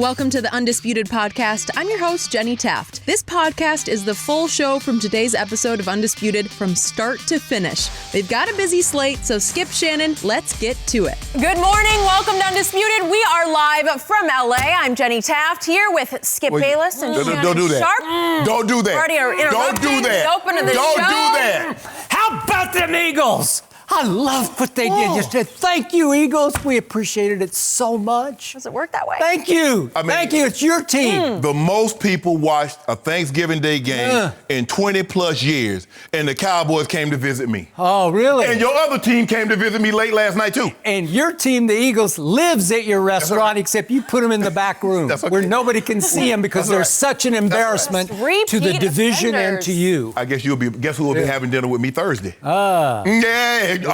Welcome to the Undisputed podcast. I'm your host, Jenny Taft. This podcast is the full show from today's episode of Undisputed from start to finish. They've got a busy slate, so Skip, Shannon, let's get to it. Good morning. Welcome to Undisputed. We are live from LA. I'm Jenny Taft here with Skip Bayless and Shannon don't do that. Sharpe. Don't do that. Don't do that. The open of the don't show. do that. How about them Eagles? I love what they did yesterday. Thank you, Eagles. We appreciated it so much. Does it work that way? Thank you. Thank you. It's your team. The most people watched a Thanksgiving Day game in 20 plus years, and the Cowboys came to visit me. Oh, really? And your other team came to visit me late last night, too. And your team, the Eagles, lives at your restaurant, except you put them in the back room where nobody can see them because they're such an embarrassment to the division and to you. I guess guess who will be having dinner with me Thursday? We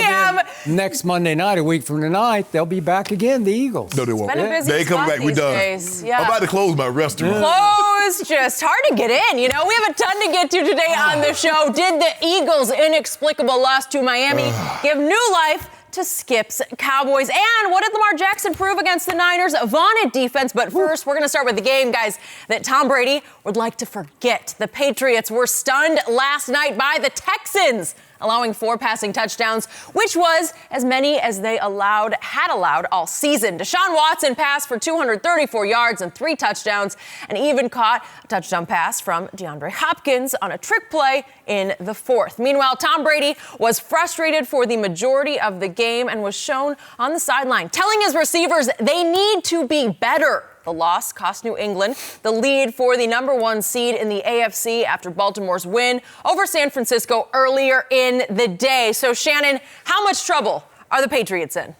have next Monday night, a week from tonight, they'll be back again, the Eagles. No, they won't. been a busy They come spot back. We these done. days. Yeah. I'm about to close my restaurant. Close, just hard to get in. You know, we have a ton to get to today on the show. Did the Eagles' inexplicable loss to Miami give new life to Skip's Cowboys? And what did Lamar Jackson prove against the Niners' vaunted defense? But first, we're going to start with the game, guys, that Tom Brady would like to forget. The Patriots were stunned last night by the Texans, allowing 4 passing touchdowns, which was as many as they had allowed all season. Deshaun Watson passed for 234 yards and 3 touchdowns, and even caught a touchdown pass from DeAndre Hopkins on a trick play in the 4th. Meanwhile, Tom Brady was frustrated for the majority of the game and was shown on the sideline, telling his receivers they need to be better. The loss cost New England the lead for the number 1 seed in the AFC after Baltimore's win over San Francisco earlier in the day. So, Shannon, how much trouble are the Patriots in?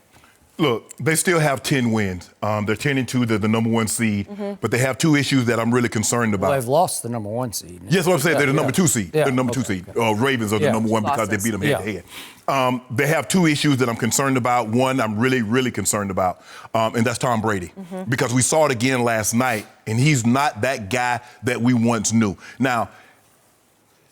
Look, they still have 10 wins. They're 10-2. They're the number 1 seed. But they have 2 issues that I'm really concerned about. Well, they've lost the number 1 seed. Yes, what I'm saying. They're the number 2 seed. Yeah. They're the number 2 seed. Ravens are the number 1 because they beat them head-to-head. They have 2 issues that I'm concerned about. One I'm really, really concerned about, and that's Tom Brady. Because we saw it again last night, and he's not that guy that we once knew. Now,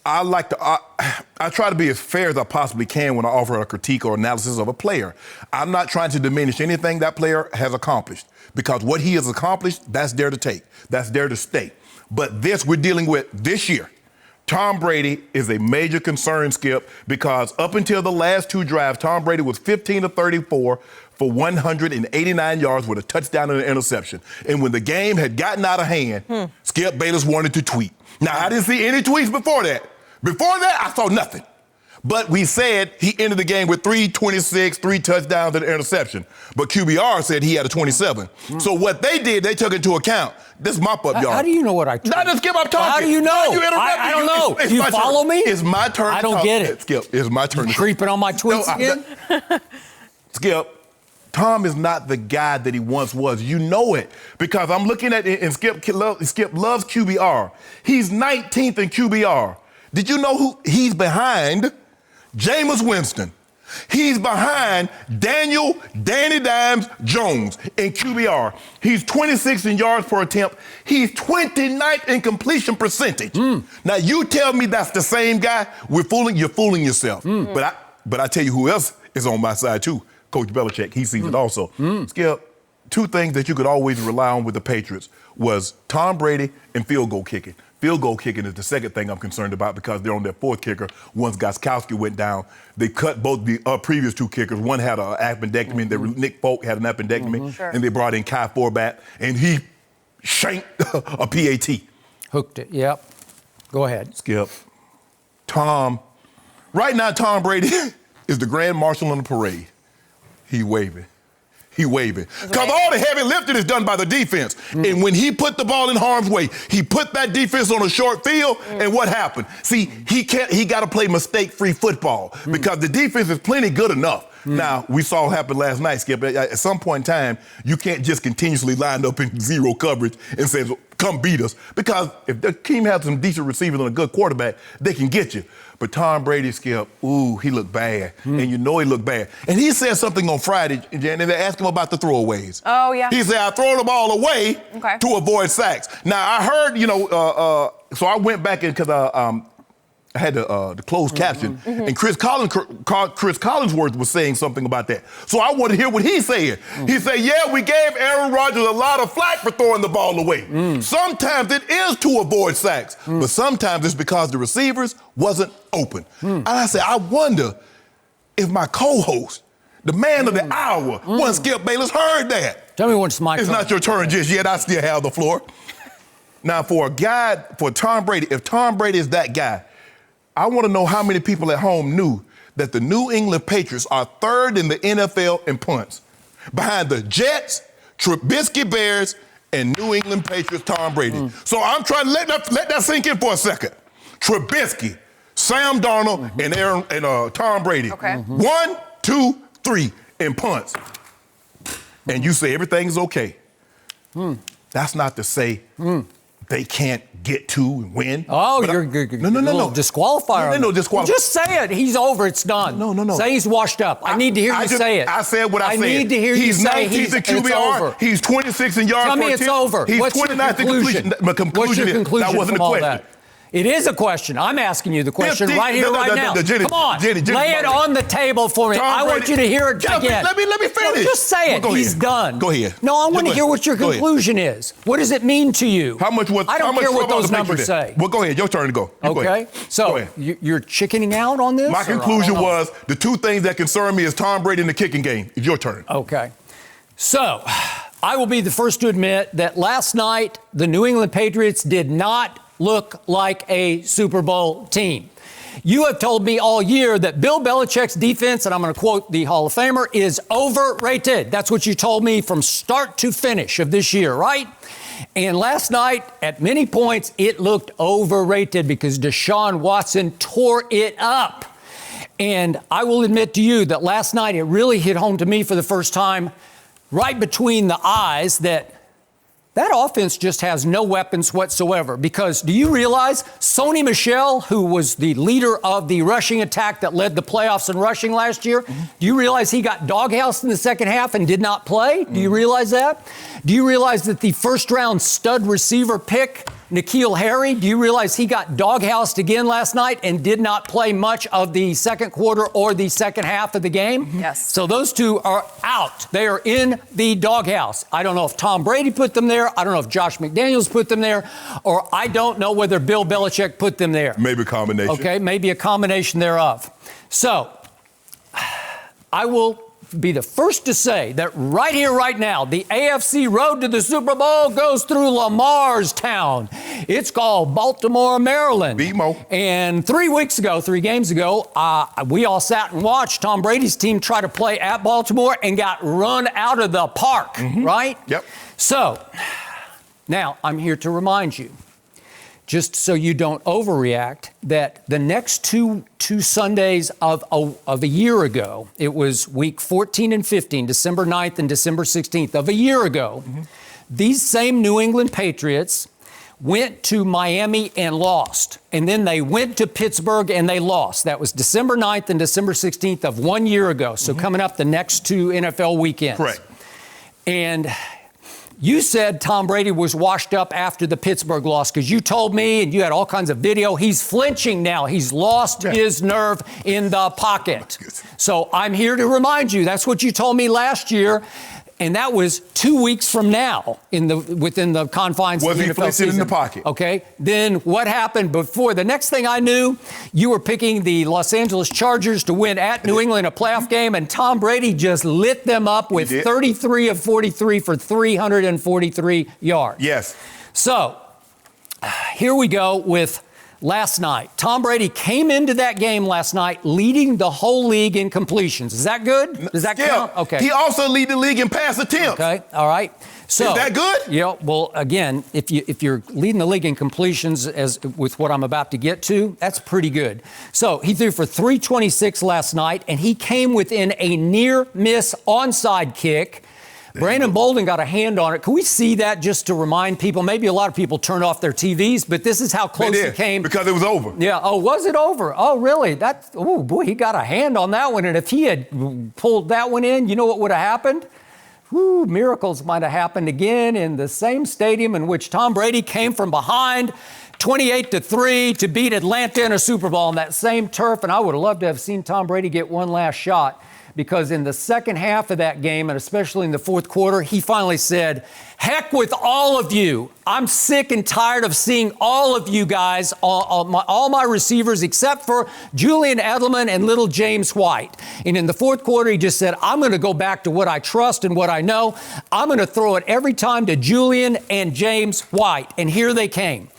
I try to be as fair as I possibly can when I offer a critique or analysis of a player. I'm not trying to diminish anything that player has accomplished, because what he has accomplished, that's there to take. That's there to stay. But this we're dealing with this year. Tom Brady is a major concern, Skip, because up until the last 2 drives, Tom Brady was 15 of 34 for 189 yards with a touchdown and an interception. And when the game had gotten out of hand, Skip Bayless wanted to tweet. Now, I didn't see any tweets before that. Before that, I saw nothing. But we said he ended the game with 326, 3 touchdowns and an interception. But QBR said he had a 27. So what they did, they took into account. This mop-up yard. How do you know what I tweeted? Not just Skip, I'm talking. How do you know? I don't know. It's You my follow turn. me? It's my turn. I don't get it. Skip, it's my turn. You creeping on my tweets again? Skip, Tom is not the guy that he once was. You know it. Because I'm looking at it, and Skip loves QBR. He's 19th in QBR. Did you know who he's behind? Jameis Winston. He's behind Danny Dimes Jones in QBR. He's 26th in yards per attempt. He's 29th in completion percentage. Now, you tell me that's the same guy, you're fooling yourself. But I tell you who else is on my side, too. Coach Belichick, he sees it also. Skip, 2 things that you could always rely on with the Patriots was Tom Brady and field goal kicking. Field goal kicking is the second thing I'm concerned about because they're on their 4th kicker. Once Gostkowski went down, they cut both the previous 2 kickers. One had an appendectomy, and Nick Folk had an appendectomy, and they brought in Kai Forbat, and he shanked a PAT. Hooked it, yep. Go ahead. Skip. Right now, Tom Brady is the grand marshal on the parade. He waving. Because all the heavy lifting is done by the defense. And when he put the ball in harm's way, he put that defense on a short field, and what happened? See, he got to play mistake-free football because the defense is plenty good enough. Now, we saw what happened last night, Skip. At some point in time, you can't just continuously line up in 0 coverage and say, come beat us. Because if the team has some decent receivers and a good quarterback, they can get you. But Tom Brady, Skip, he looked bad. And you know he looked bad. And he said something on Friday, Jan, and they asked him about the throwaways. Oh, yeah. He said, I throw the ball away to avoid sacks. Now, I heard, so I went back in because I had the closed caption, and Chris Collinsworth was saying something about that. So I wanted to hear what he said. He said, yeah, we gave Aaron Rodgers a lot of flack for throwing the ball away. Sometimes it is to avoid sacks, but sometimes it's because the receivers wasn't open. And I said, I wonder if my co-host, the man of the hour, one Skip Bayless, heard that. Tell me when it's my turn. It's not your turn just yet. I still have the floor. Now, for Tom Brady, if Tom Brady is that guy, I want to know how many people at home knew that the New England Patriots are third in the NFL in punts, behind the Jets, Trubisky Bears, and New England Patriots Tom Brady. So I'm trying to let that sink in for a second. Trubisky, Sam Darnold, and Tom Brady. Okay. 1, 2, 3 in punts. And you say everything's okay. That's not to say they can't get to and win. Oh, you're good. No. Disqualifier. No disqualifier. Just say it. He's over. It's done. No. Say he's washed up. I need to hear you say it. I said what I said. I need to hear you say he's 19th in QBR. He's 26 in yards. Tell me it's over. He's What's 29th in completion. What's your conclusion that wasn't from a all question. that? It is a question. I'm asking you the question right here, right now. Come on, lay it on the table for me. I want you to hear it again. Let me finish. No, just say it. He's done. Go ahead. No, I want to hear what your conclusion is. What does it mean to you? How much? I don't care what those numbers say. Well, go ahead. Your turn to go. Okay. So you're chickening out on this? My conclusion was the two things that concern me is Tom Brady and the kicking game. It's your turn. Okay. So I will be the first to admit that last night the New England Patriots did not look like a Super Bowl team. You have told me all year that Bill Belichick's defense, and I'm going to quote the Hall of Famer, is overrated. That's what you told me from start to finish of this year, right? And last night, at many points, it looked overrated because Deshaun Watson tore it up. And I will admit to you that last night it really hit home to me for the first time, right between the eyes, that offense just has no weapons whatsoever. Because do you realize Sony Michel, who was the leader of the rushing attack that led the playoffs in rushing last year, do you realize he got doghoused in the second half and did not play? Do you realize that? Do you realize that the first-round stud receiver pick, N'Keal Harry, do you realize he got doghoused again last night and did not play much of the second quarter or the second half of the game? Yes. So those two are out. They are in the doghouse. I don't know if Tom Brady put them there. I don't know if Josh McDaniels put them there. Or I don't know whether Bill Belichick put them there. Maybe a combination. Okay, maybe a combination thereof. So I will be the first to say that right here, right now, the AFC road to the Super Bowl goes through Lamar's town. It's called Baltimore, Maryland. BMO. And 3 games ago, we all sat and watched Tom Brady's team try to play at Baltimore and got run out of the park, right? Yep. So now I'm here to remind you, just so you don't overreact, that the next two Sundays of a year ago, it was week 14 and 15, December 9th and December 16th of a year ago, these same New England Patriots went to Miami and lost. And then they went to Pittsburgh and they lost. That was December 9th and December 16th of 1 year ago. So coming up the next two NFL weekends. Correct. And you said Tom Brady was washed up after the Pittsburgh loss because you told me, and you had all kinds of video, he's flinching now. He's lost his nerve in the pocket. So I'm here to remind you, that's what you told me last year. And that was 2 weeks from now within the confines of the NFL season. Was he flinching in the pocket? Okay. Then what happened before? The next thing I knew, you were picking the Los Angeles Chargers to win at New England a playoff game, and Tom Brady just lit them up with 33 of 43 for 343 yards. Yes. So here we go with last night. Tom Brady came into that game last night leading the whole league in completions. Is that good? Does that count? Okay. He also lead the league in pass attempts. Okay. All right. So, is that good? Yeah. Well, again, if you're leading the league in completions as with what I'm about to get to, that's pretty good. So he threw for 326 last night, and he came within a near miss onside kick. Brandon Bolden got a hand on it. Can we see that just to remind people? Maybe a lot of people turned off their TVs, but this is how close it came. Because it was over. Yeah. Oh, was it over? Oh, really? Oh, boy, he got a hand on that one. And if he had pulled that one in, you know what would have happened? Miracles might have happened again in the same stadium in which Tom Brady came from behind, 28-3 to beat Atlanta in a Super Bowl on that same turf. And I would have loved to have seen Tom Brady get one last shot, because in the second half of that game, and especially in the fourth quarter, he finally said, heck with all of you. I'm sick and tired of seeing all of you guys, all my receivers, except for Julian Edelman and little James White. And in the fourth quarter, he just said, I'm going to go back to what I trust and what I know. I'm going to throw it every time to Julian and James White. And here they came.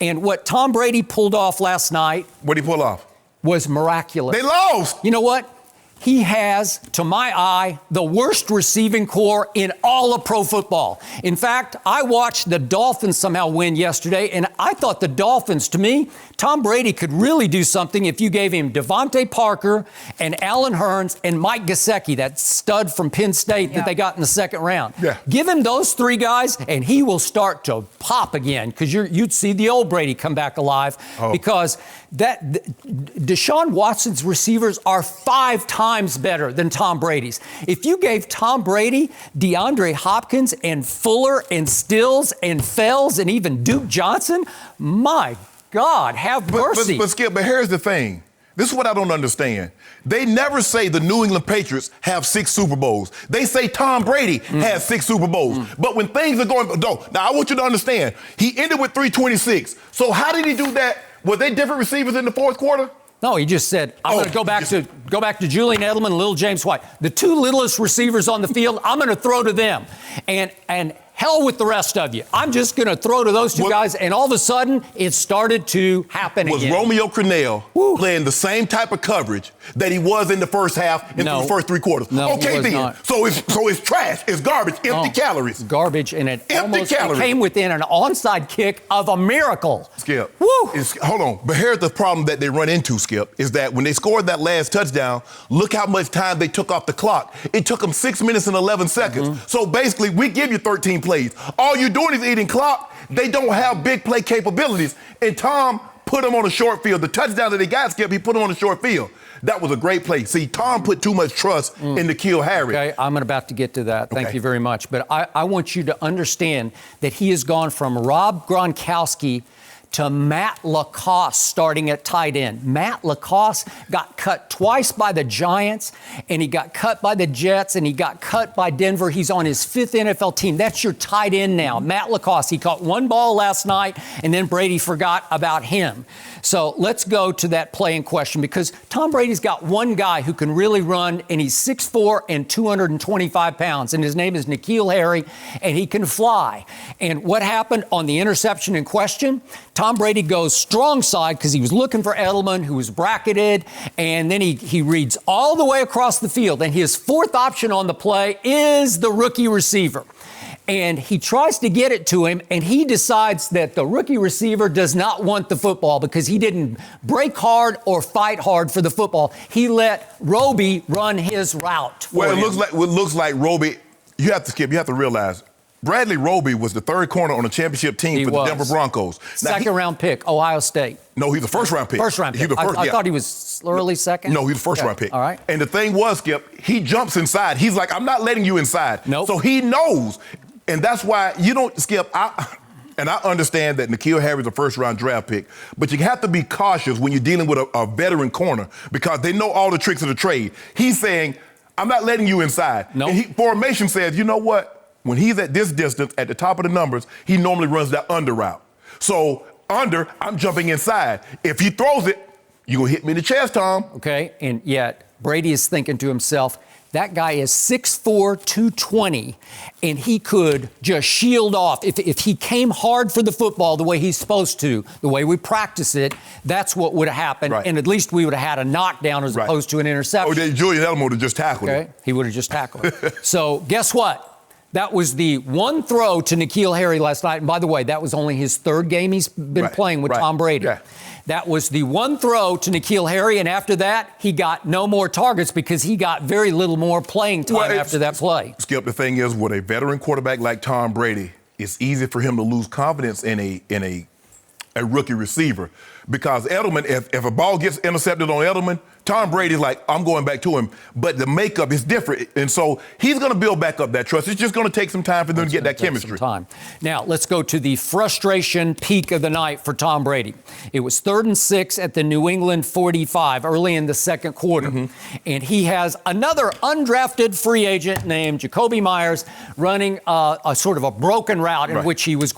And what Tom Brady pulled off last night. What did he pull off? Was miraculous. They lost. You know what? He has, to my eye, the worst receiving core in all of pro football. In fact, I watched the Dolphins somehow win yesterday, and I thought the Dolphins, to me, Tom Brady could really do something if you gave him Devontae Parker and Allen Hurns and Mike Gesicki, that stud from Penn State that they got in the second round. Yeah. Give him those three guys, and he will start to pop again, because you'd see the old Brady come back alive, because Deshaun Watson's receivers are 5 times better than Tom Brady's. If you gave Tom Brady, DeAndre Hopkins, and Fuller, and Stills, and Fells, and even Duke Johnson, my God, have mercy. But Skip, but here's the thing. This is what I don't understand. They never say the New England Patriots have 6 Super Bowls. They say Tom Brady has 6 Super Bowls. But when things are going, now I want you to understand, he ended with 326. So how did he do that? Were they different receivers in the fourth quarter? No, he just said, I'm going to go back to Julian Edelman and little James White. The 2 littlest receivers on the field, I'm going to throw to them. And hell with the rest of you. I'm just going to throw to those 2 guys, and all of a sudden, it started to happen again. Was Romeo Crennel playing the same type of coverage that he was in the first half and the first 3 quarters? No, okay, he was then. not. So it's trash. It's garbage. Empty calories. Garbage, and it almost calories. came within an onside kick of a miracle. Skip. Woo! Hold on. But here's the problem that they run into, Skip, is that when they scored that last touchdown, look how much time they took off the clock. It took them 6 minutes and 11 seconds. So basically, we give you 13 plays. All you're doing is eating clock. They don't have big play capabilities. And Tom put them on a short field. The touchdown that they got, Skip, he put them on a short field. That was a great play. See, Tom put too much trust in N'Keal Harry. Okay, I'm about to get to that. Thank you very much. But I want you to understand that he has gone from Rob Gronkowski to Matt LaCosse starting at tight end. Matt LaCosse got cut twice by the Giants, and he got cut by the Jets, and he got cut by Denver. He's on his 5th NFL team. That's your tight end now, Matt LaCosse. He caught 1 ball last night, and then Brady forgot about him. So let's go to that play in question, because Tom Brady's got one guy who can really run, and he's 6'4" and 225 pounds, and his name is N'Keal Harry, and he can fly. And what happened on the interception in question? Tom Brady goes strong side because he was looking for Edelman, who was bracketed, and then he reads all the way across the field, and his 4th option on the play is the rookie receiver. And he tries to get it to him, and he decides that the rookie receiver does not want the football because he didn't break hard or fight hard for the football. He let Roby run his route. Well, it looks like Roby, you have to realize, Bradley Roby was the 3rd corner on a championship team for the Denver Broncos. Second-round pick, Ohio State. No, he's a first-round pick. First-round pick. I thought he was early second. No, he's a first-round pick. All right. And the thing was, Skip, he jumps inside. He's like, I'm not letting you inside. Nope. So he knows. And that's why you don't, Skip, and I understand that N'Keal Harry is a first-round draft pick, but you have to be cautious when you're dealing with a veteran corner because they know all the tricks of the trade. He's saying, I'm not letting you inside. Nope. And formation says, you know what? When he's at this distance, at the top of the numbers, he normally runs that under route. So under, I'm jumping inside. If he throws it, you're going to hit me in the chest, Tom. Okay, and yet Brady is thinking to himself, that guy is 6'4", 220, and he could just shield off. If he came hard for the football the way he's supposed to, the way we practice it, that's what would have happened, and at least we would have had a knockdown as opposed to an interception. Or then Julian Edelman would have just tackled him. He would have just tackled him. So guess what? That was the one throw to N'Keal Harry last night. And by the way, that was only his 3rd game he's been playing with Tom Brady. Yeah. That was the one throw to N'Keal Harry, and after that, he got no more targets because he got very little more playing time after that play. Skip, the thing is, with a veteran quarterback like Tom Brady, it's easy for him to lose confidence in a rookie receiver because Edelman, if a ball gets intercepted on Edelman, Tom Brady's like, I'm going back to him, but the makeup is different. And so he's going to build back up that trust. It's just going to take some time for them to get that chemistry. Time. Now, let's go to the frustration peak of the night for Tom Brady. It was 3rd and 6 at the New England 45 early in the second quarter. And he has another undrafted free agent named Jacoby Myers running a sort of a broken route in which he was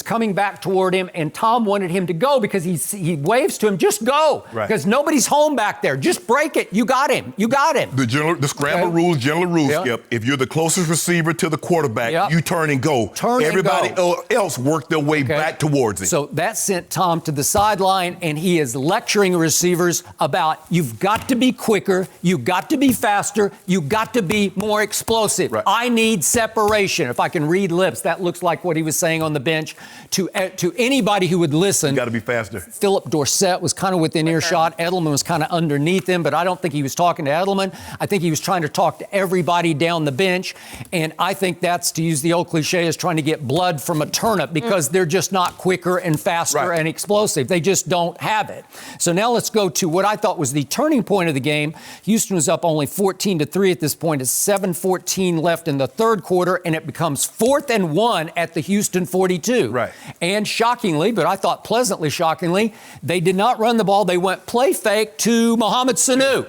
coming back toward him, and Tom wanted him to go because he waves to him, just go, because nobody's home back there. Just break it. You got him. You got him. The scramble rules, general rules, Skip. If you're the closest receiver to the quarterback, you turn and go. Everybody else work their way back towards it. So that sent Tom to the sideline, and he is lecturing receivers about you've got to be quicker, you've got to be faster, you've got to be more explosive. I need separation. If I can read lips, that looks like what he was saying on the bench to anybody who would listen. You got to be faster. Philip Dorsett was kind of within earshot. Edelman was kind of underneath him, but I don't think he was talking to Edelman. I think he was trying to talk to everybody down the bench, and I think that's, to use the old cliche, is trying to get blood from a turnip because they're just not quicker and faster and explosive. They just don't have it. So now let's go to what I thought was the turning point of the game. Houston was up only 14-3 at this point. It's 7:14 left in the third quarter, and it becomes 4th and 1 at the Houston 42. And shockingly, but I thought pleasantly shockingly, they did not run the ball. They went play fake to Mohamed Sanu.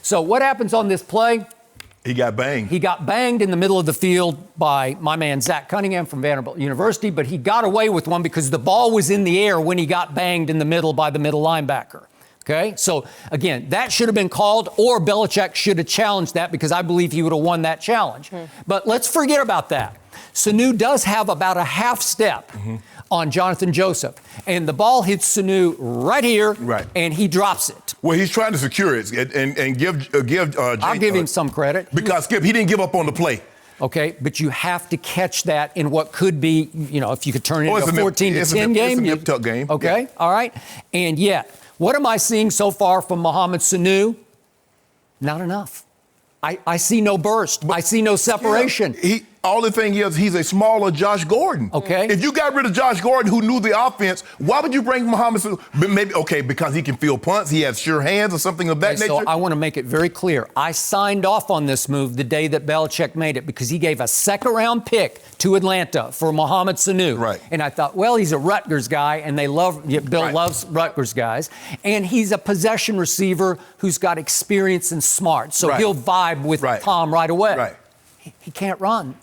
So what happens on this play? He got banged. He got banged in the middle of the field by my man Zach Cunningham from Vanderbilt University, but he got away with one because the ball was in the air when he got banged in the middle by the middle linebacker. Okay, so again, that should have been called, or Belichick should have challenged that because I believe he would have won that challenge. But let's forget about that. Sanu does have about a half step on Jonathan Joseph, and the ball hits Sanu right here, and he drops it. Well, he's trying to secure it and give I'll give him some credit. Because, Skip, he didn't give up on the play. Okay, but you have to catch that in what could be, if you could turn it into a 14-10 game. It's a nip-tuck game. Okay, all right. And yet, what am I seeing so far from Mohamed Sanu? Not enough. I see no burst. I see no separation. All the thing is, he's a smaller Josh Gordon. Okay. If you got rid of Josh Gordon, who knew the offense, why would you bring Mohamed Sanu? Maybe, because he can field punts, he has sure hands or something of that nature. So I want to make it very clear. I signed off on this move the day that Belichick made it because he gave a second-round pick to Atlanta for Mohamed Sanu. And I thought, well, he's a Rutgers guy, and Bill loves Rutgers guys. And he's a possession receiver who's got experience and smart. So he'll vibe with Tom right away. He can't run.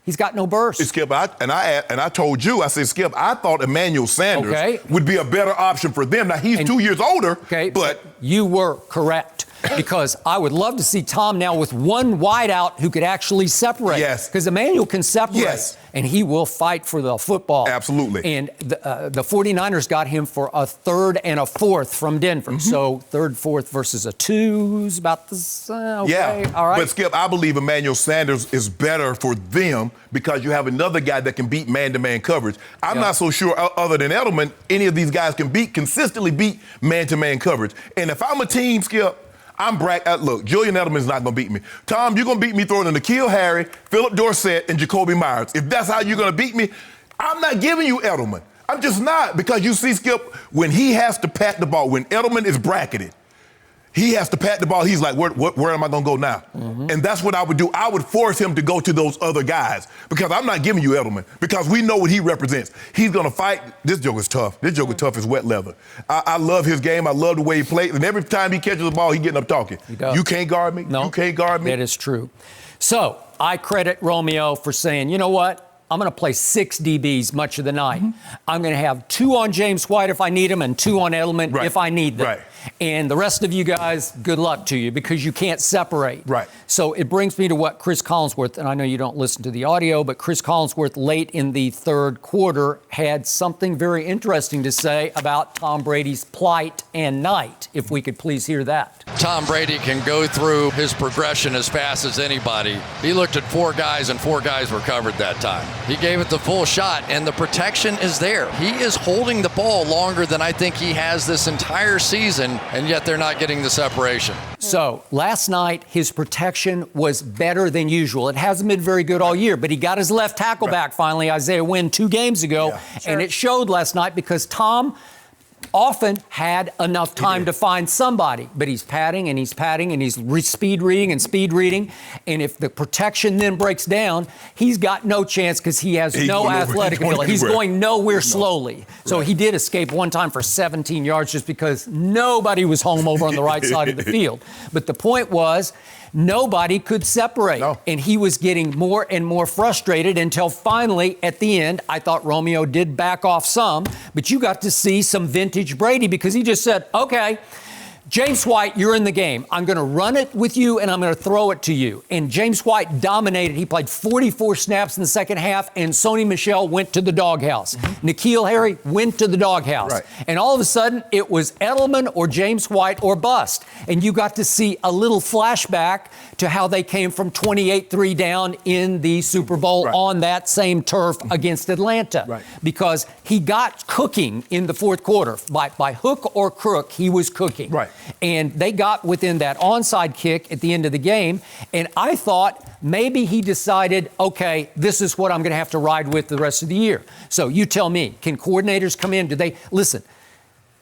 He's got no burst. Skip, I told you, I said, Skip, I thought Emmanuel Sanders would be a better option for them. Now, he's 2 years older, but you were correct. Because I would love to see Tom now with one wideout who could actually separate. Because Emmanuel can separate. And he will fight for the football. Absolutely. And the 49ers got him for a 3rd and a 4th from Denver. So 3rd, 4th versus a 2 is about the same. All right. But, Skip, I believe Emmanuel Sanders is better for them because you have another guy that can beat man-to-man coverage. I'm not so sure, other than Edelman, any of these guys can consistently beat man-to-man coverage. And if I'm a team, Skip, look, Julian Edelman's not going to beat me. Tom, you're going to beat me throwing in N'Keal Harry, Philip Dorsett, and Jacoby Myers. If that's how you're going to beat me, I'm not giving you Edelman. I'm just not, because you see, Skip, when he has to pat the ball, when Edelman is bracketed, he has to pat the ball. He's like, where am I going to go now? And that's what I would do. I would force him to go to those other guys because I'm not giving you Edelman because we know what he represents. He's going to fight. This joker's tough. This joker's tough as wet leather. I love his game. I love the way he plays. And every time he catches the ball, he's getting up talking. You can't guard me. No, you can't guard me. That is true. So I credit Romeo for saying, you know what? I'm going to play 6 DBs much of the night. I'm going to have 2 on James White if I need them and 2 on Edelman if I need them. And the rest of you guys, good luck to you because you can't separate. So it brings me to what Chris Collinsworth, and I know you don't listen to the audio, but Chris Collinsworth late in the third quarter had something very interesting to say about Tom Brady's plight and night, if we could please hear that. Tom Brady can go through his progression as fast as anybody. He looked at 4 guys, and 4 guys were covered that time. He gave it the full shot, and the protection is there. He is holding the ball longer than I think he has this entire season, and yet they're not getting the separation. So last night, his protection was better than usual. It hasn't been very good all year, but he got his left tackle back finally, Isaiah Wynn, 2 games ago, and it showed last night because Tom often had enough time to find somebody, but he's padding and he's padding and he's speed reading and speed reading. And if the protection then breaks down, he's got no chance because he has no athletic ability. He's going nowhere slowly. So he did escape one time for 17 yards just because nobody was home over on the right side of the field. But the point was, nobody could separate. No. And he was getting more and more frustrated until finally, at the end, I thought Romeo did back off some, but you got to see some vintage Brady because he just said, okay, James White, you're in the game. I'm going to run it with you, and I'm going to throw it to you. And James White dominated. He played 44 snaps in the second half, and Sony Michel went to the doghouse. N'Keal Harry went to the doghouse. Right. And all of a sudden, it was Edelman or James White or bust. And you got to see a little flashback to how they came from 28-3 down in the Super Bowl on that same turf against Atlanta. Right. Because he got cooking in the fourth quarter. By hook or crook, he was cooking. Right. And they got within that onside kick at the end of the game. And I thought maybe he decided, okay, this is what I'm going to have to ride with the rest of the year. So you tell me, can coordinators come in? Do they listen?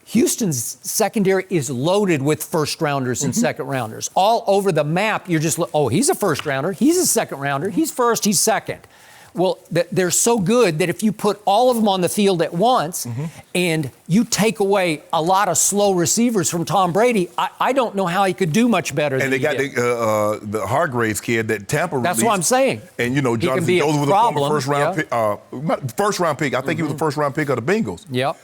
Houston's secondary is loaded with first rounders and second rounders. All over the map, you're just, oh, he's a first rounder. He's a second rounder. He's first. He's second. Well, they're so good that if you put all of them on the field at once and you take away a lot of slow receivers from Tom Brady, I don't know how he could do much better. And they got the Hargraves kid that Tampa released. That's what I'm saying. And, you know, Jonathan Joseph was a former first-round pick. I think he was a first-round pick of the Bengals. Yep.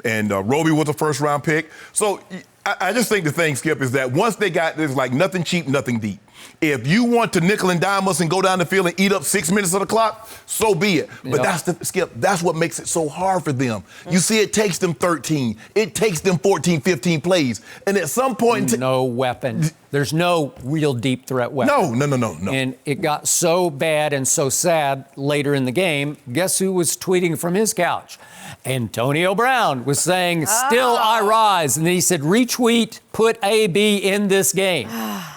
And Roby was a first-round pick. So I just think the thing, Skip, is that once they got this, like nothing cheap, nothing deep. If you want to nickel and dime us and go down the field and eat up 6 minutes of the clock, so be it. But that's what makes it so hard for them. You see, it takes them 13. It takes them 14, 15 plays. And at some point... No weapon. There's no real deep threat weapon. No. And it got so bad and so sad later in the game. Guess who was tweeting from his couch? Antonio Brown was saying, still I rise. And then he said, retweet, put AB in this game.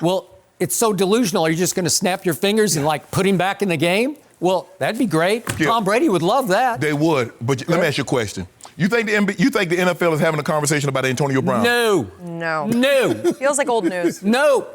Well, it's so delusional. Are you just going to snap your fingers and, like, put him back in the game? Well, that'd be great. Yeah. Tom Brady would love that. They would. But let me ask you a question. You think the NFL is having a conversation about Antonio Brown? No. Feels like old news. No.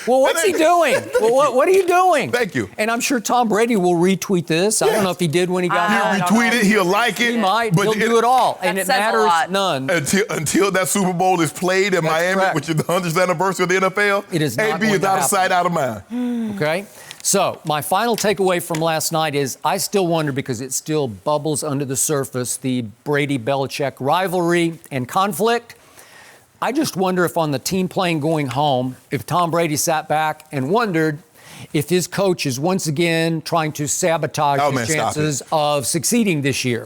Well, what's he doing? Well, what are you doing? Thank you. And I'm sure Tom Brady will retweet this. I don't know if he did when he got home. He'll retweet it. He'll like it. He might. But he'll do it all. And it matters none. Until that Super Bowl is played in Miami, which is the 100th anniversary of the NFL, it is not AB is out of sight, out of mind. Okay? So my final takeaway from last night is I still wonder, because it still bubbles under the surface, the Brady-Belichick rivalry and conflict. I just wonder if on the team plane going home, if Tom Brady sat back and wondered if his coach is once again trying to sabotage his chances of succeeding this year.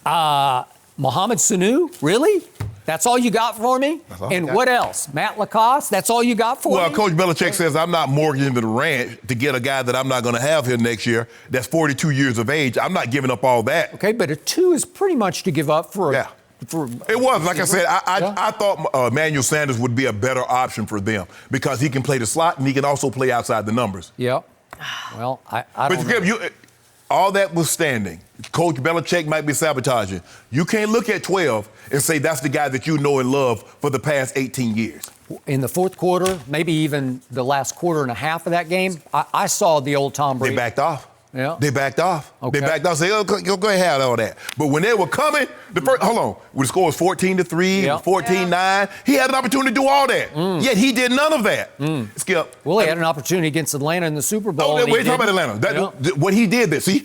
Mohamed Sanu, really? That's all you got for me? And what else? Matt Lacoste, that's all you got for me? Well, Coach Belichick says, I'm not mortgaging the ranch to get a guy that I'm not going to have here next year that's 42 years of age. I'm not giving up all that. Okay, but a 2 is pretty much to give up for a... It was. Like I said, I thought Emmanuel Sanders would be a better option for them because he can play the slot and he can also play outside the numbers. Yeah. Well, I don't know. All that withstanding, Coach Belichick might be sabotaging. You can't look at 12 and say that's the guy that you know and love for the past 18 years. In the fourth quarter, maybe even the last quarter and a half of that game, I saw the old Tom Brady. They backed off. Yeah. They backed off. Okay. They backed off. Say, go ahead, have all that. But when they were coming, the first, when the score was 14-3, 14-9, he had an opportunity to do all that. Yet he did none of that. Skip. Well, he had an opportunity against Atlanta in the Super Bowl. We're talking about Atlanta. What he did there. See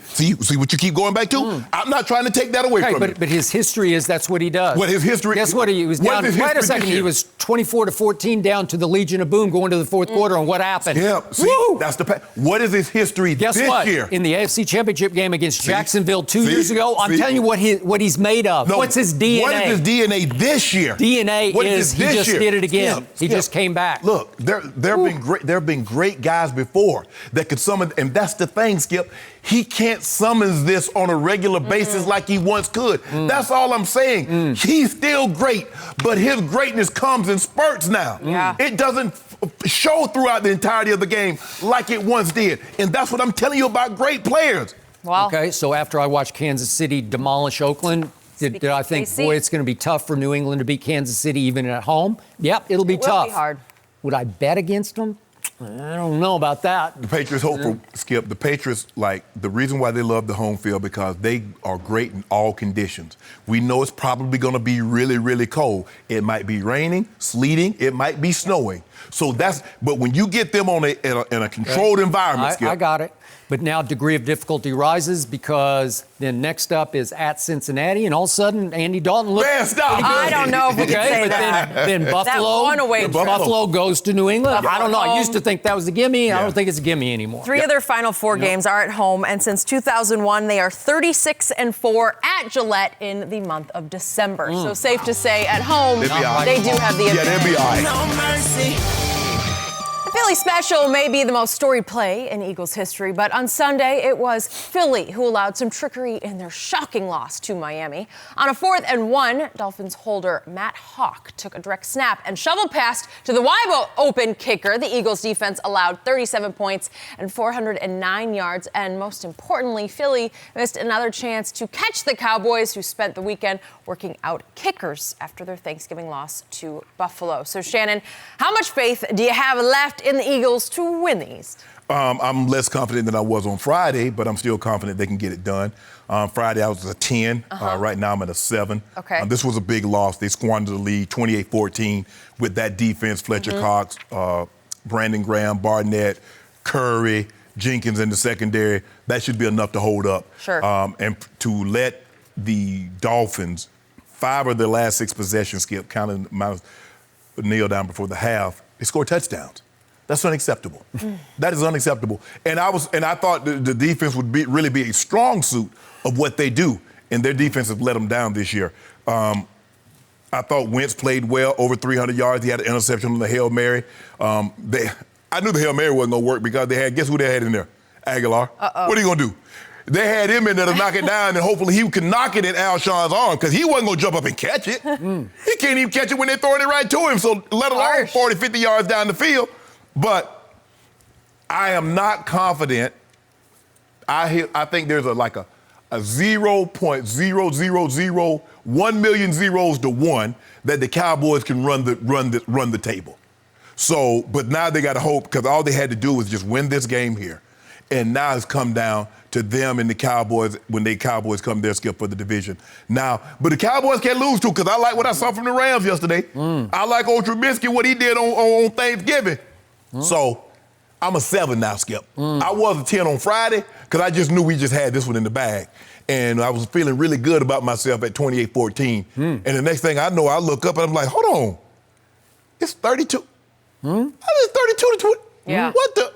what you keep going back to? I'm not trying to take that away from him. But his history is that's what he does. What his history? Guess what? He was down. Wait a second. He was 24-14 down to the Legion of Boom going to the fourth quarter, and what happened? Yeah. See, that's what is his history this year? In the AFC Championship game against Jacksonville 2 years ago, I'm telling you what he's made of. What's his DNA? What is his DNA this year? DNA is he just did it again. He just came back. Look, there have been great guys before that could summon, and that's the thing, Skip. He can't summon this on a regular basis like he once could. That's all I'm saying. He's still great, but his greatness comes in spurts now. It doesn't show throughout the entirety of the game like it once did. And that's what I'm telling you about great players. Wow. Okay, so after I watched Kansas City demolish Oakland, Did I think, KC? boy, it's going to be tough for New England to beat Kansas City even at home? Yep, it'll be It will tough. be hard. Would I bet against them? I don't know about that. The Patriots hope for Skip. The Patriots, like, the reason why they love the home field because they are great in all conditions. We know it's probably going to be really, really cold. It might be raining, sleeting, it might be snowing. So but when you get them in a controlled environment, Skip. I got it. But now degree of difficulty rises because then next up is at Cincinnati, and all of a sudden Andy Dalton looks. Man, stop. I don't know if we can say but that. then Buffalo. one away. Buffalo goes to New England. I don't know. I used to think that was a gimme. I Yeah. don't think it's a gimme anymore. Three of their final four games are at home, and since 2001, they are 36-4 at Gillette in the month of December. So safe to say, at home, They'll be all right. they do have the advantage. Yeah, they'll be all right. No mercy. Philly special may be the most storied play in Eagles history, but on Sunday it was Philly who allowed some trickery in their shocking loss to Miami. On a 4th and 1, Dolphins holder Matt Hawk took a direct snap and shoveled past to the wide open kicker. The Eagles defense allowed 37 points and 409 yards, and most importantly, Philly missed another chance to catch the Cowboys, who spent the weekend working out kickers after their Thanksgiving loss to Buffalo. So Shannon, how much faith do you have left in the Eagles to win the East? I'm less confident than I was on Friday, but I'm still confident they can get it done. Friday, I was a 10. Right now, I'm at a 7. Okay. This was a big loss. They squandered the lead 28-14 with that defense, Fletcher Cox, Brandon Graham, Barnett, Curry, Jenkins in the secondary. That should be enough to hold up. Sure. And to let the Dolphins, 5 of their last 6 possessions, Skip, counting my kneel down before the half, they scored touchdowns. That's unacceptable. That is unacceptable. And I thought the defense would really be a strong suit of what they do, and their defense has let them down this year. I thought Wentz played well, over 300 yards. He had an interception on the Hail Mary. I knew the Hail Mary wasn't going to work because guess who they had in there? Aguilar. What are you going to do? They had him in there to knock it down, and hopefully he could knock it in Alshon's arm because he wasn't going to jump up and catch it. He can't even catch it when they're throwing it right to him, so let alone 40, 50 yards down the field. But I am not confident. I think there's a 0.0001 million zeros to 1 that the Cowboys can run the table. So, but now they got to hope because all they had to do was just win this game here, and now it's come down to them and the Cowboys when the Cowboys come there, Skip, for the division. Now, but the Cowboys can't lose too because I like what I saw from the Rams yesterday. I like old Trubisky, what he did on Thanksgiving. So I'm a 7 now, Skip. I was a 10 on Friday because I just knew we just had this one in the bag. And I was feeling really good about myself at 28-14. And the next thing I know, I look up and I'm like, hold on. It's 32. It's 32 to 20. Yeah. What the?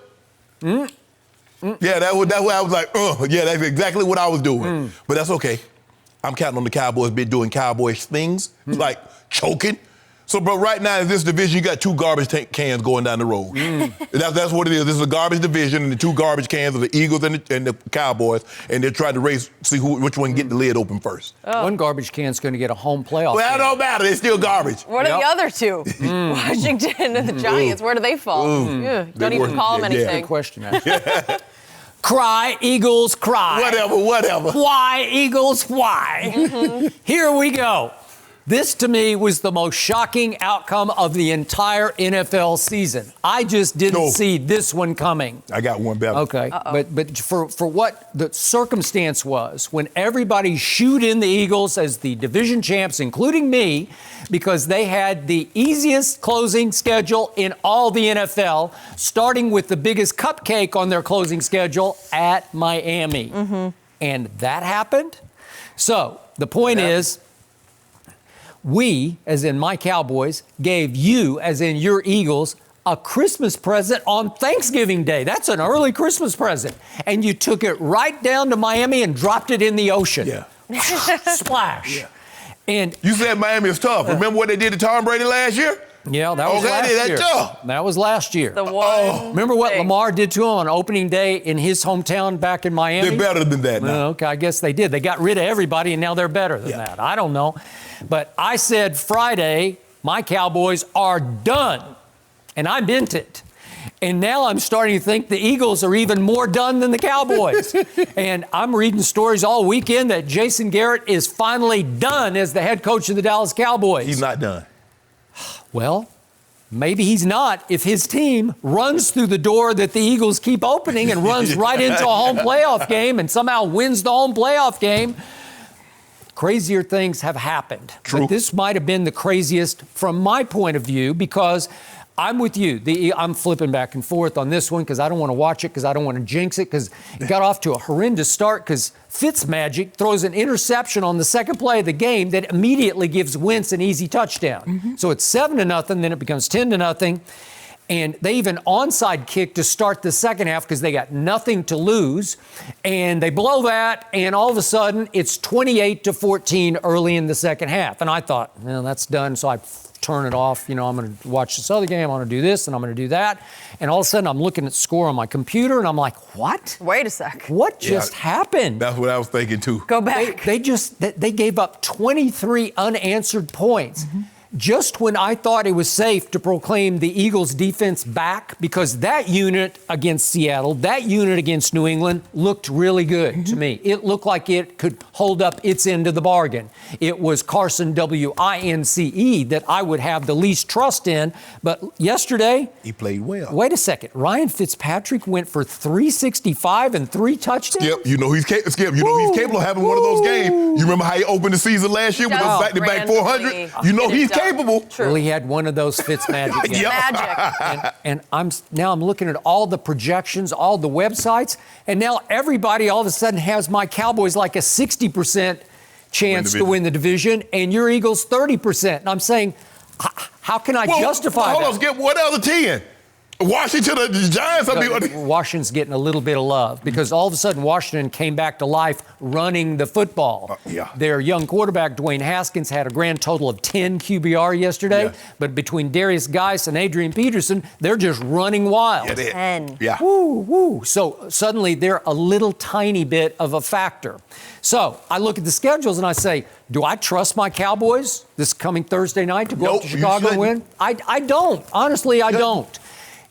Yeah, that's what I was like, yeah, that's exactly what I was doing. But that's okay. I'm counting on the Cowboys been doing Cowboys things, like choking. So, bro, right now in this division, you got 2 garbage cans going down the road. That's what it is. This is a garbage division, and the 2 garbage cans are the Eagles and the Cowboys, and they're trying to see which one can get the lid open first. One garbage can's going to get a home playoff. Well, that don't matter. It's still garbage. What are the other 2? Washington and the Giants. Where do they fall? Don't even call them anything. Good question, actually. Cry, Eagles, cry. Whatever. Why, Eagles, why? Here we go. This, to me, was the most shocking outcome of the entire NFL season. I just didn't see this one coming. I got one better. Okay, but for what the circumstance was, when everybody shooed in the Eagles as the division champs, including me, because they had the easiest closing schedule in all the NFL, starting with the biggest cupcake on their closing schedule at Miami. And that happened. So the point is, we, as in my Cowboys, gave you, as in your Eagles, a Christmas present on Thanksgiving Day. That's an early Christmas present. And you took it right down to Miami and dropped it in the ocean. Yeah. Splash. Yeah. And you said Miami is tough. Remember what they did to Tom Brady last year? Yeah, that was last year. That was last year. Remember what Lamar did to him on opening day in his hometown back in Miami? They're better than that now. Okay, I guess they did. They got rid of everybody, and now they're better than that. I don't know. But I said Friday, my Cowboys are done. And I meant it. And now I'm starting to think the Eagles are even more done than the Cowboys. And I'm reading stories all weekend that Jason Garrett is finally done as the head coach of the Dallas Cowboys. He's not done. Well, maybe he's not if his team runs through the door that the Eagles keep opening and runs right into a home playoff game and somehow wins the home playoff game. Crazier things have happened. True. But this might have been the craziest from my point of view because I'm with you. I'm flipping back and forth on this one because I don't want to watch it because I don't want to jinx it because it got off to a horrendous start because Fitzmagic throws an interception on the second play of the game that immediately gives Wentz an easy touchdown. Mm-hmm. So it's 7-0, then it becomes 10-0. And they even onside kick to start the second half because they got nothing to lose. And they blow that, and all of a sudden, it's 28-14 early in the second half. And I thought, well, that's done, so I turn it off. I'm going to watch this other game. I'm going to do this, and I'm going to do that. And all of a sudden, I'm looking at the score on my computer, and I'm like, what? Wait a sec. What just happened? That's what I was thinking, too. Go back. They gave up 23 unanswered points. Mm-hmm. Just when I thought it was safe to proclaim the Eagles' defense back, because that unit against Seattle, that unit against New England looked really good to me. It looked like it could hold up its end of the bargain. It was Carson W-I-N-C-E that I would have the least trust in. But yesterday, he played well. Wait a second. Ryan Fitzpatrick went for 365 and 3 touchdowns? Skip, he's capable of having one of those games. You remember how he opened the season last year with those back-to-back 400? He's capable. True. Well, he had one of those Fitzmagic games. Magic. And I'm looking at all the projections, all the websites, and now everybody all of a sudden has my Cowboys like a 60% chance to win the division, and your Eagles 30%. And I'm saying, how can I justify that? Hold on, Skip. What other 10? Washington, the Giants. Washington's getting a little bit of love because all of a sudden Washington came back to life running the football. Their young quarterback, Dwayne Haskins, had a grand total of 10 QBR yesterday. But between Darius Geis and Adrian Peterson, they're just running wild. 10. Yeah. Woo. So suddenly they're a little tiny bit of a factor. So I look at the schedules and I say, do I trust my Cowboys this coming Thursday night to go up to Chicago and win? I don't. Honestly, I don't.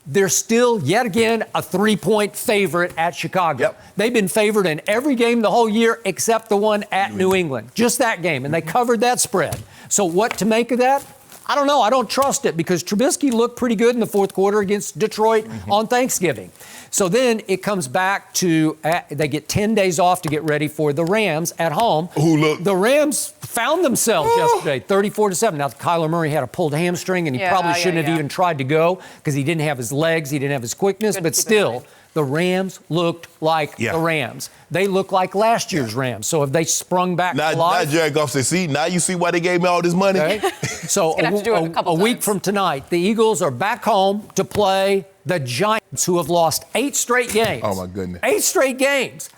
They're still, yet again, a 3-point favorite at Chicago. They've been favored in every game the whole year except the one at New England. Just that game, and they covered that spread. So what to make of that? I don't know. I don't trust it because Trubisky looked pretty good in the fourth quarter against Detroit on Thanksgiving. So then it comes back to they get 10 days off to get ready for the Rams at home. The Rams found themselves yesterday, 34-7. Now, Kyler Murray had a pulled hamstring, and he probably shouldn't have even tried to go because he didn't have his legs, he didn't have his quickness, but still, the Rams looked like the Rams. They look like last year's Rams. So have they sprung back to life? Now Jared Goff said, see, now you see why they gave me all this money? Okay. So a week from tonight, the Eagles are back home to play the Giants, who have lost 8 straight games. Oh, my goodness. 8 straight games.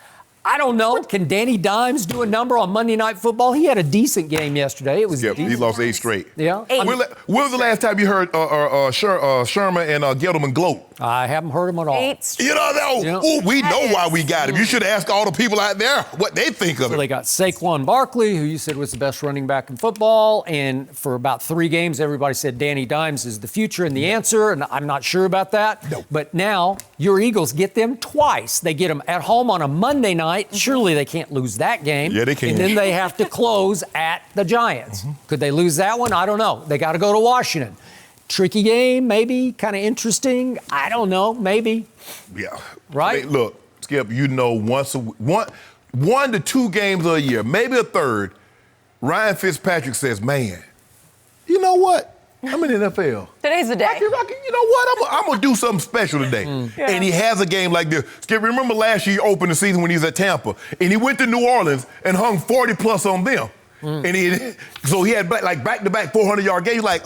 I don't know. Can Danny Dimes do a number on Monday Night Football? He had a decent game yesterday. It was decent. He lost 8 straight. Yeah. When was the last time you heard Sherman and Gettleman gloat? I haven't heard them at all. 8 straight. We know why we got him. You should ask all the people out there what they think of it. They got Saquon Barkley, who you said was the best running back in football, and for about 3 games, everybody said Danny Dimes is the future and the answer, and I'm not sure about that. No. But now your Eagles get them twice. They get them at home on a Monday night. Surely they can't lose that game. Yeah, they can. And then they have to close at the Giants. Could they lose that one? I don't know. They got to go to Washington. Tricky game, maybe, kind of interesting. I don't know, maybe. Yeah. Right? Hey, look, Skip, one to 2 games a year, maybe a third, Ryan Fitzpatrick says, man, you know what? I'm in the NFL. Today's the day. You know what? I'm going to do something special today. And he has a game like this. Skip, remember last year he opened the season when he was at Tampa, and he went to New Orleans and hung 40-plus on them. And so he had back-to-back 400-yard games. Like,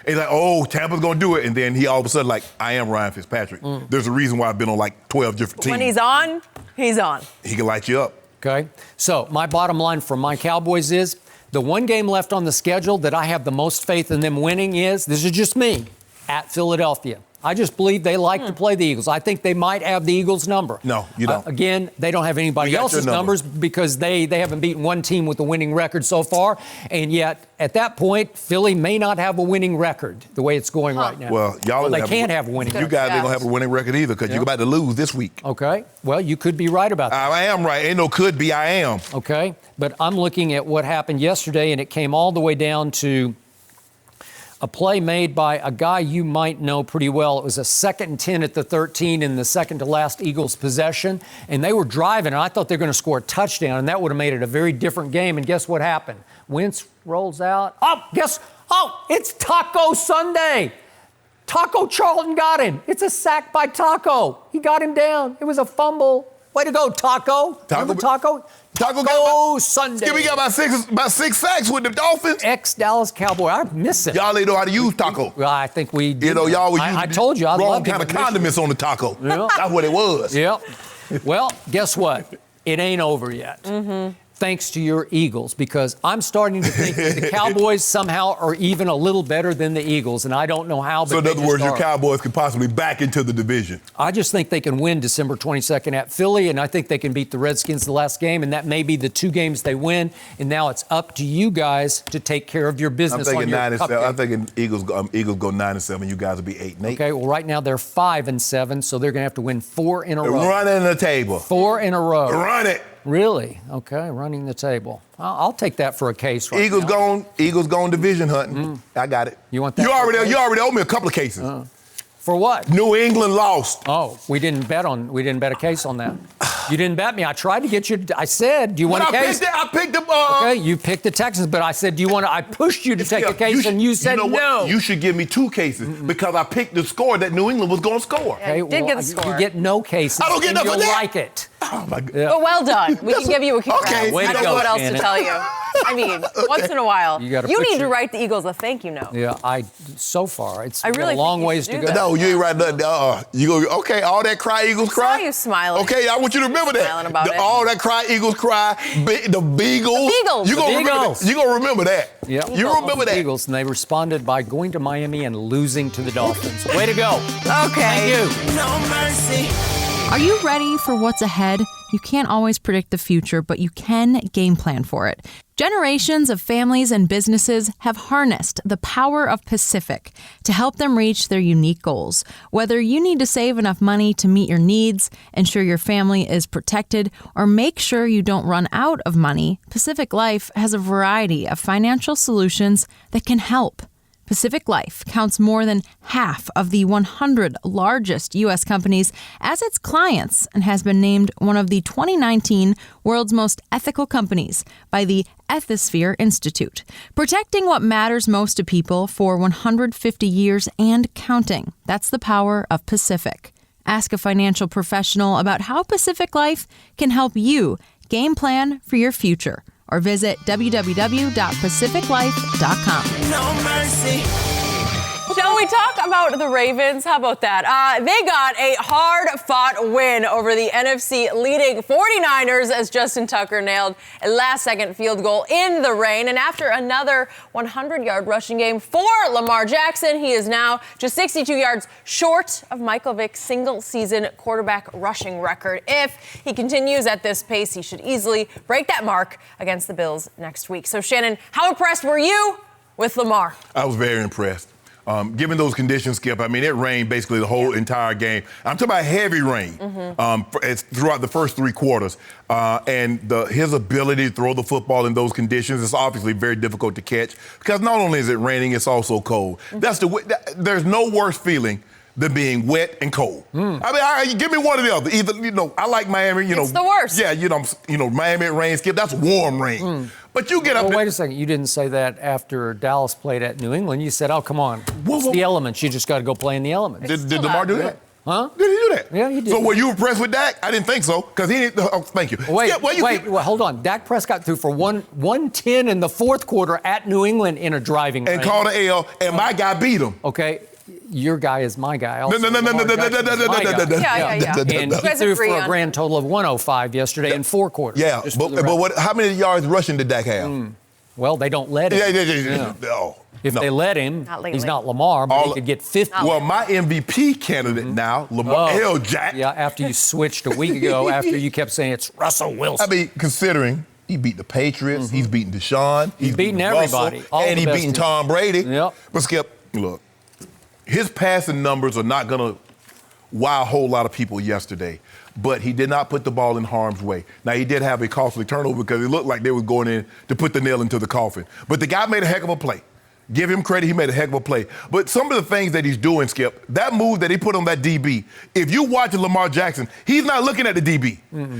And he's like, oh, Tampa's going to do it. And then he all of a sudden I am Ryan Fitzpatrick. There's a reason why I've been on 12 different teams. When he's on, he's on. He can light you up. Okay. So my bottom line from my Cowboys is the one game left on the schedule that I have the most faith in them winning is, this is just me, at Philadelphia. I just believe they like to play the Eagles. I think they might have the Eagles' number. No, you don't. Again, they don't have anybody else's numbers because they haven't beaten one team with a winning record so far. And yet, at that point, Philly may not have a winning record the way it's going right now. Well, they can't have a winning record. You guys ain't going to have a winning record either because you're about to lose this week. Okay. Well, you could be right about that. I am right. Ain't no could be, I am. Okay. But I'm looking at what happened yesterday, and it came all the way down to a play made by a guy you might know pretty well. It was a 2nd and 10 at the 13 in the second to last Eagles possession, and they were driving, and I thought they were going to score a touchdown, and that would have made it a very different game. And guess what happened? Wentz rolls out. It's Taco Sunday. Taco Charlton got him. It's a sack by Taco. He got him down. It was a fumble. Way to go, Taco. Remember Taco? Taco Sunday. We got about six sacks with the Dolphins. Ex-Dallas Cowboy. I miss it. Y'all ain't know how to use taco. Well, I think we did. You know, y'all were using I told you I wrong kind of condiments on the taco. Yeah. That's what it was. Yep. Well, guess what? It ain't over yet. Mm-hmm. Thanks to your Eagles, because I'm starting to think that the Cowboys somehow are even a little better than the Eagles, and I don't know how. So in other words, your Cowboys could possibly back into the division. I just think they can win December 22nd at Philly, and I think they can beat the Redskins the last game, and that may be the 2 games they win. And now it's up to you guys to take care of your business. I'm thinking 9-7. I'm thinking Eagles go 9-7. You guys will be 8-8. Okay. Well, right now they're 5-7, so they're going to have to win 4 in a row. Running the table. 4 in a row. Run it. Really? Okay, running the table. I'll take that for a case right Eagles now. Eagles going division hunting. I got it. You want that? You already owe me a couple of cases. For what? New England lost. Oh, we didn't bet a case on that. You didn't bet me. I tried to get you. I said, do you want a case? I picked them. Okay, you picked the Texans, but I said, do you want to? I pushed you to take a case, and you said no. You should give me 2 cases because I picked the score that New England was going to score. Yeah, you did get the score. You get no cases. I don't get nothing. You'll like it. Oh my God. Yeah. But well done. We can give you a congrats. Okay. I don't know what else to tell you. I mean, once in a while, you need to write the Eagles a thank you note. Yeah, so far it's really a long ways to go. No, you ain't writing nothing. You go, okay, all that cry Eagles cry. I saw you smiling. Okay, I want you to remember that. Smiling about it. All that cry Eagles cry. The Beagles. The Beagles. You gonna remember that. Yeah. You remember that. Eagles, and they responded by going to Miami and losing to the Dolphins. Way to go. Okay. Thank you. No mercy. Are you ready for what's ahead? You can't always predict the future, but you can game plan for it. Generations of families and businesses have harnessed the power of Pacific to help them reach their unique goals. Whether you need to save enough money to meet your needs, ensure your family is protected, or make sure you don't run out of money, Pacific Life has a variety of financial solutions that can help. Pacific Life counts more than half of the 100 largest U.S. companies as its clients and has been named one of the 2019 World's Most Ethical Companies by the Ethisphere Institute, protecting what matters most to people for 150 years and counting. That's the power of Pacific. Ask a financial professional about how Pacific Life can help you game plan for your future, or visit www.pacificlife.com. No mercy. Shall we talk about the Ravens? How about that? They got a hard-fought win over the NFC-leading 49ers as Justin Tucker nailed a last-second field goal in the rain. And after another 100-yard rushing game for Lamar Jackson, he is now just 62 yards short of Michael Vick's single-season quarterback rushing record. If he continues at this pace, he should easily break that mark against the Bills next week. So, Shannon, how impressed were you with Lamar? I was very impressed. Given those conditions, Skip, I mean, it rained basically the whole entire game. I'm talking about heavy rain throughout the first 3 quarters. And his ability to throw the football in those conditions is obviously very difficult to catch because not only is it raining, it's also cold. There's no worse feeling than being wet and cold. I mean, give me one or the other. Either, I like Miami, It's the worst. Yeah, Miami rain, Skip, that's warm rain. But you get up wait a second. You didn't say that after Dallas played at New England. You said, oh, come on. It's the elements. You just got to go play in the elements. Did Lamar do that? Huh? Did he do that? Yeah, he did. So were you impressed with Dak? I didn't think so because he didn't. Oh, thank you. Wait, hold on. Dak Prescott threw for 110 in the fourth quarter at New England in a driving rain. And called an L, and my guy beat him. Okay. Your guy is my guy. No. Yeah. And he threw for a grand total of 105 yesterday in 4 quarters. Yeah, but how many yards rushing did Dak have? Well, they don't let him. Yeah. Oh. If they let him, Not lately. he's not Lamar, but he could get 50. Well, my MVP candidate now, Lamar Jack. Yeah, after you switched a week ago, after you kept saying it's Russell Wilson. I mean, considering he beat the Patriots, he's beaten Deshaun, he's beaten everybody, Russell, and he's beaten Tom Brady. Yep. But Skip, look, his passing numbers are not going to wow a whole lot of people yesterday, but he did not put the ball in harm's way. Now, he did have a costly turnover because it looked like they were going in to put the nail into the coffin. But the guy made a heck of a play. Give him credit, he made a heck of a play. But some of the things that he's doing, Skip, that move that he put on that DB, if you watch Lamar Jackson, he's not looking at the DB.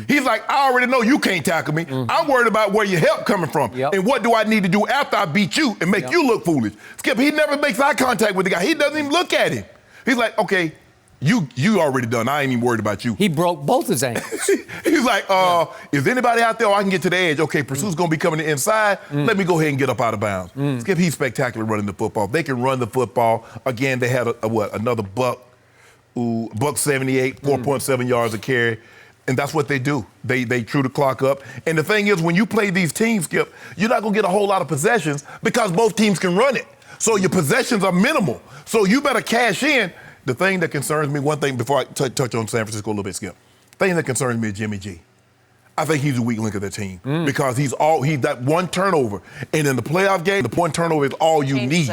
He's like, I already know you can't tackle me. I'm worried about where your help coming from. And what do I need to do after I beat you and make you look foolish? Skip, he never makes eye contact with the guy. He doesn't even look at him. He's like, okay, you already done. I ain't even worried about you. He broke both his ankles. He's like, is anybody out there? I can get to the edge. Okay, Pursuit's going to be coming to inside. Let me go ahead and get up out of bounds. Skip, he's spectacular running the football. They can run the football. Again, they had another buck 78, 4.7 yards a carry. And that's what they do. They chew the clock up. And the thing is, when you play these teams, Skip, you're not going to get a whole lot of possessions because both teams can run it. So your possessions are minimal. So you better cash in. The thing that concerns me, one thing before I touch on San Francisco a little bit, Skip, the thing that concerns me is Jimmy G. I think he's a weak link of the team because he's that one turnover. And in the playoff game, the point turnover is all you need.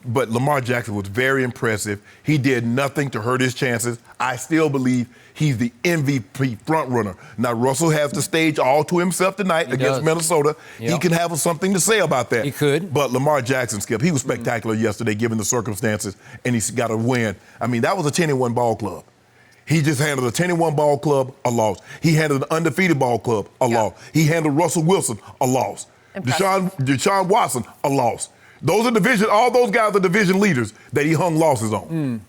But Lamar Jackson was very impressive. He did nothing to hurt his chances. I still believe he's the MVP front runner. Now, Russell has the stage all to himself tonight against Minnesota. He can have something to say about that. He could. But Lamar Jackson, Skip, he was spectacular yesterday given the circumstances, and he's got a win. I mean, that was a 10-1 ball club. He just handled a 10-1 ball club, a loss. He handled an undefeated ball club, a loss. He handled Russell Wilson, a loss. Deshaun Watson, a loss. Those are all those guys are division leaders that he hung losses on.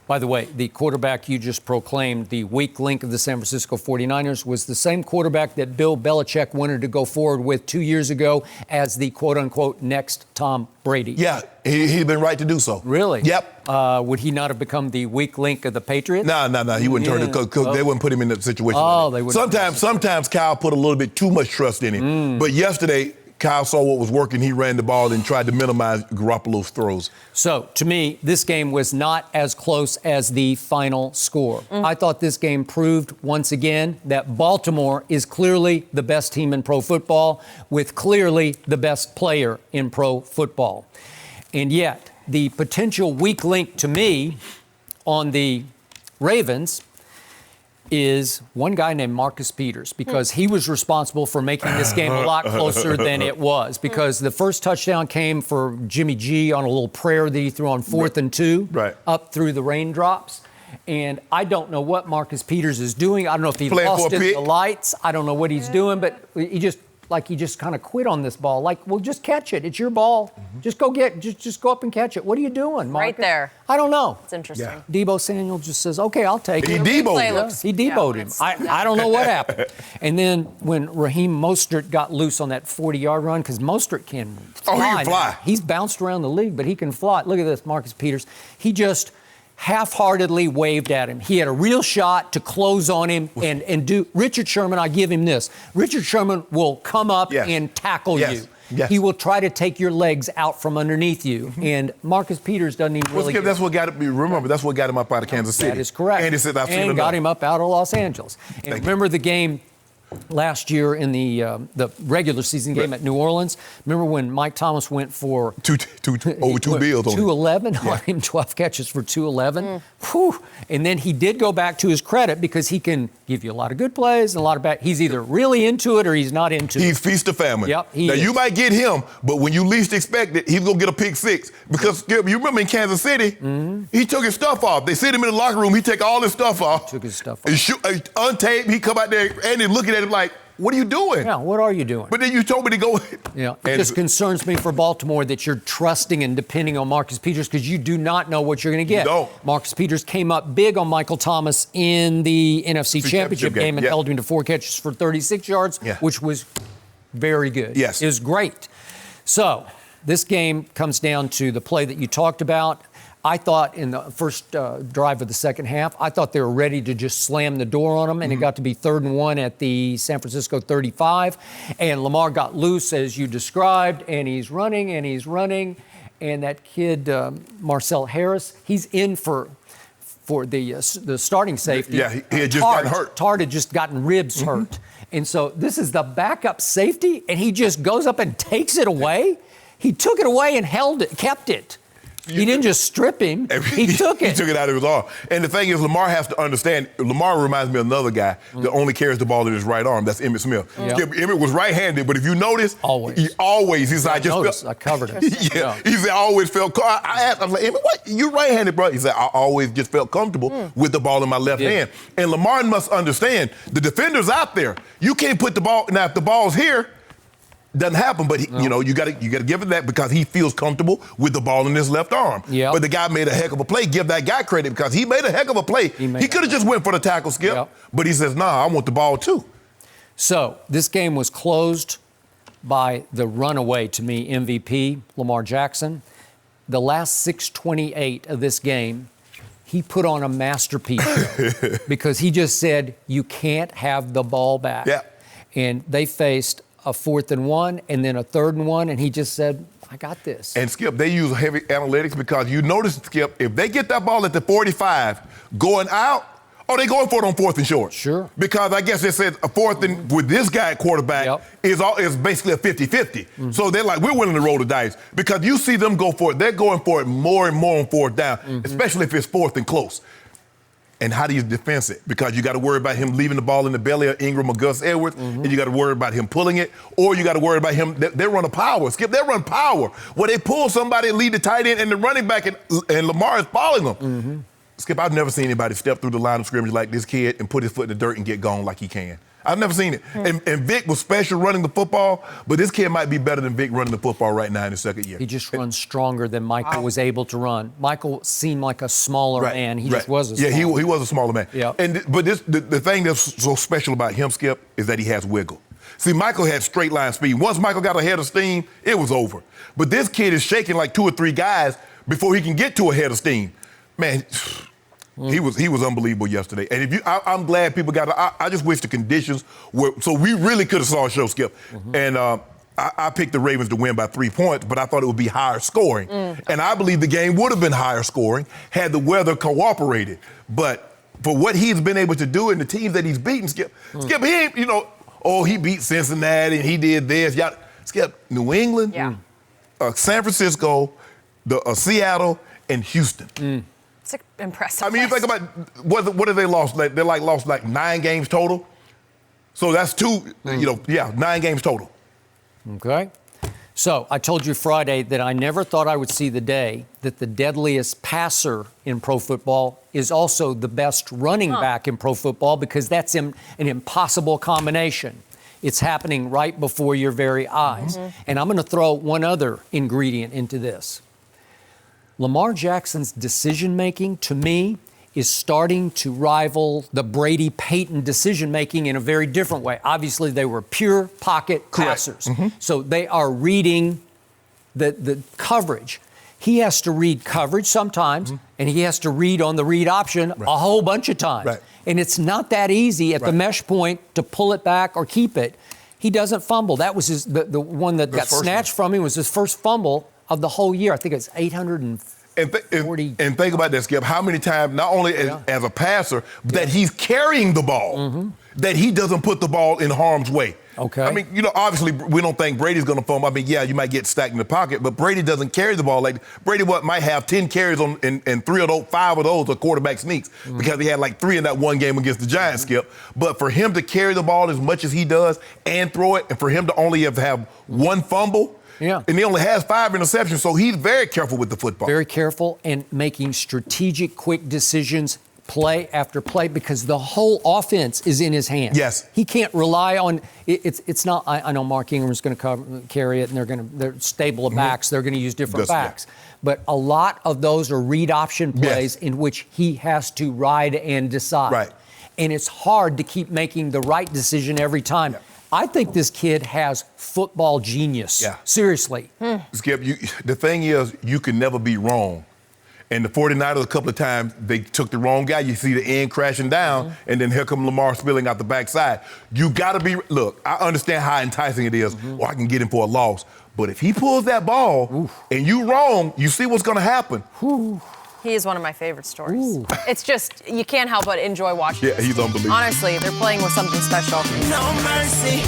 By the way, the quarterback you just proclaimed, the weak link of the San Francisco 49ers, was the same quarterback that Bill Belichick wanted to go forward with 2 years ago as the quote-unquote next Tom Brady. Yeah, he'd been right to do so. Really? Yep. Would he not have become the weak link of the Patriots? No. He wouldn't turn it. They wouldn't put him in that situation. They wouldn't. Sometimes Kyle put a little bit too much trust in him. But yesterday, Kyle saw what was working. He ran the ball and tried to minimize Garoppolo's throws. So, to me, this game was not as close as the final score. I thought this game proved once again that Baltimore is clearly the best team in pro football with clearly the best player in pro football. And yet, the potential weak link to me on the Ravens is one guy named Marcus Peters, because he was responsible for making this game a lot closer than it was, because the first touchdown came for Jimmy G on a little prayer that he threw on 4th and 2 up through the raindrops. And I don't know what Marcus Peters is doing. I don't know if he lost in the lights. I don't know what he's doing, but he just kind of quit on this ball. Like, well, just catch it. It's your ball. Just go up and catch it. What are you doing, Marcus? Right there. I don't know. It's interesting. Debo Samuel just says, okay, I'll take it. He Deboed him. I don't know what happened. And then when Raheem Mostert got loose on that 40-yard run, because Mostert can fly. He can fly. He's bounced around the league, but he can fly. Look at this, Marcus Peters. He just half-heartedly waved at him. He had a real shot to close on him and do. Richard Sherman, I give him this. Richard Sherman will come up and tackle you. Yes. He will try to take your legs out from underneath you. And Marcus Peters doesn't even really. That's what got him. Remember, that's what got him up out of Kansas City. That is correct. And got him up out of Los Angeles. And remember the game last year in the regular season game at New Orleans? Remember when Mike Thomas went for over 2 bills on 211 on him, 12 catches for 211? Whew. And then he did go back to his credit, because he can give you a lot of good plays and a lot of bad. He's either really into it or he's not into it. He's feast of famine. Yep. Now, you might get him, but when you least expect it, he's going to get a pick six. Because you remember in Kansas City, he took his stuff off. They sit him in the locker room. He take all his stuff off. Took his stuff off. And untape. He come out there and they're looking at him like, what are you doing? Yeah, what are you doing? But then you told me to go. Yeah, it just concerns me for Baltimore that you're trusting and depending on Marcus Peters, because you do not know what you're going to get. Marcus Peters came up big on Michael Thomas in the NFC Championship game and held him to 4 catches for 36 yards, which was very good. Yes. It was great. So this game comes down to the play that you talked about. I thought in the first drive of the second half, I thought they were ready to just slam the door on them, and it got to be 3rd and 1 at the San Francisco 35. And Lamar got loose, as you described, and he's running, and that kid, Marcel Harris, he's in for the starting safety. Yeah, he had just gotten hurt. Tart had just gotten ribs hurt. And so this is the backup safety, and he just goes up and takes it away. He took it away and held it, kept it. He didn't just strip him. He took it. He took it out of his arm. And the thing is, Lamar has to understand, Lamar reminds me of another guy that only carries the ball in his right arm. That's Emmitt Smith. Emmitt was right-handed, but if you notice, he's like, I covered it. He said, I always felt, I asked, I was like, Emmitt, what? You're right-handed, bro. He said, I always just felt comfortable with the ball in my left hand. And Lamar must understand, the defender's out there. You can't put the ball, now if the ball's here, doesn't happen, but you got to give it that because he feels comfortable with the ball in his left arm. But the guy made a heck of a play. Give that guy credit because he made a heck of a play. He could have just went for the tackle, Skip, but he says, nah, I want the ball too. So this game was closed by the runaway, to me, MVP, Lamar Jackson. The last 6:28 of this game, he put on a masterpiece because he just said, you can't have the ball back. And they faced a 4th and 1 and then a 3rd and 1, and he just said, I got this. And Skip, they use heavy analytics because you notice, Skip, if they get that ball at the 45 going out, they going for it on 4th and short. Sure. Because I guess they said a 4th and with this guy at quarterback is basically a 50-50. So they're like, we're willing to roll the dice because you see them go for it. They're going for it more and more on 4th down, especially if it's 4th and close. And how do you defense it? Because you got to worry about him leaving the ball in the belly of Ingram or Gus Edwards, and you got to worry about him pulling it, or you got to worry about him. They run a power. Skip, they run power. Where they pull somebody and lead the tight end and the running back, and Lamar is following them. Skip, I've never seen anybody step through the line of scrimmage like this kid and put his foot in the dirt and get gone like he can. I've never seen it. And Vic was special running the football, but this kid might be better than Vic running the football right now in his second year. He just runs stronger than Michael was able to run. Michael seemed like a smaller man. He just was a smaller man. He was a smaller man. But the thing that's so special about him, Skip, is that he has wiggle. See, Michael had straight line speed. Once Michael got ahead of steam, it was over. But this kid is shaking like 2 or 3 guys before he can get to a head of steam. Man, he was unbelievable yesterday. And I'm glad people got it. I just wish the conditions were, so we really could have saw a show, Skip. And I picked the Ravens to win by 3 points, but I thought it would be higher scoring. And I believe the game would have been higher scoring had the weather cooperated. But for what he's been able to do and the teams that he's beaten, Skip, he ain't, he beat Cincinnati and he did this. Skip, New England, San Francisco, Seattle, and Houston. It's impressive. I mean, you think about what have they lost? They lost 9 games total. So that's 2, 9 games total. Okay. So I told you Friday that I never thought I would see the day that the deadliest passer in pro football is also the best running back in pro football because that's an impossible combination. It's happening right before your very eyes. And I'm going to throw one other ingredient into this. Lamar Jackson's decision-making, to me, is starting to rival the Brady-Payton decision-making in a very different way. Obviously, they were pure pocket passers. So they are reading the coverage. He has to read coverage sometimes, and he has to read on the read option a whole bunch of times. And it's not that easy at the mesh point to pull it back or keep it. He doesn't fumble. That was the one that got snatched from him was his first fumble of the whole year. I think it's 840. And think about that, Skip. How many times, not only as a passer, but that he's carrying the ball, that he doesn't put the ball in harm's way. Okay. I mean, obviously, we don't think Brady's going to fumble. I mean, you might get stacked in the pocket, but Brady doesn't carry the ball. Like, Brady might have 10 carries and 3 of those, 5 of those are quarterback sneaks because he had 3 in that one game against the Giants, Skip. But for him to carry the ball as much as he does and throw it, and for him to only have 1 fumble, and he only has 5 interceptions, so he's very careful with the football. Very careful and making strategic, quick decisions, play after play, because the whole offense is in his hands. Yes. He can't rely on it's not. I know Mark Ingram's going to carry it, and they're stable of backs. They're going to use different backs. But a lot of those are read option plays in which he has to ride and decide. And it's hard to keep making the right decision every time. I think this kid has football genius. Seriously. Skip, the thing is, you can never be wrong. And the 49ers, a couple of times, they took the wrong guy. You see the end crashing down, and then here come Lamar spilling out the backside. You got to be, look, I understand how enticing it is, or I can get him for a loss. But if he pulls that ball and you wrong, you see what's going to happen. He is one of my favorite stories. It's just, you can't help but enjoy watching. Yeah, this. he's unbelievable. Honestly, they're playing with something special. No mercy.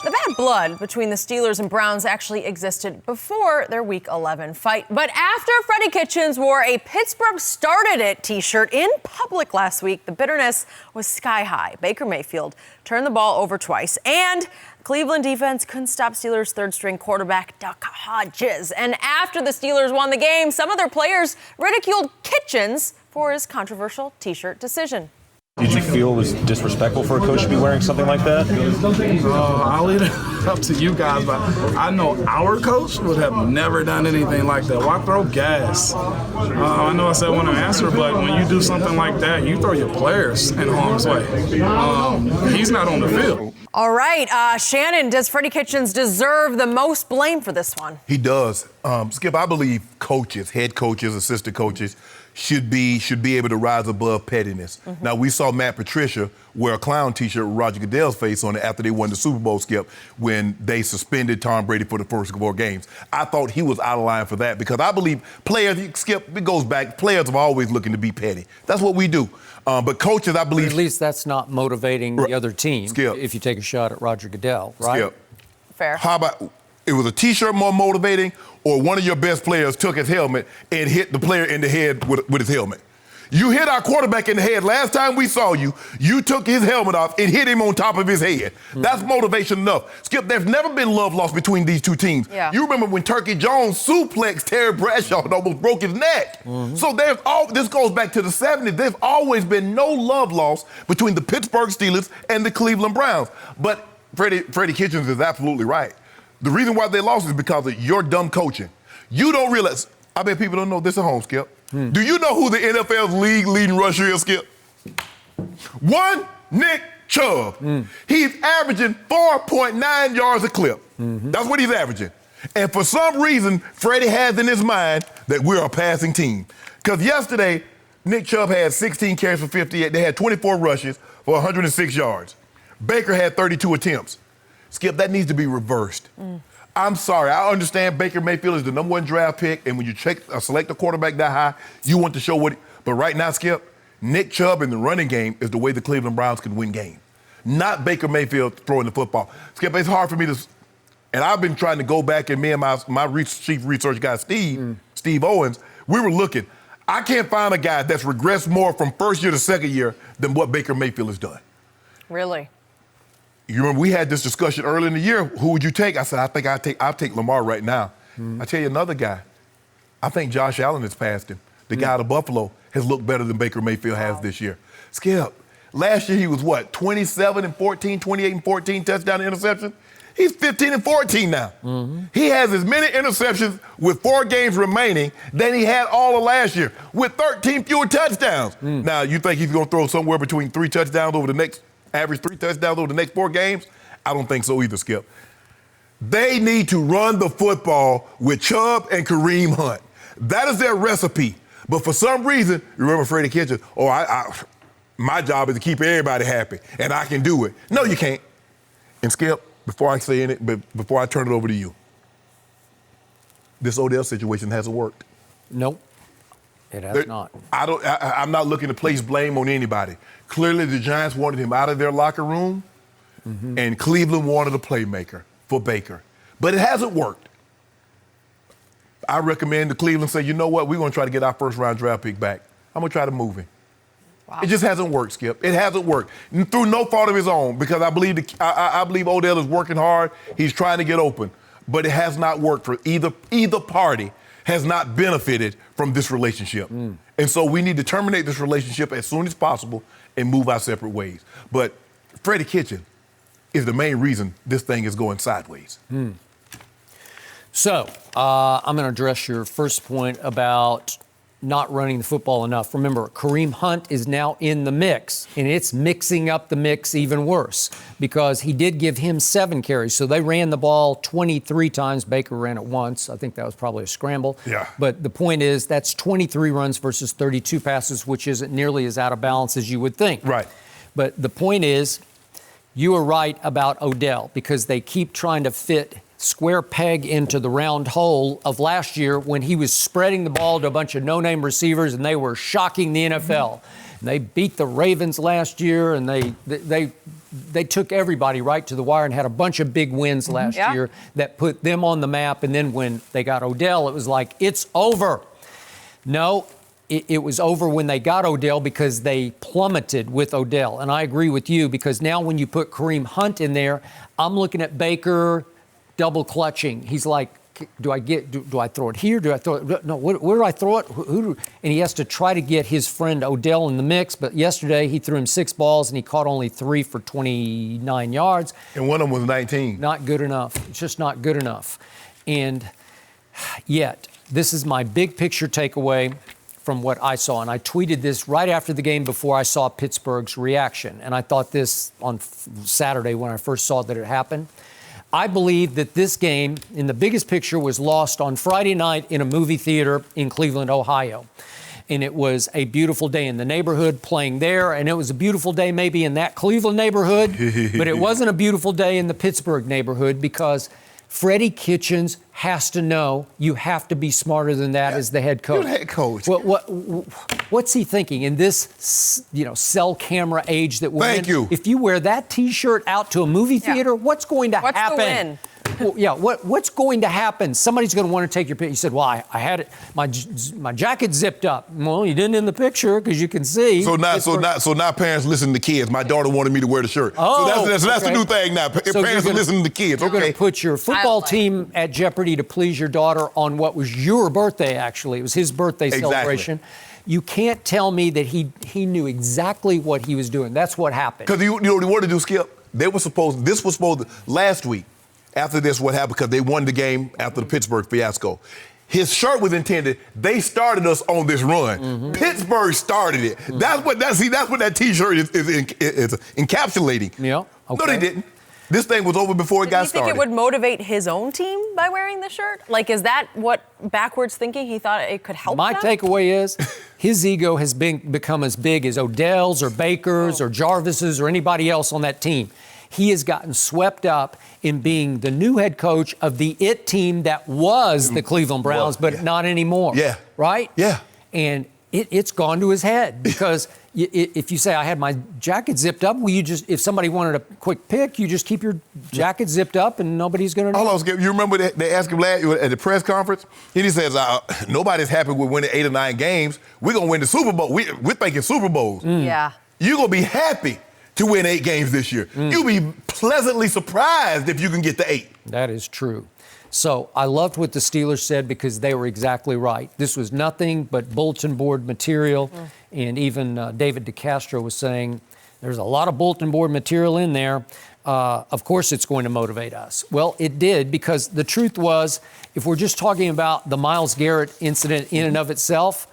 The bad blood between the Steelers and Browns actually existed before their Week 11 fight. But after Freddie Kitchens wore a Pittsburgh started it t-shirt in public last week, the bitterness was sky high. Baker Mayfield turned the ball over twice, and Cleveland defense couldn't stop Steelers' third-string quarterback, Duck Hodges. And after the Steelers won the game, some of their players ridiculed Kitchens for his controversial t-shirt decision. Did you feel it was disrespectful for a coach to be wearing something like that? I'll leave it up to you guys, but I know our coach would have never done anything like that. Why throw gas? I know I said one answer, but when you do something like that, you throw your players in harm's way. He's not on the field. All right, Shannon, does Freddie Kitchens deserve the most blame for this one? He does. Skip, I believe coaches, head coaches, assistant coaches, should be able to rise above pettiness. Now, we saw Matt Patricia wear a clown T-shirt with Roger Goodell's face on it after they won the Super Bowl, Skip, when they suspended Tom Brady for the first 4 games. I thought he was out of line for that because I believe players, Skip, it goes back, players are always looking to be petty. That's what we do. But coaches, I believe... At least that's not motivating the other team, Skip, if you take a shot at Roger Goodell, right? Skip. Fair. How about... It was a T-shirt more motivating, or one of your best players took his helmet and hit the player in the head with his helmet. You hit our quarterback in the head. Last time we saw you, you took his helmet off and hit him on top of his head. That's motivation enough. Skip, there's never been love lost between these two teams. Yeah. You remember when Turkey Jones suplexed Terry Bradshaw and almost broke his neck. So this goes back to the 70s. There's always been no love lost between the Pittsburgh Steelers and the Cleveland Browns. But Freddie Kitchens is absolutely right. The reason why they lost is because of your dumb coaching. You don't realize, I bet people don't know this at home, Skip. Do you know who the NFL's leading rusher is, Skip? One, Nick Chubb. He's averaging 4.9 yards a clip. That's what he's averaging. And for some reason, Freddie has in his mind that we're a passing team. Because yesterday, Nick Chubb had 16 carries for 58. They had 24 rushes for 106 yards. Baker had 32 attempts. Skip, that needs to be reversed. I'm sorry. I understand Baker Mayfield is the #1 draft pick, and when you select a quarterback that high, you want to show what. But right now, Skip, Nick Chubb in the running game is the way the Cleveland Browns can win games, not Baker Mayfield throwing the football. Skip, it's hard for me to. And I've been trying to go back, and me and my chief research guy, Steve Owens, we were looking. I can't find a guy that's regressed more from first year to second year than what Baker Mayfield has done. Really? You remember we had this discussion early in the year. Who would you take? I said, I think I'll take Lamar right now. I tell you another guy. I think Josh Allen has passed him. The guy out of Buffalo has looked better than Baker Mayfield has this year. Skip, last year he was what, 27 and 14, 28 and 14 touchdown interceptions? He's 15 and 14 now. He has as many interceptions with 4 games remaining than he had all of last year with 13 fewer touchdowns. Now, you think he's going to throw somewhere between 3 touchdowns over the next average 3 touchdowns over the next 4 games? I don't think so either, Skip. They need to run the football with Chubb and Kareem Hunt. That is their recipe. But for some reason, you remember Freddie Kitchens, my job is to keep everybody happy, and I can do it. No, you can't. And Skip, before I say it, before I turn it over to you, this Odell situation hasn't worked. Nope. It has not. I'm not looking to place blame on anybody. Clearly, the Giants wanted him out of their locker room, and Cleveland wanted a playmaker for Baker. But it hasn't worked. I recommend the Cleveland say, you know what, we're going to try to get our first-round draft pick back. I'm going to try to move him. Wow. It just hasn't worked, Skip. It hasn't worked. Through no fault of his own, because I believe Odell is working hard. He's trying to get open. But it has not worked for either party. Has not benefited from this relationship. And so we need to terminate this relationship as soon as possible and move our separate ways. But Freddie Kitchens is the main reason this thing is going sideways. So I'm going to address your first point about not running the football enough. Remember, Kareem Hunt is now in the mix, and it's mixing up the mix even worse because he did give him 7 carries. So they ran the ball 23 times. Baker ran it once. I think that was probably a scramble. Yeah. But the point is that's 23 runs versus 32 passes, which isn't nearly as out of balance as you would think. Right. But the point is, you are right about Odell because they keep trying to fit square peg into the round hole of last year when he was spreading the ball to a bunch of no-name receivers and they were shocking the NFL. And they beat the Ravens last year, and they took everybody right to the wire and had a bunch of big wins last year that put them on the map. And then when they got Odell, it was like, it's over. No, it was over when they got Odell because they plummeted with Odell. And I agree with you, because now when you put Kareem Hunt in there, I'm looking at Baker double clutching. He's like, do I throw it here? Do I throw it? No, where do I throw it? And he has to try to get his friend Odell in the mix. But yesterday he threw him 6 balls and he caught only 3 for 29 yards. And one of them was 19. Not good enough. It's just not good enough. And yet, this is my big picture takeaway from what I saw. And I tweeted this right after the game before I saw Pittsburgh's reaction. And I thought this on Saturday when I first saw that it happened. I believe that this game, in the biggest picture, was lost on Friday night in a movie theater in Cleveland, Ohio. And it was a beautiful day in the neighborhood playing there, and it was a beautiful day maybe in that Cleveland neighborhood, but it wasn't a beautiful day in the Pittsburgh neighborhood, because Freddie Kitchens has to know you have to be smarter than that as the head coach. You're the head coach. What's he thinking in this, cell camera age that we're in? Thank you. If you wear that T-shirt out to a movie theater, what's going to happen? What's the win? What's going to happen? Somebody's going to want to take your picture. You said, well, I had it, my jacket zipped up. Well, you didn't in the picture because you can see. So now parents listen to kids. My daughter wanted me to wear the shirt. Oh, so that's the new thing now. Parents are listening to kids. You're going to put your football team at jeopardy to please your daughter on what was your birthday, actually. It was his birthday celebration. You can't tell me that he knew exactly what he was doing. That's what happened. Because you know what they wanted to do, Skip? This was supposed last week. After this, what happened? Because they won the game after the Pittsburgh fiasco. His shirt was intended. They started us on this run. Mm-hmm. Pittsburgh started it. Mm-hmm. That's what that T-shirt is encapsulating. Yeah. Okay. No, they didn't. This thing was over before it got started. Do you think it would motivate his own team by wearing the shirt? Like, is that what backwards thinking? He thought it could help My them? takeaway is his ego has become as big as Odell's or Baker's or Jarvis's or anybody else on that team. He has gotten swept up in being the new head coach of the IT team that was the Cleveland Browns, but not anymore. Yeah. Right? Yeah. And it's gone to his head because if you say, I had my jacket zipped up, well, if somebody wanted a quick pick, you just keep your jacket zipped up and nobody's going to know. Hold on, Skip. You remember they asked him last at the press conference? And he says, nobody's happy with winning 8 or 9 games. We're going to win the Super Bowl. We're thinking Super Bowls. Yeah. You're going to be happy to win 8 games this year. You'll be pleasantly surprised if you can get to 8. That is true. So I loved what the Steelers said because they were exactly right. This was nothing but bulletin board material. And even David DeCastro was saying, there's a lot of bulletin board material in there. Of course it's going to motivate us. Well, it did, because the truth was, if we're just talking about the Myles Garrett incident in and of itself,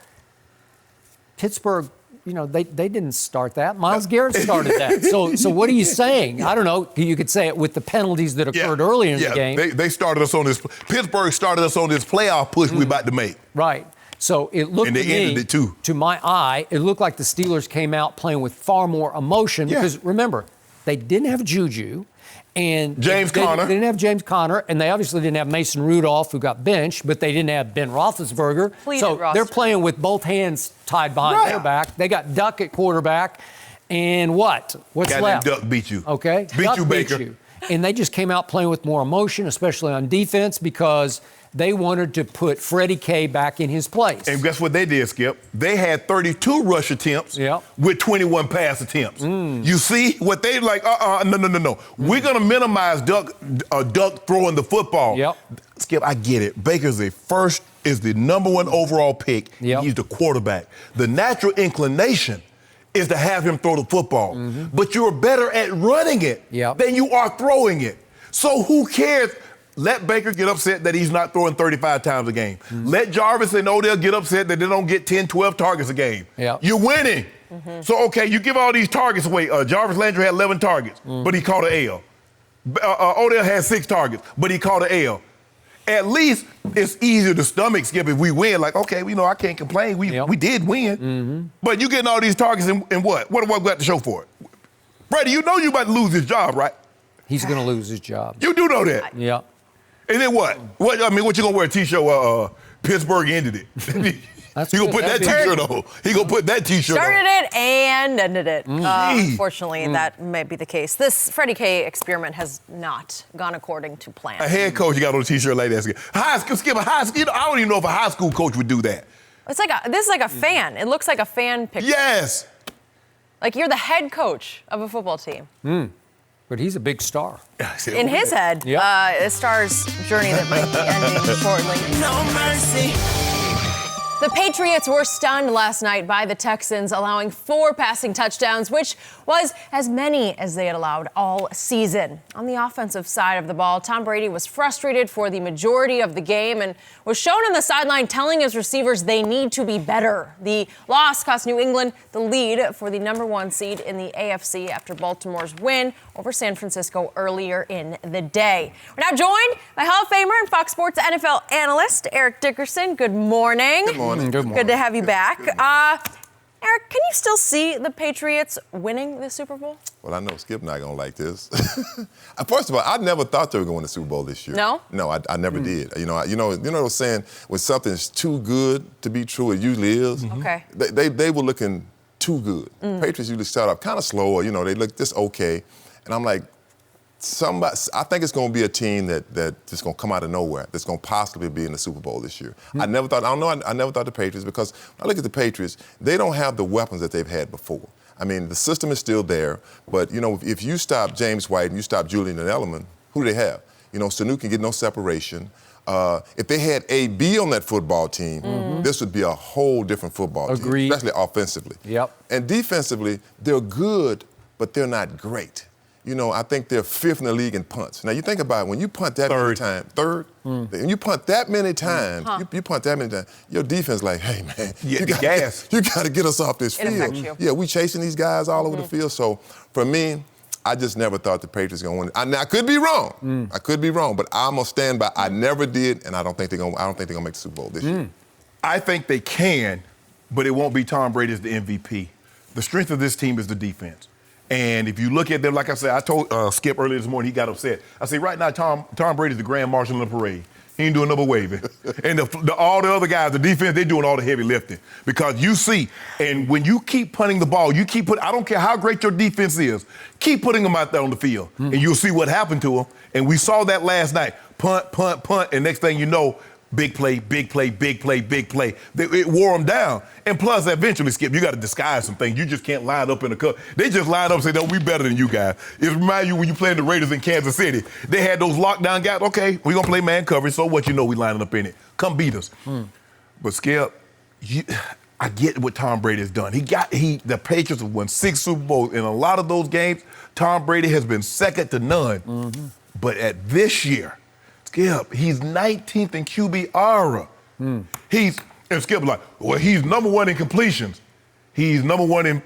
Pittsburgh, they didn't start that. Myles Garrett started that. So what are you saying? I don't know. You could say it with the penalties that occurred earlier in the game. They started us on this. Pittsburgh started us on this playoff push we're about to make. Right. So it looked and they ended it too. To my eye, it looked like the Steelers came out playing with far more emotion because, remember, they didn't have Juju. And James Conner. They didn't have James Conner, and they obviously didn't have Mason Rudolph, who got benched, but they didn't have Ben Roethlisberger. They're playing with both hands tied behind their back. They got Duck at quarterback, and what's left? Duck beat you. Okay, beat Duck you, Baker. Beat you. And they just came out playing with more emotion, especially on defense, because they wanted to put Freddie K back in his place. And guess what they did, Skip? They had 32 rush attempts with 21 pass attempts. You see what they like? No. We're going to minimize Duck throwing the football. Skip, I get it. Baker's is the number 1 overall pick. He's the quarterback. The natural inclination is to have him throw the football. But you're better at running it than you are throwing it. So who cares? Let Baker get upset that he's not throwing 35 times a game. Let Jarvis and Odell get upset that they don't get 10, 12 targets a game. You're winning. So, okay, you give all these targets away. Jarvis Landry had 11 targets, but he caught an L. Odell had 6 targets, but he caught an L. At least it's easier to stomach, Skip, if we win. Like, okay, I can't complain. We did win. But you getting all these targets and what? What do I got to show for it? Brady, you know you about to lose this job, right? He's going to lose his job. You do know that. Yeah. And then what? What you gonna wear a T-shirt? Pittsburgh ended it. He gonna put that T-shirt on. He gonna put that T-shirt on. Started it and ended it. Unfortunately, that may be the case. This Freddie K experiment has not gone according to plan. A head coach, you got on a T-shirt like that. Skip a high school. I don't even know if a high school coach would do that. This is like a fan. It looks like a fan picture. Yes. Like you're the head coach of a football team. But he's a big star. In his head, a star's journey that might be ending shortly. No mercy. The Patriots were stunned last night by the Texans, allowing 4 passing touchdowns, which was as many as they had allowed all season. On the offensive side of the ball, Tom Brady was frustrated for the majority of the game and was shown on the sideline telling his receivers they need to be better. The loss cost New England the lead for the number 1 seed in the AFC after Baltimore's win over San Francisco earlier in the day. We're now joined by Hall of Famer and Fox Sports NFL analyst Eric Dickerson. Good morning. Good morning. Good morning. Good to have you back. Eric, can you still see the Patriots winning the Super Bowl? Well, I know Skip not gonna like this. First of all, I never thought they were going to the Super Bowl this year. No? No, I never did. You know what I'm saying? When something's too good to be true, it usually is. Okay. They were looking too good. Patriots usually start off kind of slower. They look just okay, and I'm like, I think it's going to be a team that just going to come out of nowhere, that's going to possibly be in the Super Bowl this year. I never thought the Patriots, because when I look at the Patriots, they don't have the weapons that they've had before. I mean, the system is still there, but, if you stop James White and you stop Julian Edelman, who do they have? Sanu can get no separation. If they had AB on that football team, this would be a whole different football team, especially offensively. Yep. And defensively, they're good, but they're not great. I think they're 5th in the league in punts. Now, you think about it, when you punt that many times, when you punt that many times, you punt that many times, your defense like, hey, man, you got to get us off this field. It affects you. Yeah, we chasing these guys all over the field. So, for me, I just never thought the Patriots were going to win. I could be wrong. I could be wrong, but I'm going to stand by I never did, and I don't think they're going to make the Super Bowl this year. I think they can, but it won't be Tom Brady as the MVP. The strength of this team is the defense. And if you look at them, like I said, I told Skip earlier this morning, he got upset. I said, right now, Tom Brady's the grand marshal of the parade. He ain't doing no waving. And all the other guys, the defense, they're doing all the heavy lifting. Because you see, and when you keep punting the ball, I don't care how great your defense is, keep putting them out there on the field. And you'll see what happened to them. And we saw that last night. Punt, punt, punt, and next thing you know, big play, big play, big play, big play. It wore them down. And plus, eventually, Skip, you got to disguise some things. You just can't line up in the cup. They just line up and say, no, we better than you guys. It reminds you when you playing the Raiders in Kansas City. They had those lockdown guys. Okay, we're going to play man coverage, so what? We lining up in it. Come beat us. But, Skip, I get what Tom Brady has done. The Patriots have won 6 Super Bowls. In a lot of those games, Tom Brady has been second to none. But at this year, Skip, he's 19th in QBR. And Skip like, well, he's number 1 in completions. He's number 1 in,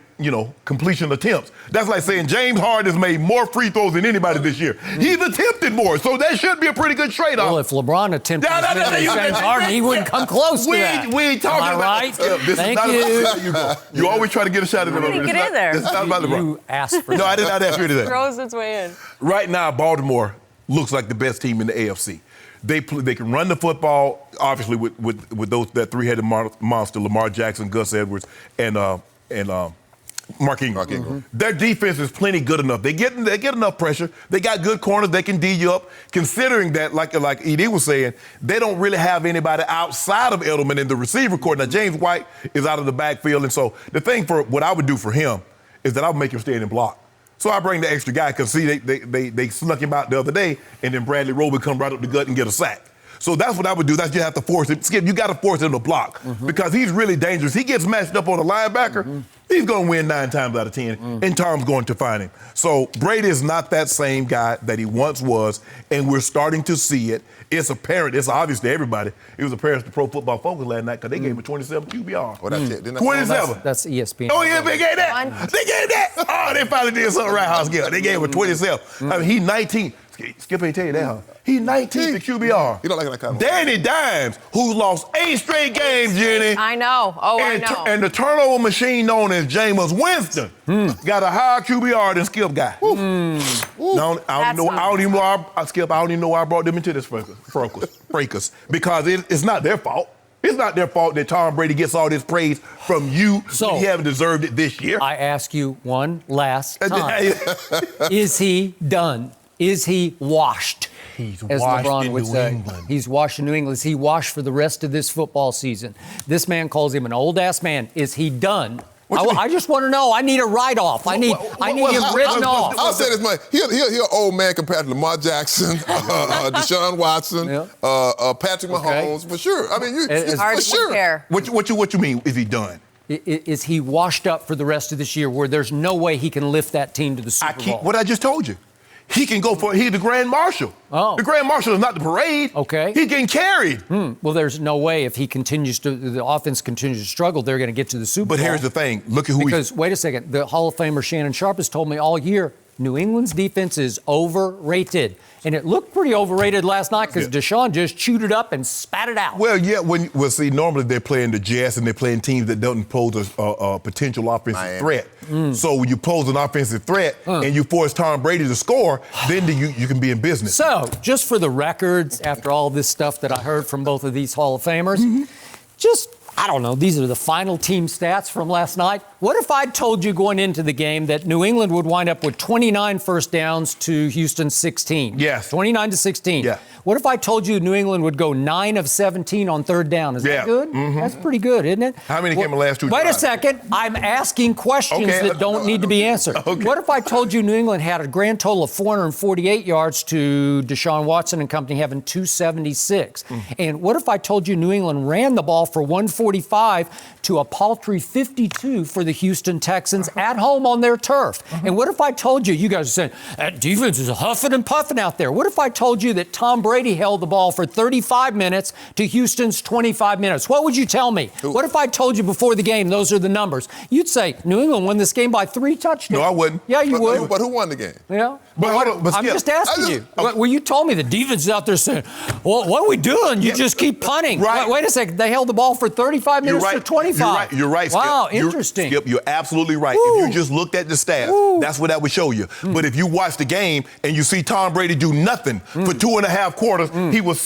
completion attempts. That's like saying James Harden has made more free throws than anybody this year. He's attempted more, so that should be a pretty good trade-off. Well, if LeBron attempted James Harden, he wouldn't come close to that. We ain't talking about right? Thank you. You always try to get a shot at him. Get in there. It's not about LeBron. You asked for No, I did not ask for anything. Throws its way in. Right now, Baltimore looks like the best team in the AFC. They can run the football, obviously, with that 3-headed monster, Lamar Jackson, Gus Edwards, and Mark Ingram. Their defense is plenty good enough. They get enough pressure. They got good corners. They can D you up. Considering that, like Ed was saying, they don't really have anybody outside of Edelman in the receiver court. Now, James White is out of the backfield, and so the thing for what I would do for him is that I would make him stay in and block. So I bring the extra guy because, see, they snuck him out the other day, and then Bradley Roby come right up the gut and get a sack. So that's what I would do. That's you have to force him. Skip, you got to force him to block because he's really dangerous. He gets matched up on a linebacker, he's going to win 9 times out of 10, and Tom's going to find him. So Brady is not that same guy that he once was, and we're starting to see it. It's apparent. It's obvious to everybody. It was apparent to Pro Football Focus last night because they gave him 27 QBR. Well, that's it. 27. That's ESPN. Oh, yeah, they gave that. They gave that. Oh, they finally did something right, House Gill. They gave him 27. I mean, he's 19. Skip ain't tell you that, huh? He's 19th in QBR. He don't like that kind of Danny Dimes, who's lost 8 straight games, Jenny. I know. I know. And the turnover machine known as Jameis Winston got a higher QBR than Skip guy. Now, I don't even know why I brought them into this fracas because it's not their fault. It's not their fault that Tom Brady gets all this praise from you. So he haven't deserved it this year. I ask you one last time. Is he done? Is he washed? He's as washed LeBron in would New say. England. He's washed in New England. Is he washed for the rest of this football season? This man calls him an old-ass man. Is he done? I just want to know. I need a write-off. I need him written off. I'll say this much. He's an old man compared to Lamar Jackson, Deshaun Watson, Patrick Mahomes, for sure. I mean, it's hard to compare. What you mean, is he done? Is he washed up for the rest of this year where there's no way he can lift that team to the Super Bowl? What I just told you. He can go he's the Grand Marshal. Oh. The Grand Marshal is not the parade. Okay. He's getting carried. Well, there's no way if the offense continues to struggle, they're going to get to the Super Bowl. But here's the thing. Look at who Because, wait a second, the Hall of Famer Shannon Sharpe has told me all year, New England's defense is overrated. And it looked pretty overrated last night because Deshaun just chewed it up and spat it out. Well, yeah. See, normally they're playing the Jets and they're playing teams that don't pose a potential offensive threat. So when you pose an offensive threat and you force Tom Brady to score, then you can be in business. So, just for the records, after all this stuff that I heard from both of these Hall of Famers, I don't know, these are the final team stats from last night. What if I told you going into the game that New England would wind up with 29 first downs to Houston's 16? Yes. 29 to 16. Yeah. What if I told you New England would go 9 of 17 on third down? Is that good? That's pretty good, isn't it? How many came in the last 2 Wait drives? a second. I'm asking questions that don't need to be answered. What if I told you New England had a grand total of 448 yards to Deshaun Watson and company having 276? And what if I told you New England ran the ball for 145 to a paltry 52 for the Houston Texans at home on their turf? And what if I told you guys are saying, that defense is huffing and puffing out there. What if I told you that Tom Brady held the ball for 35 minutes to Houston's 25 minutes? What would you tell me? What if I told you before the game those are the numbers? You'd say New England won this game by 3 touchdowns. No, I wouldn't. Yeah, you would. But who won the game? Yeah. But I'm just asking you. Well, you told me the defense is out there saying, well, what are we doing? You just keep punting. Right. Wait a second. They held the ball for 35 minutes to 25. You're right, Skip. Wow, interesting. Skip, you're absolutely right. If you just looked at the stats, that's what that would show you. But if you watch the game and you see Tom Brady do nothing for 2.5 quarters, he was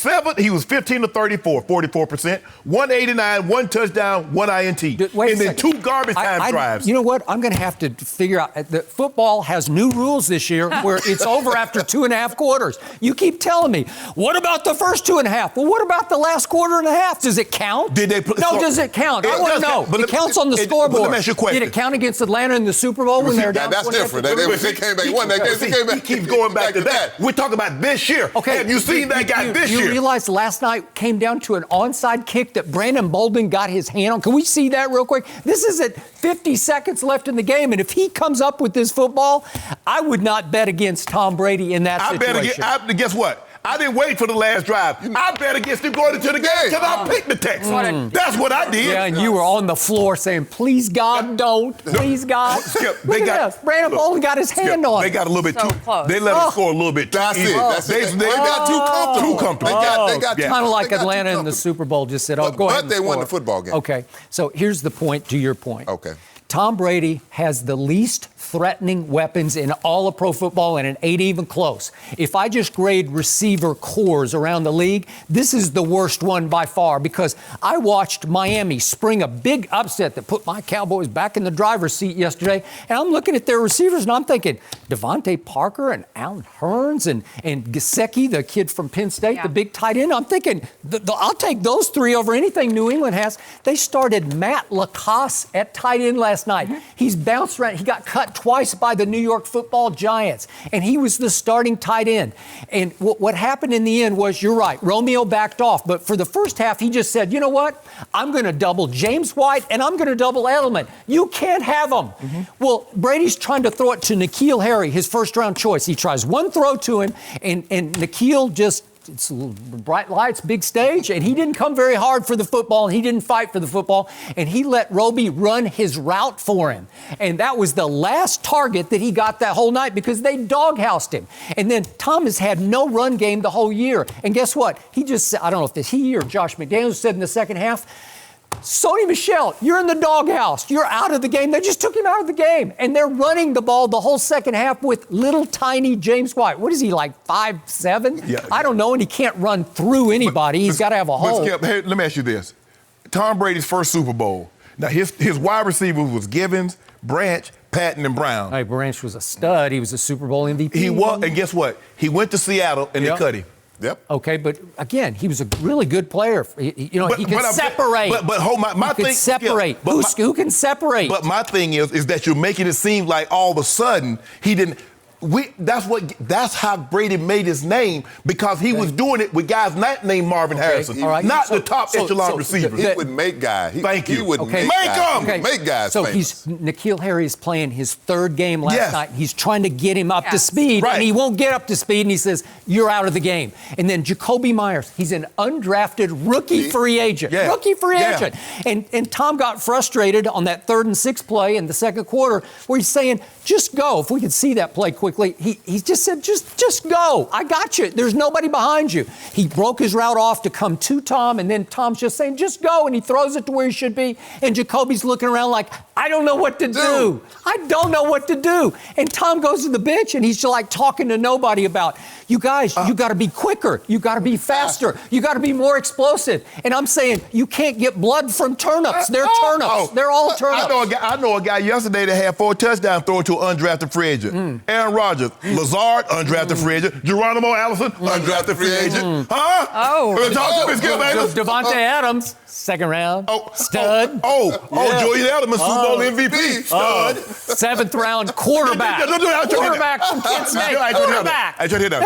15 to 34, 44%, 189, 1 touchdown, 1 INT, and then 2 garbage time drives. You know what? I'm going to have to figure out that football has new rules this year where it's over after 2.5 quarters. You keep telling me, what about the first 2.5? Well, what about the last quarter and a half? Does it count? Does it count? I want to know. It counts on the scoreboard. Let me ask you a question. Did it count against Atlanta in the Super Bowl when they were down? That's different. They came back. Won that game. He keeps going back to that. We're talking about this year. Okay. Have you seen that guy this year? You realize last night came down to an onside kick that Brandon Bolden got his hand on? Can we see that real quick? This is at 50 seconds left in the game, and if he comes up with this football, I would not bet against Tom Brady in that situation. Guess what? I didn't wait for the last drive. I bet against him going into the game because I picked the Texans. That's what I did. Yeah, and you were on the floor saying, please, God, don't. Please, God. Skip, Look at this. Brandon Bolden got his hand on. They got a little bit too close. They let him score a little bit too easy. They got too comfortable. They got kind of like Atlanta in the Super Bowl just said, go ahead. But they won the football game. Okay, so here's the point to your point. Okay. Tom Brady has the least threatening weapons in all of pro football, and it ain't even close. If I just grade receiver cores around the league, this is the worst one by far because I watched Miami spring a big upset that put my Cowboys back in the driver's seat yesterday, and I'm looking at their receivers, and I'm thinking, Devontae Parker and Alan Hearns and Gesicki, the kid from Penn State, the big tight end, I'm thinking, I'll take those 3 over anything New England has. They started Matt LaCosse at tight end last night. He's bounced around. He got cut twice by the New York Football Giants, and he was the starting tight end. And what happened in the end was, you're right, Romeo backed off. But for the first half, he just said, you know what? I'm going to double James White, and I'm going to double Edelman. You can't have them. Well, Brady's trying to throw it to N'Keal Harry, his first-round choice. He tries one throw to him, and N'Keal just it's bright lights, big stage, and he didn't come very hard for the football, and he didn't fight for the football, and he let Roby run his route for him. And that was the last target that he got that whole night because they doghoused him. And then Tom has had no run game the whole year. And guess what? He just said, I don't know if it's he or Josh McDaniels said in the second half, Sony Michel, you're in the doghouse. You're out of the game. They just took him out of the game. And they're running the ball the whole second half with little tiny James White. What is he, like 5'7"? Yeah. I don't know, and he can't run through anybody. He's got to have a hole. Skip, hey, let me ask you this. Tom Brady's first Super Bowl. Now, his wide receivers was Givens, Branch, Patton, and Brown. Hey, Branch was a stud. He was a Super Bowl MVP. He was, and guess what? He went to Seattle, and they cut him. Yep. Okay, but again, he was a really good player. He can separate. But hold my thing. Separate. Yeah, who can separate? But my thing is that you're making it seem like all of a sudden he didn't. That's how Brady made his name because he was doing it with guys not named Marvin Harrison, not the top echelon receivers. He would make guys. Thank you. He would make guys. So famous. N'Keal Harry is playing his third game last night. He's trying to get him up to speed, and he won't get up to speed, and he says, you're out of the game. And then Jacoby Myers, he's an undrafted rookie free agent. Rookie free agent. And Tom got frustrated on that 3rd and 6 play in the second quarter where he's saying, just go. If we could see that play quickly, he just said, just go. I got you. There's nobody behind you. He broke his route off to come to Tom, and then Tom's just saying, just go, and he throws it to where he should be, and Jacoby's looking around like, I don't know what to do. I don't know what to do. And Tom goes to the bench, and he's like talking to nobody about, you guys, you got to be quicker. You got to be faster. You got to be more explosive. And I'm saying, you can't get blood from turnips. They're turnips. They're all turnips. I know a guy yesterday that had 4 touchdowns thrown to an undrafted free agent. Aaron Rodgers, Lazard, undrafted free agent. Geronimo Allison, undrafted free agent. Huh? Talk to me, Skip Bayless. Devontae Adams, second round. Stud. Julian Edelman, Super Bowl MVP. Stud. 7th round quarterback. Quarterback from Kent State. Quarterback.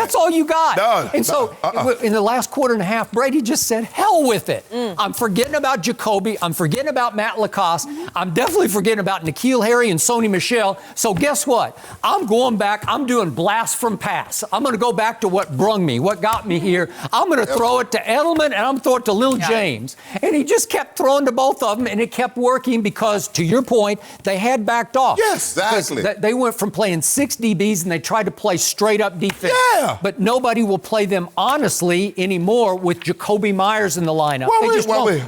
That's all you got. And so in the last quarter and a half, Brady just said, hell with it. I'm forgetting about Jacoby. I'm forgetting about Matt Lacoste. I'm definitely forgetting about N'Keal Harry and Sony Michel. So guess what? I'm going back. I'm doing blast from pass. I'm going to go back to what brung me, what got me here. I'm going to throw it to Edelman, and I'm going to throw it to Lil James. And he just kept throwing to both of them, and it kept working because, to your point, they had backed off. Yes, exactly. They went from playing 6 DBs, and they tried to play straight-up defense. Yeah. But nobody will play them honestly anymore with Jacoby Myers in the lineup.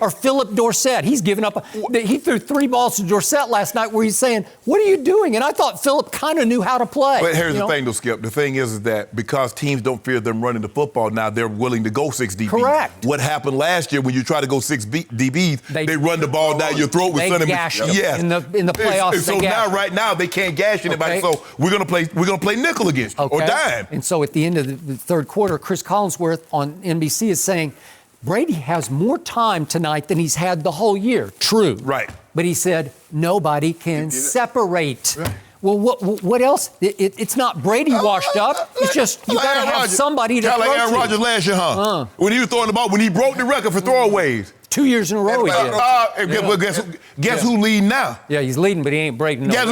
Or Philip Dorsett. He's given up. He threw 3 balls to Dorsett last night where he's saying, what are you doing? And I thought Philip kind of knew how to play. But here's the thing, though, Skip. The thing is that because teams don't fear them running the football now, they're willing to go 6 DBs. Correct. What happened last year when you try to go 6 DBs, they run the ball down your throat with Sonny Michel. Yes. In the playoffs. And so right now they can't gash anybody. So we're gonna play nickel against you or dime. And so at the end of the third quarter, Chris Collinsworth on NBC is saying Brady has more time tonight than he's had the whole year. True. Right. But he said nobody can separate. Right. Well, what else? It's not Brady washed up. It's just you got to have somebody to throw to. Like Aaron Rodgers last year, when he was throwing the ball, when he broke the record for throwaways. 2 years in a row he did. Guess who's leading now? Yeah, he's leading, but he ain't breaking no. Guess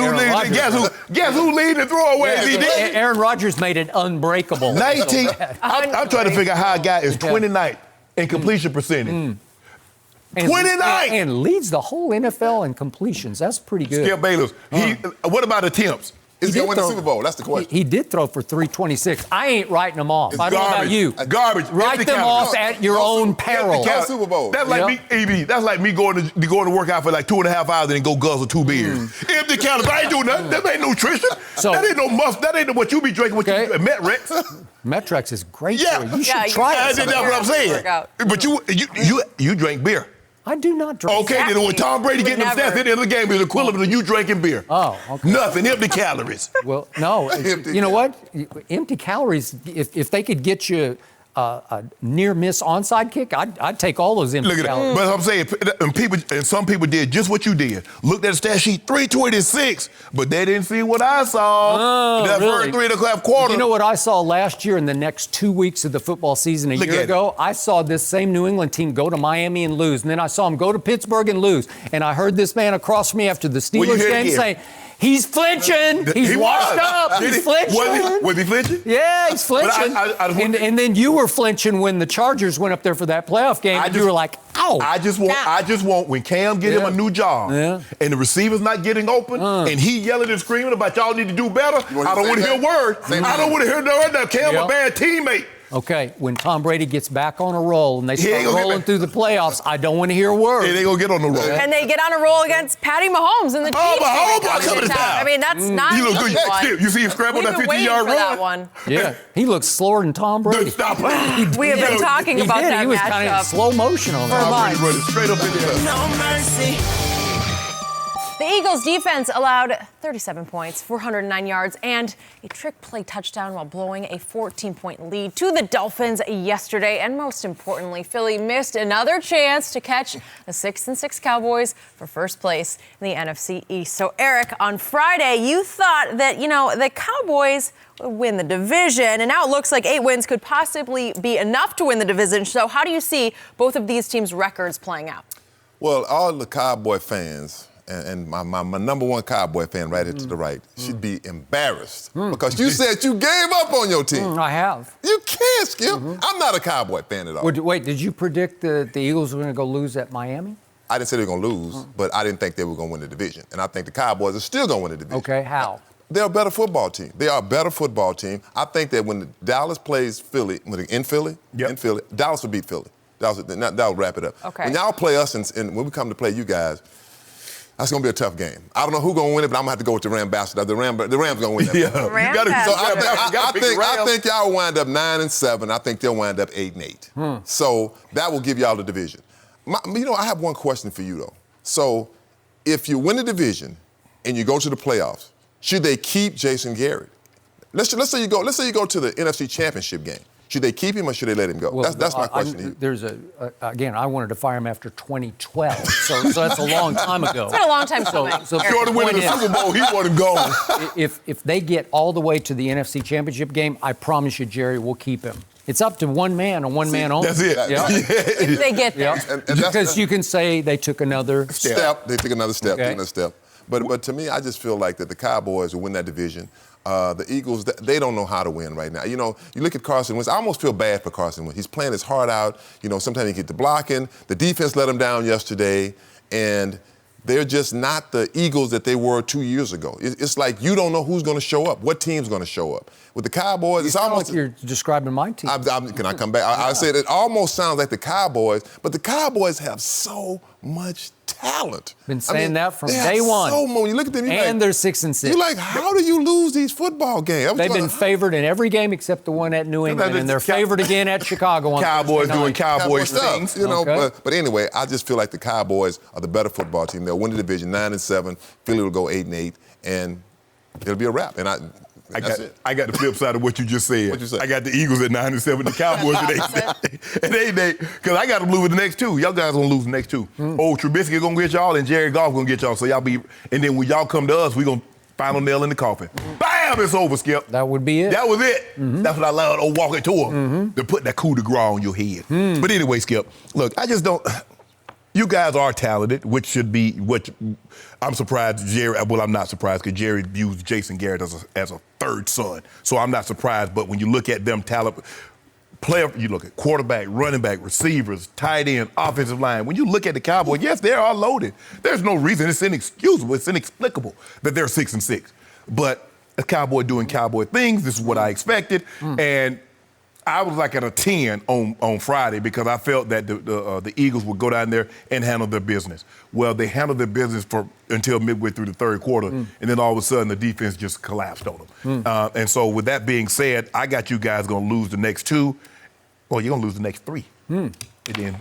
who leading the throwaways? He did. Aaron Rodgers made it unbreakable. 19. I'm trying to figure out how a guy is 29th in completion percentage. 29! And leads the whole NFL in completions. That's pretty good. Skip Bayless. What about attempts? Is he going to win the Super Bowl? That's the question. He did throw for 326. I ain't writing them off. I don't know about you. Garbage. Write them off at your own peril. Super Bowl. That's like me, That's like me going to work out for like 2.5 hours and then go guzzle 2 beers. Empty calories. I ain't doing nothing. That ain't nutrition. That ain't no must. That ain't what you be drinking. Metrex. Metrex is great for you. You should try it. That's what I'm saying. But you drink beer. I do not drink. Okay, then when Tom Brady getting them stats at the end of the game, is equivalent to you drinking beer. Oh, okay. Nothing. Empty calories. Well, no. You know what? Empty calories, if they could get you a near-miss onside kick, I'd take all those empty calories. But I'm saying, some people did just what you did. Looked at the stat sheet, 326, but they didn't see what I saw. That first 3 o'clock quarter. You know what I saw last year in the next 2 weeks of the football season a year ago? I saw this same New England team go to Miami and lose, and then I saw them go to Pittsburgh and lose. And I heard this man across from me after the Steelers game saying, He's flinching. He's washed up. He's flinching. Was he flinching? Yeah, he's flinching. And then you were flinching when the Chargers went up there for that playoff game. You were like, ow. I just want when Cam get him a new job and the receiver's not getting open and he yelling and screaming about y'all need to do better, I don't want to hear a word. I don't want to hear that Cam a bad teammate. Okay, when Tom Brady gets back on a roll and they start rolling through the playoffs, I don't want to hear a word. They going to get on the roll. And they get on a roll against Patty Mahomes in the Chiefs. Mahomes coming to town. I mean, that's not He looks easy one. good. You see him scramble that 50-yard run? That one. Yeah, he looks slower than Tom Brady. Stop playing. We have been talking about that He was matchup. kind of slow motion on that. Tom Brady running straight up in the air. No mercy. The Eagles defense allowed 37 points, 409 yards, and a trick play touchdown while blowing a 14-point lead to the Dolphins yesterday. And most importantly, Philly missed another chance to catch the 6-6 Cowboys for first place in the NFC East. So, Eric, on Friday, you thought that, the Cowboys would win the division, and now it looks like 8 wins could possibly be enough to win the division. So how do you see both of these teams' records playing out? Well, all the Cowboy fans, and my number one Cowboy fan right here to the right, should be embarrassed because you said you gave up on your team. I have. You can't, Skip. I'm not a Cowboy fan at all. Wait, did you predict that the Eagles were going to go lose at Miami? I didn't say they were going to lose, but I didn't think they were going to win the division. And I think the Cowboys are still going to win the division. Okay, how? They're a better football team. They are a better football team. I think that when Dallas plays Philly, in Philly, Dallas will beat Philly. That'll wrap it up. Okay. When y'all play us and when we come to play you guys, that's going to be a tough game. I don't know who's going to win it, but I'm going to have to go with the Rams bastard. The Rams going to win that. I think y'all wind up 9-7. I think they'll wind up 8-8. So that will give y'all the division. I have one question for you, though. So if you win the division and you go to the playoffs, should they keep Jason Garrett? Let's say you go to the NFC Championship game. Should they keep him or should they let him go? Well, that's my question to you. There's again, I wanted to fire him after 2012, so that's a long time ago. It's been a long time coming. If you want to win the Super Bowl, he want him gone. If they get all the way to the NFC Championship game, I promise you, Jerry, we'll keep him. It's up to one man and one man only. That's it. If they get there. Because you can say they took another step. They took another step. Okay. But to me, I just feel like that the Cowboys will win that division. The Eagles, they don't know how to win right now. You look at Carson Wentz. I almost feel bad for Carson Wentz. He's playing his heart out. Sometimes he get the blocking. The defense let him down yesterday. And they're just not the Eagles that they were 2 years ago. It's like you don't know who's going to show up, what team's going to show up. With the Cowboys, it's almost like you're describing my team. Can I come back? I said it almost sounds like the Cowboys, but the Cowboys have so much talent. Been saying that from day one. When you look at them, they're 6-6. You're like, how do you lose these football games? They've been favored in every game except the one at New England, and they're favored again at Chicago. On Cowboys doing Cowboy things, But anyway, I just feel like the Cowboys are the better football team. They'll win the division 9-7. Philly will go 8-8, and it'll be a wrap. And I got the flip side of what you just said. What you say? I got the Eagles at 9-7, the Cowboys at 8-8. Because I got them losing the next two. Y'all guys gonna lose the next two. Trubisky gonna get y'all, and Jared Goff gonna get y'all. So y'all be, and then when y'all come to us, we gonna final nail in the coffin. Bam! It's over, Skip. That would be it. That was it. That's what I love. Walking to him to put that coup de grace on your head. But anyway, Skip, look, I just don't. You guys are talented, which should be what I'm surprised. I'm not surprised because Jerry views Jason Garrett as a third son. So I'm not surprised. But when you look at them talent, you look at quarterback, running back, receivers, tight end, offensive line. When you look at the Cowboys, yes, they are loaded. There's no reason. It's inexcusable. It's inexplicable that they're 6-6. But a Cowboy doing Cowboy things. This is what I expected. And I was like at a 10 on Friday because I felt that the Eagles would go down there and handle their business. Well, they handled their business until midway through the third quarter, and then all of a sudden the defense just collapsed on them. And so with that being said, I got you guys going to lose the next two. Well, you're going to lose the next three. And then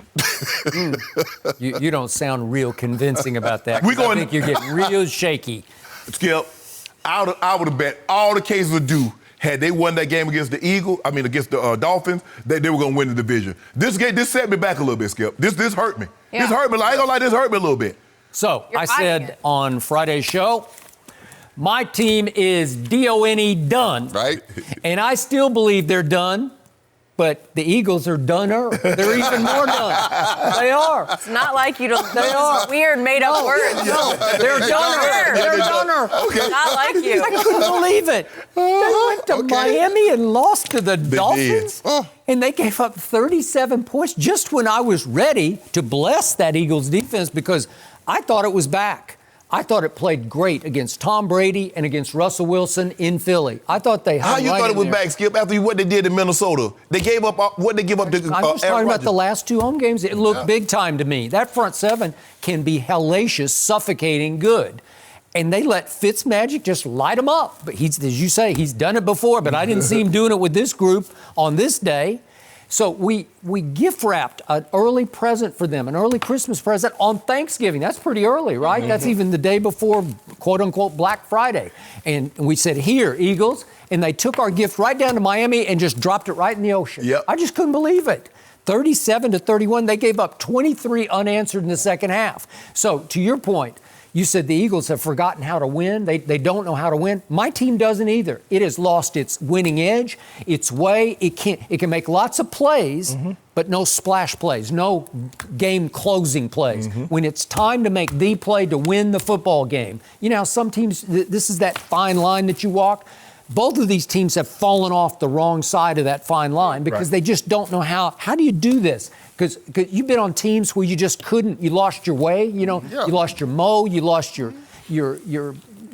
you don't sound real convincing about that. I think you're getting real shaky. Skip, I would have bet all the cases are due. Had they won that game against against the Dolphins, they were going to win the division. This set me back a little bit, Skip. This hurt me. Yeah. This hurt me. I ain't gonna lie, this hurt me a little bit. So I said on Friday's show, my team is DONE done. Right. And I still believe they're done But the Eagles are doner. They're even more done. They are. It's not like you don't. They are weird, made-up words. No, they're doner. They're doner. Okay. Not like you. I couldn't believe it. They went to Miami and lost to the Dolphins. And they gave up 37 points just when I was ready to bless that Eagles defense because I thought it was back. I thought it played great against Tom Brady and against Russell Wilson in Philly. I thought they hung How you right thought it was there. back, Skip, after what they did in Minnesota? They gave up, what they give up to I'm just talking about the last two home games. It looked big time to me. That front seven can be hellacious, suffocating good. And they let Fitzmagic just light them up. But he's, as you say, he's done it before, but I didn't see him doing it with this group on this day. So we gift wrapped an early present for them, an early Christmas present on Thanksgiving. That's pretty early, right? That's even the day before, quote unquote, Black Friday. And we said, here, Eagles. And they took our gift right down to Miami and just dropped it right in the ocean. Yep. I just couldn't believe it. 37-31. They gave up 23 unanswered in the second half. So to your point, you said the Eagles have forgotten how to win. They don't know how to win. My team doesn't either. It has lost its winning edge, its way. It can make lots of plays, but no splash plays, no game-closing plays. When it's time to make the play to win the football game. You know how some teams, this is that fine line that you walk. Both of these teams have fallen off the wrong side of that fine line because they just don't know how do you do this? Because you've been on teams where you just couldn't, you lost your way, you know, you lost your mo, you lost your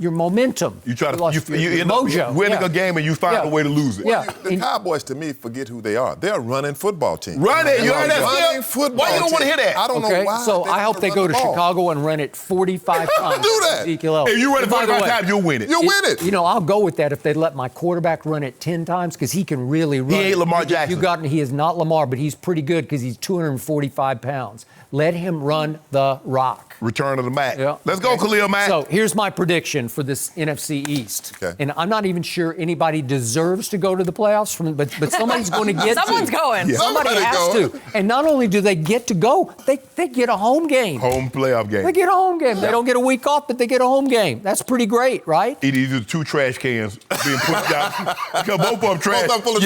momentum. You try to, you end mojo. up winning a game and you find a way to lose it. Well, the Cowboys, to me, forget who they are. They're a running football team. Running, you heard that? Running football Why you don't want to hear that? I don't know why. So I hope they go to Chicago and run it 45 times. Do that. Ezekiel. If you run it 45 times, you'll win it. You'll win it. You know, I'll go with that if they let my quarterback run it 10 times because he can really run. He ain't Lamar Jackson. He is not Lamar, but he's pretty good because he's 245 pounds. Let him run the rock. Return of the Mac. Yeah. Let's go, Khalil Mack. So here's my prediction for this NFC East. Okay. And I'm not even sure anybody deserves to go to the playoffs, but somebody's going to get Someone's going. Yeah. Somebody Somebody has going. to. And not only do they get to go, they get a home game. Home playoff game. They get a home game. They don't get a week off, but they get a home game. That's pretty great, right? It is either two trash cans being pushed out. Because both of them trash. Both of them full of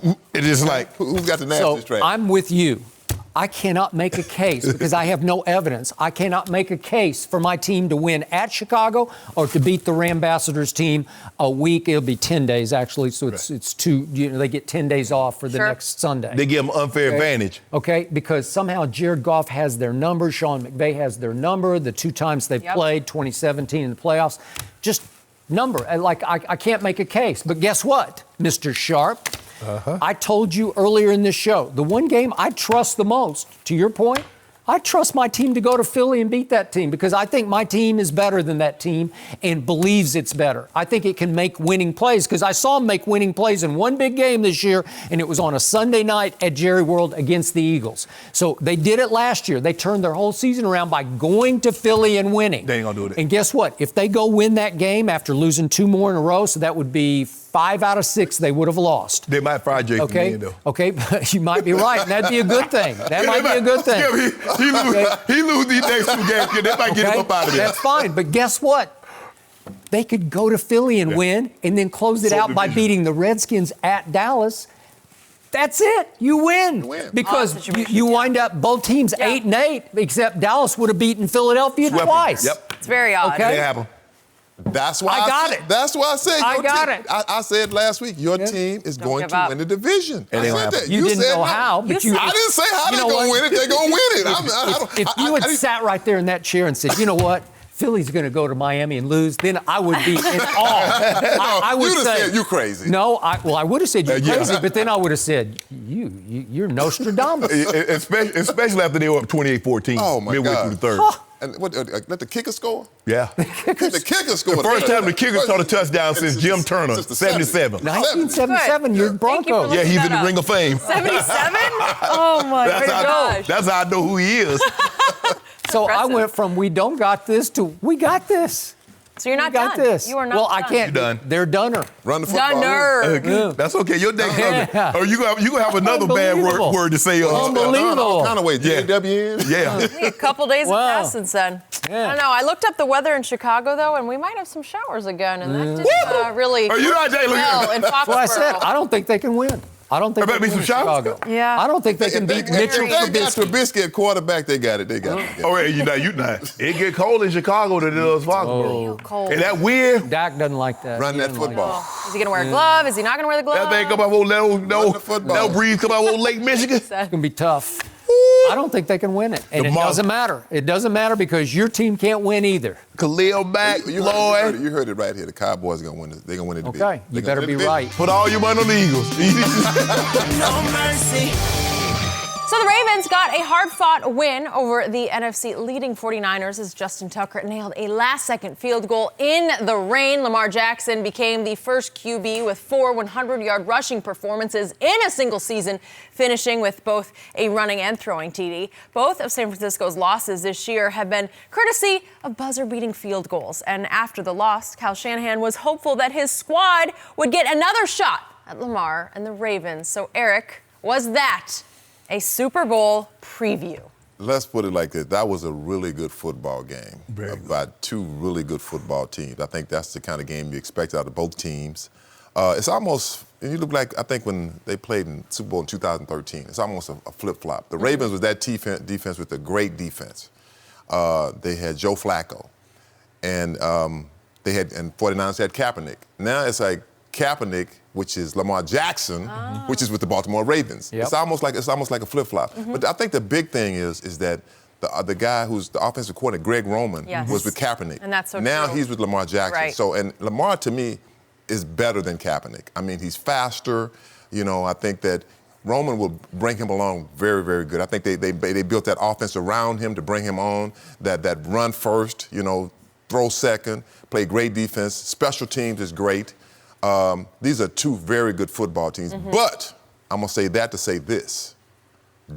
trash. It is like, Who's got the nastiest trash? I'm with you. I cannot make a case because I have no evidence. I cannot make a case for my team to win at Chicago or to beat the Rambassadors team a week. It'll be 10 days, actually, so it's two, they get 10 days off for the next Sunday. they give them unfair advantage. Okay, because somehow Jared Goff has their number, Sean McVay has their number, the two times they've played, 2017 in the playoffs. Just number. Like, I can't make a case. But guess what, Mr. Sharpe? I told you earlier in this show, the one game I trust the most, to your point, I trust my team to go to Philly and beat that team because I think my team is better than that team and believes it's better. I think it can make winning plays because I saw them make winning plays in one big game this year, and it was on a Sunday night at Jerry World against the Eagles. So they did it last year. They turned their whole season around by going to Philly and winning. They ain't gonna do it. And guess what? If they go win that game after losing two more in a row, so that would be 5 out of 6 they would have lost. They might fire Jason Okay, in, though. okay, you might be right, and that'd be a good thing. That might be a good thing. He lose these next two games. They might get him up out of there. That's fine, but guess what? They could go to Philly and win and then close it out by beating the Redskins at Dallas. That's it. You win. Because you wind up both teams 8-8, except Dallas would have beaten Philadelphia twice. Yep. It's very odd. Okay. They happen. That's why I got it. That's why I said I your got team. it. I said last week your team is going give to up. win the division. It ain't I gonna said happen. that. You didn't said know no. how, but you. I didn't say how they're going to win it. They're going to win it. If you had sat right there in that chair and said, you know what? Philly's going to go to Miami and lose, then I would be in awe. I would You'd have say, said, you crazy. No, I would have said you're crazy, but then I would have said, you're Nostradamus. Especially after they were up 28-14. Oh, my midway God. through the third. And what, let the kicker score? Yeah. The kicker score. The first time the kicker scored a touchdown since Jim Turner, Since the 77. 1977, you're Broncos. Yeah, he's in the Ring of Fame. 77? Oh, my gosh. That's how I know who he is. So I went from we don't got this to we got this. So you're not We got done. this. You are not well, done. I can't. You're done. They're doner. Run the football. Done. That's okay. Your day coming. Yeah. Or you gonna have another bad Unbelievable. word to say. Unbelievable. All kind of ways. Yeah. JWN. Yeah. A couple days have Wow. passed since then. Yeah. I don't know. I looked up the weather in Chicago, though, and we might have some showers again, and that didn't really Are you not, Jay? well in Foxborough. Well, I said I don't think they can win. I don't think they can beat Chicago. Yeah. I don't think they can beat Mitchell If they got Trubisky. Trubisky at quarterback, they got it. They got it. Oh, you not. It get cold in Chicago than it does Foxborough. Cold. And that wind, Dak doesn't like that. Run He that doesn't like football. Is he going to wear a glove? Is he not going to wear the glove? that thing come out of Run the football. no breeze come out of Lake Michigan. It's going to be tough. I don't think they can win it. And The it doesn't matter. It doesn't matter because your team can't win either. Khalil Mack, You Lloyd. heard it right here. The Cowboys are going to win it. They're going to win it. Okay, you better be right. Put all your money on the Eagles. No mercy. So the Ravens got a hard-fought win over the NFC leading 49ers as Justin Tucker nailed a last-second field goal in the rain. Lamar Jackson became the first QB with 4 100-yard rushing performances in a single season, finishing with both a running and throwing TD. Both of San Francisco's losses this year have been courtesy of buzzer-beating field goals. And after the loss, Kyle Shanahan was hopeful that his squad would get another shot at Lamar and the Ravens. So, Eric, was that a Super Bowl preview? Let's put it like this. That was a really good football game Very good. by two really good football teams. I think that's the kind of game you expect out of both teams. It's almost, and you look like, I think when they played in Super Bowl in 2013, it's almost a flip-flop. The Ravens was that defense with a great defense. They had Joe Flacco, and they had, and 49ers had Kaepernick. Now it's like Kaepernick, which is Lamar Jackson, which is with the Baltimore Ravens. Yep. It's almost like a flip-flop. But I think the big thing is that the guy who's the offensive coordinator, Greg Roman, Yes. was with Kaepernick. And that's so now true. he's with Lamar Jackson. Right. So, and Lamar to me is better than Kaepernick. I mean, he's faster. You know, I think that Roman will bring him along very, very good. I think they built that offense around him to bring him on. That run first, you know, throw second, play great defense. Special teams is great. These are two very good football teams. But I'm going to say that to say this.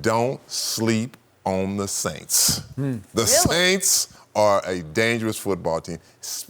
Don't sleep on the Saints. The Saints are a dangerous football team,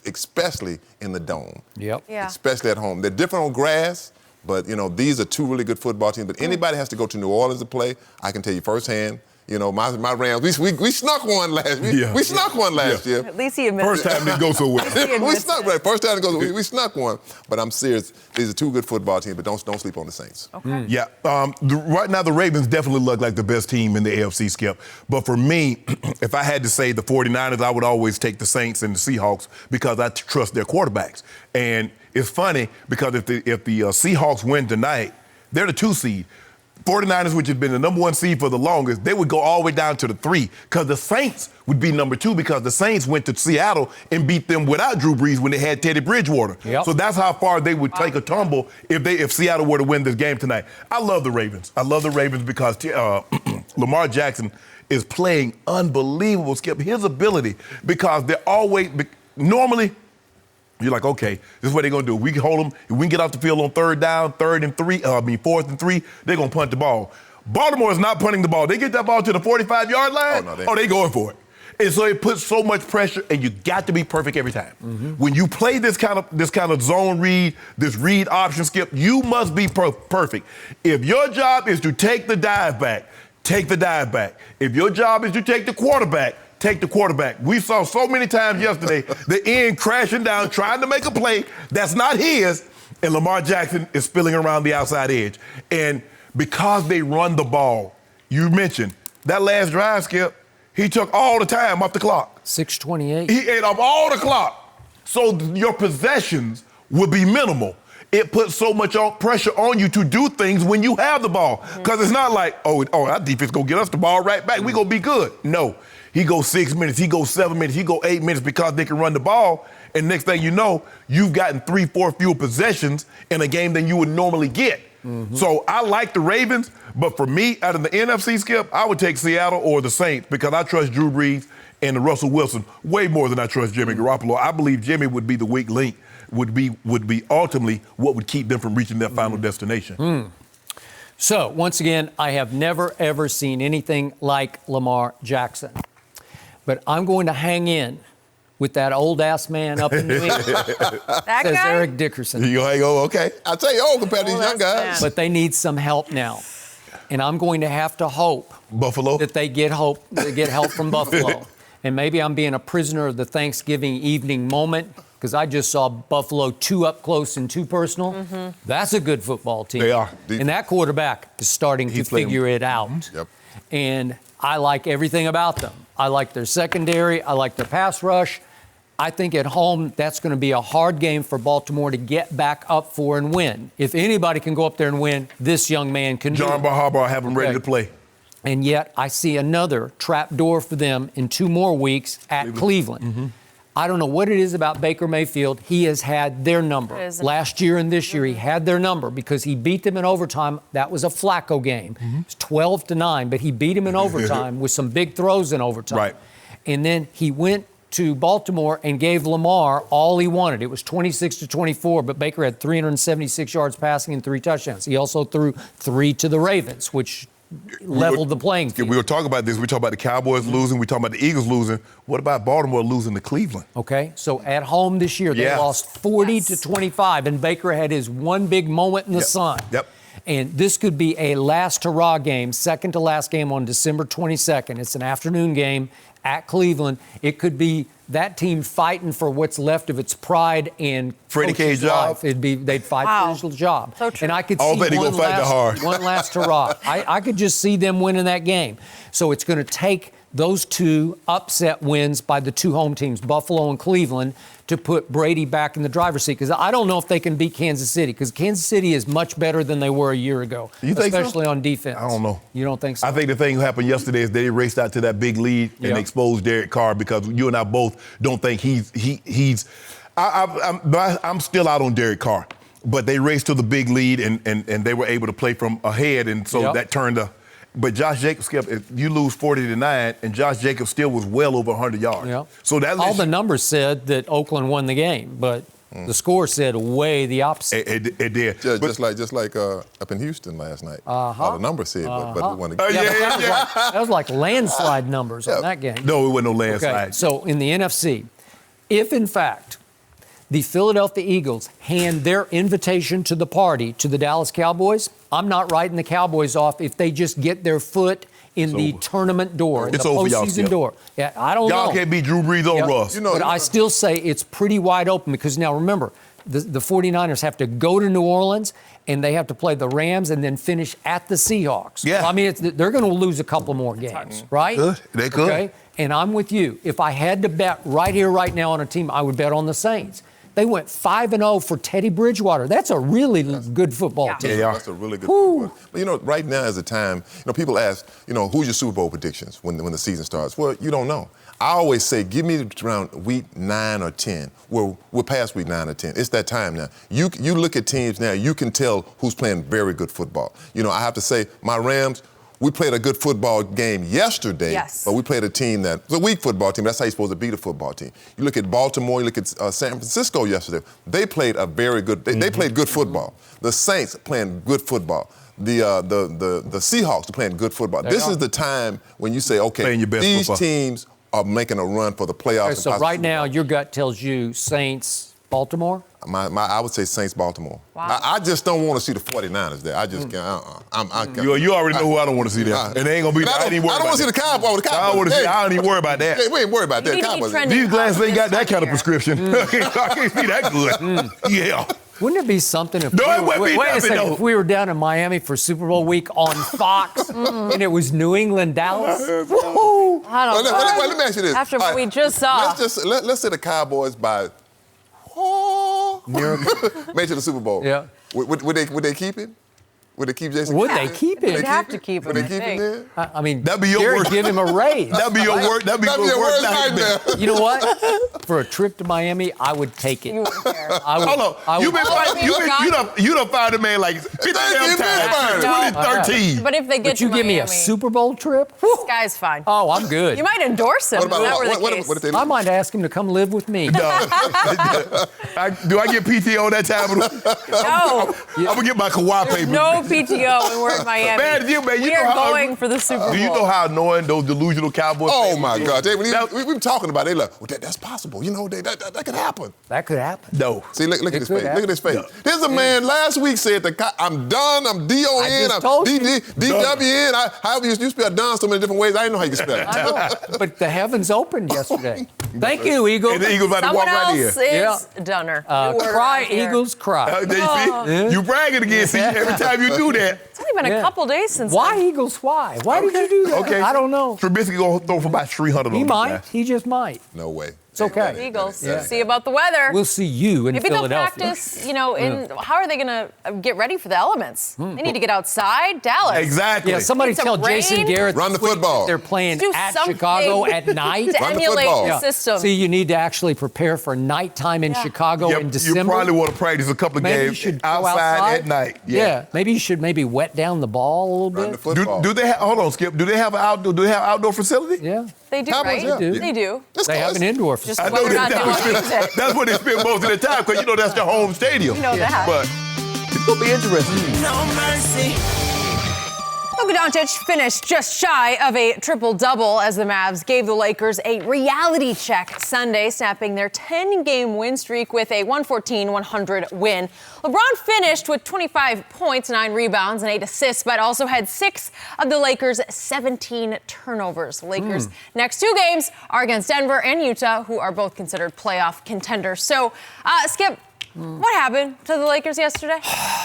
especially in the dome. Yep. Yeah. Especially at home. They're different on grass, but, you know, these are two really good football teams. But anybody has to go to New Orleans to play, I can tell you firsthand. You know, my Rams, we snuck one last year. We snuck one last year. At least he admits First it. time didn't go so well. We snuck, right? First time it goes, we snuck one. But I'm serious. These are two good football teams, but don't sleep on the Saints. Okay. Yeah, right now the Ravens definitely look like the best team in the AFC, Skip. But for me, if I had to say the 49ers, I would always take the Saints and the Seahawks because I trust their quarterbacks. And it's funny because if the Seahawks win tonight, they're the 2 seed. 49ers, which has been the number 1 seed for the longest, they would go all the way down to the 3 because the Saints would be number 2 because the Saints went to Seattle and beat them without Drew Brees when they had Teddy Bridgewater. Yep. So that's how far they would take a tumble if Seattle were to win this game tonight. I love the Ravens. I love the Ravens because Lamar Jackson is playing unbelievable, Skip. His ability, because they're always normally. You're like, okay, this is what they're going to do. We can hold them. If we can get off the field on 3rd down, 4th and 3, they're going to punt the ball. Baltimore is not punting the ball. They get that ball to the 45-yard line, they going for it. And so it puts so much pressure, and you got to be perfect every time. When you play this kind of zone read, this read option, Skip, you must be perfect. If your job is to take the dive back, take the dive back. If your job is to take the quarterback, take the quarterback. We saw so many times yesterday the end crashing down, trying to make a play that's not his, and Lamar Jackson is spilling around the outside edge. And because they run the ball, you mentioned that last drive, Skip, he took all the time off the clock. 6:28. He ate up all the clock. So your possessions would be minimal. It puts so much pressure on you to do things when you have the ball. Because it's not like, oh, our defense going to get us the ball right back. We're going to be good. No. He goes 6 minutes. He goes 7 minutes. He goes 8 minutes because they can run the ball. And next thing you know, you've gotten 3-4 fewer possessions in a game than you would normally get. So I like the Ravens. But for me, out of the NFC, Skip, I would take Seattle or the Saints because I trust Drew Brees and Russell Wilson way more than I trust Jimmy Garoppolo. I believe Jimmy would be the weak link, would be ultimately what would keep them from reaching their final destination. So, once again, I have never, ever seen anything like Lamar Jackson. But I'm going to hang in with that old-ass man up in New England, That says guy? Eric Dickerson. You go, okay. I'll tell you, compared to these young that's guys. But they need some help now. And I'm going to have to hope Buffalo? that they get help from Buffalo. And maybe I'm being a prisoner of the Thanksgiving evening moment, because I just saw Buffalo 2 up close and 2 personal. That's a good football team. They are. And that quarterback is starting to figure it out. Yep. And I like everything about them. I like their secondary. I like their pass rush. I think at home, that's going to be a hard game for Baltimore to get back up for and win. If anybody can go up there and win, this young man can do it. John Harbaugh have them ready to play. And yet I see another trap door for them in 2 more weeks at Cleveland. I don't know what it is about Baker Mayfield. He has had their number. Last year and this year, he had their number because he beat them in overtime. That was a Flacco game. It's 12-9, but he beat him in overtime with some big throws in overtime. Right. And then he went to Baltimore and gave Lamar all he wanted. It was 26-24, but Baker had 376 yards passing and 3 touchdowns. He also threw 3 to the Ravens, which leveled the playing field. We were talking about this. We talked about the Cowboys losing. We talking about the Eagles losing. What about Baltimore losing to Cleveland? Okay, so at home this year, they lost 40-25, and Baker had his one big moment in the sun. Yep. And this could be a last hurrah game, second to last game on December 22nd. It's an afternoon game at Cleveland. It could be that team fighting for what's left of its pride and Freddie Kitchens' job. They'd fight for his job. So true. And I could I'll see bet he gonna fight the hard. one last hurrah. I could just see them winning that game. So it's going to take those 2 upset wins by the 2 home teams, Buffalo and Cleveland, to put Brady back in the driver's seat. Because I don't know if they can beat Kansas City, because Kansas City is much better than they were a year ago, You think especially so? on defense. I don't know. You don't think so? I think the thing that happened yesterday is they raced out to that big lead and exposed Derek Carr, because you and I both don't think I'm still out on Derek Carr. But they raced to the big lead and they were able to play from ahead, and so that turned the. But Josh Jacobs, if you lose 40-9, and Josh Jacobs still was well over 100 yards. Yeah. So that all the numbers said that Oakland won the game, but the score said way the opposite. It did. Just like up in Houston last night. All the numbers said, but we won the game. That was like landslide numbers on that game. No, it wasn't no landslide. Okay, so in the NFC, if in fact the Philadelphia Eagles hand their invitation to the party to the Dallas Cowboys, I'm not writing the Cowboys off if they just get their foot in the tournament door, It's the over, y'all, postseason door. Yeah, I don't know. Y'all can't beat Drew Brees or Russ. But I still say it's pretty wide open, because now remember, the 49ers have to go to New Orleans and they have to play the Rams and then finish at the Seahawks. Yeah. I mean, they're going to lose a couple more games, right? They could. Okay? And I'm with you. If I had to bet right here, right now on a team, I would bet on the Saints. They went 5-0 for Teddy Bridgewater. That's a really good football team. Yeah, that's a really good football. But, right now is the time, people ask, who's your Super Bowl predictions when the season starts? Well, you don't know. I always say, give me around week 9 or 10. Well, we're past week 9 or 10. It's that time now. You look at teams now, you can tell who's playing very good football. I have to say, my Rams, we played a good football game yesterday, but we played a team that's a weak football team. That's how you're supposed to beat a football team. You look at Baltimore, you look at San Francisco yesterday. They played a very good. They played good football. The Saints playing good football. The Seahawks are playing good football. This is the time when you say, okay, these teams are making a run for the playoffs. Okay, so right now, your gut tells you Saints, Baltimore? I would say Saints, Baltimore. Wow. I just don't want to see the 49ers there. I just can't. You already know who I don't want to see there. And they ain't going to be I don't want to see the Cowboys. I don't even worry about that. Hey, we ain't worried about that. These glasses ain't got that kind of prescription. I can't see that good. Yeah. Wouldn't it be something if if we were down in Miami for Super Bowl week on Fox and it was New England, Dallas? Woo-hoo! I don't know. Let me ask you this. After what we just saw. Let's say the Cowboys by made to the Super Bowl. Yeah. Would they keep it? Would they keep Jason? Would they keep him? They'd have to keep him. Would they keep him there? I mean, that'd be your worst. Give him a raise. That'd be your worst. That'd be your worst nightmare. You know what? For a trip to Miami, I would take it. You wouldn't care. Hold on. You've been fighting. You done fired a man like 50 times. 2013. But if they get you to give me Miami, a Super Bowl trip? this guy's fine. Oh, I'm good. You might endorse him. What if they I might ask him to come live with me. Do I get PTO that time? No. I'm gonna get my Kawhi paper. No PTO when we're in Miami. Man, we are going for the Super Bowl. Do you know how annoying those delusional Cowboys? Oh my God! We've been talking about it. They like, well, that's possible. That could happen. That could happen. No. See, look at his face. Look at his face. There's a man last week said I'm done. I'm D-O-N. I'm D-W-N. However you spell done so many different ways. I didn't know how you could spell it. I know. But the heavens opened yesterday. Thank you, Eagles. And the Eagles about to Someone walk right in. else is Dunner. Cry, Eagles, cry. See, you bragging again. See, every time you do that. It's only been a couple days since. Why Eagles? Why? Why did you do that? Okay. I don't know. Trubisky going to throw for about 300 on He this might. guy. He just might. No way. It's okay. Eagles. See about the weather. We'll see you in Maybe Philadelphia. they'll practice, how are they going to get ready for the elements? They need to get outside. Dallas. Exactly. Yeah, somebody Need some tell Jason rain. Garrett Run the this week football. They're playing Do at something Chicago at night. to Run the emulate football. the system. See, you need to actually prepare for nighttime in Chicago in December. You probably want to practice a couple of Maybe you games should go outside at night. Yeah. Maybe you should wet down the ball a little Run the bit. football. Do they have? Hold on, Skip. Do they have an outdoor? Do they have outdoor facility? Yeah. They do, Cowboys, right? yeah. They do. They have an indoor Just facility. I know whether or not they want to use it. that's where they spend most of the time because that's their home stadium. You know that. But it's gonna be interesting. No mercy. Luka Doncic finished just shy of a triple-double as the Mavs gave the Lakers a reality check Sunday, snapping their 10-game win streak with a 114-100 win. LeBron finished with 25 points, 9 rebounds, and 8 assists, but also had 6 of the Lakers' 17 turnovers. The Lakers' next 2 games are against Denver and Utah, who are both considered playoff contenders. So, Skip, what happened to the Lakers yesterday?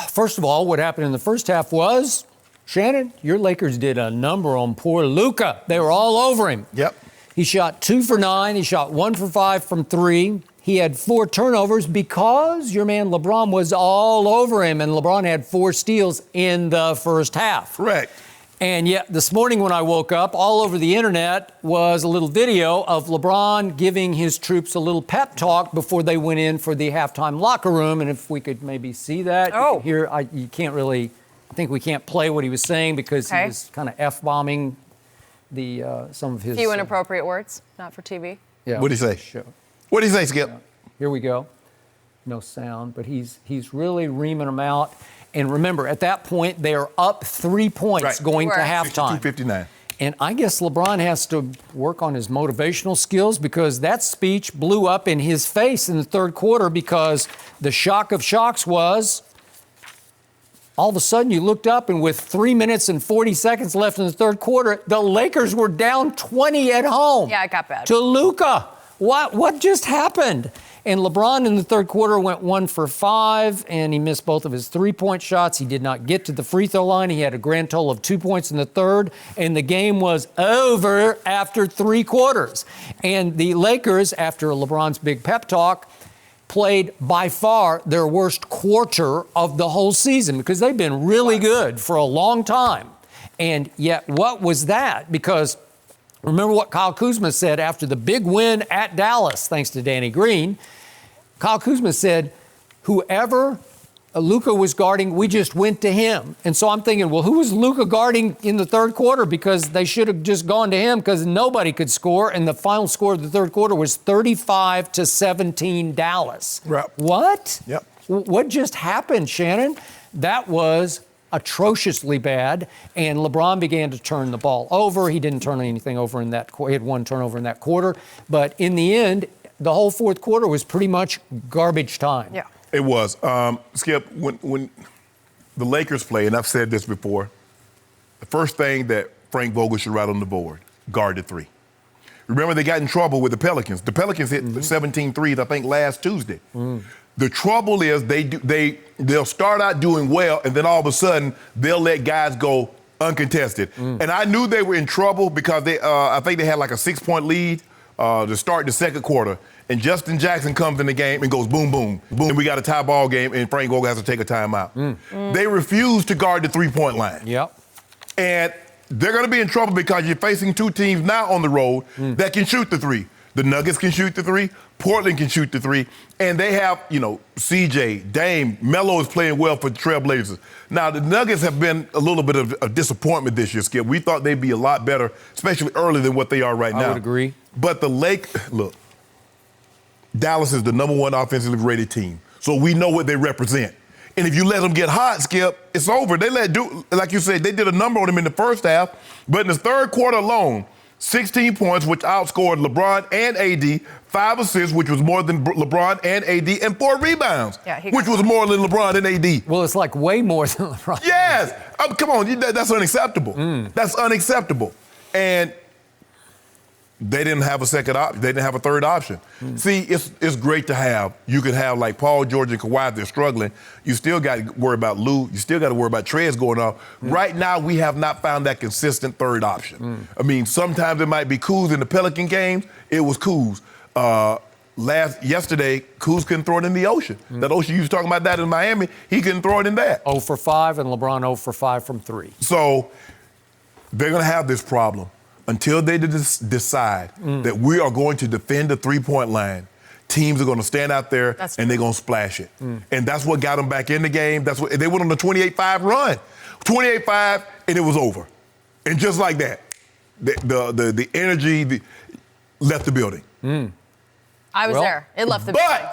First of all, what happened in the first half was, Shannon, your Lakers did a number on poor Luka. They were all over him. Yep. He shot 2 for 9. He shot 1 for 5 from 3. He had 4 turnovers because your man LeBron was all over him, and LeBron had 4 steals in the first half. Correct. And yet this morning when I woke up, all over the internet was a little video of LeBron giving his troops a little pep talk before they went in for the halftime locker room. And if we could maybe see that. Oh. Here, you can't really, I think we can't play what he was saying because he was kind of F-bombing some of his... Few inappropriate words, not for TV. Yeah. What'd he say? Sure. What'd he say, Skip? Here we go. No sound, but he's really reaming them out. And remember, at that point, they are up 3 points going to halftime. 62-59. And I guess LeBron has to work on his motivational skills because that speech blew up in his face in the third quarter because the shock of shocks was all of a sudden you looked up and with 3 minutes and 40 seconds left in the third quarter, the Lakers were down 20 at home. Yeah, it got bad. To Luka. What just happened? And LeBron in the third quarter went 1 for 5, and he missed both of his 3-point shots. He did not get to the free throw line. He had a grand total of 2 points in the third, and the game was over after 3 quarters. And the Lakers, after LeBron's big pep talk, played by far their worst quarter of the whole season because they've been really good for a long time. And yet, what was that? Because remember what Kyle Kuzma said after the big win at Dallas, thanks to Danny Green. Kyle Kuzma said, whoever Luka was guarding, we just went to him. And so I'm thinking, well, who was Luka guarding in the third quarter? Because they should have just gone to him because nobody could score. And the final score of the third quarter was 35-17 Dallas. Right. What? Yep. What just happened, Shannon? That was atrociously bad, and LeBron began to turn the ball over. He didn't turn anything over in that quarter. He had 1 turnover in that quarter. But in the end, the whole fourth quarter was pretty much garbage time. Yeah. It was. Skip, when the Lakers play, and I've said this before, the first thing that Frank Vogel should write on the board, guard the 3. Remember, they got in trouble with the Pelicans. The Pelicans hit 17 threes, I think, last Tuesday. The trouble is they'll start out doing well, and then all of a sudden, they'll let guys go uncontested. And I knew they were in trouble because I think they had like a 6-point lead to start the second quarter. And Justin Jackson comes in the game and goes boom, boom, boom. And we got a tie ball game, and Frank Vogel has to take a timeout. They refuse to guard the 3-point line. Yep. And they're going to be in trouble because you're facing 2 teams now on the road that can shoot the 3. The Nuggets can shoot the 3. Portland can shoot the 3. And they have, CJ, Dame, Melo is playing well for the Trailblazers. Now, the Nuggets have been a little bit of a disappointment this year, Skip. We thought they'd be a lot better, especially early than what they are right now. I would agree. But look, Dallas is the #1 offensively rated team. So we know what they represent. And if you let them get hot, Skip, it's over. Like you said, they did a number on them in the first half. But in the third quarter alone, 16 points, which outscored LeBron and AD, 5 assists, which was more than LeBron and AD, and 4 rebounds, which was more than LeBron and AD. Well, it's like way more than LeBron. Yes. Come on, that's unacceptable. That's unacceptable. And They didn't have a second option. They didn't have a third option. See, it's great to have. You can have like Paul George and Kawhi if they're struggling. You still got to worry about Lou. You still got to worry about Trez going off. Right now, we have not found that consistent third option. I mean, sometimes it might be Kuz in the Pelican games. It was Kuz. Yesterday, Kuz couldn't throw it in the ocean. That ocean you was talking about that in Miami, he couldn't throw it in that. 0 for 5, and LeBron 0 for 5 from 3. So they're going to have this problem. Until they decide that we are going to defend the three-point line, teams are going to stand out there and they're going to splash it. And that's what got them back in the game. That's what they went on the 28-5 run. 28-5, and it was over. And just like that, the energy left the building. I was there. It left the building.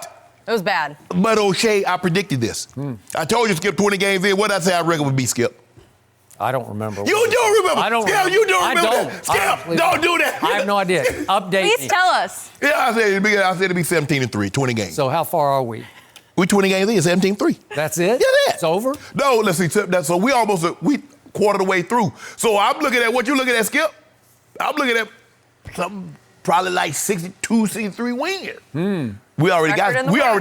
It was bad. But O'Shea, I predicted this. I told you Skip 20 games in. What did I say I reckon would be, Skip? I don't remember. You don't remember. I don't Skip, remember. you don't remember I don't. that. Skip, don't do that. I have no idea. Update Please me. tell us. Yeah, I said it'd be 17-3, 20 games. So how far are we? We 20 games in, 17-3. That's it? Yeah, It's over? No, let's see. So we quarter the way through. So I'm looking at what you looking at, Skip. I'm looking at something probably like 62, 63 wins. We already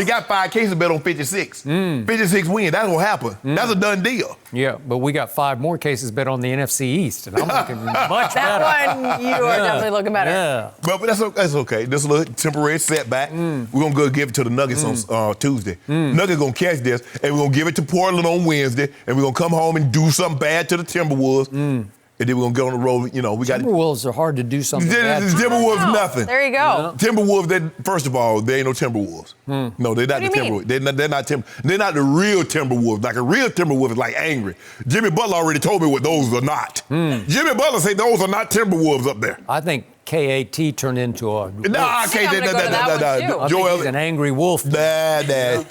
got 5 cases bet on 56. 56 wins. That's what happened. That's a done deal. Yeah, but we got 5 more cases bet on the NFC East, and I'm looking much better. That one, you are definitely looking better. Yeah. But that's okay. This is a little temporary setback. We're going to go give it to the Nuggets on Tuesday. Nuggets going to catch this, and we're going to give it to Portland on Wednesday, and we're going to come home and do something bad to the Timberwolves. And then we're going to get on the road. You know, we got Timberwolves are hard to do something bad. Timberwolves, nothing. There you go. Timberwolves, first of all, they ain't no Timberwolves. No, they're not the Timberwolves. They're not the real Timberwolves. Like a real Timberwolf is like angry. Jimmy Butler already told me what those are not. Jimmy Butler said those are not Timberwolves up there. I think KAT turned into a wolf. I can't. Joel, he's an angry wolf. Wiggins,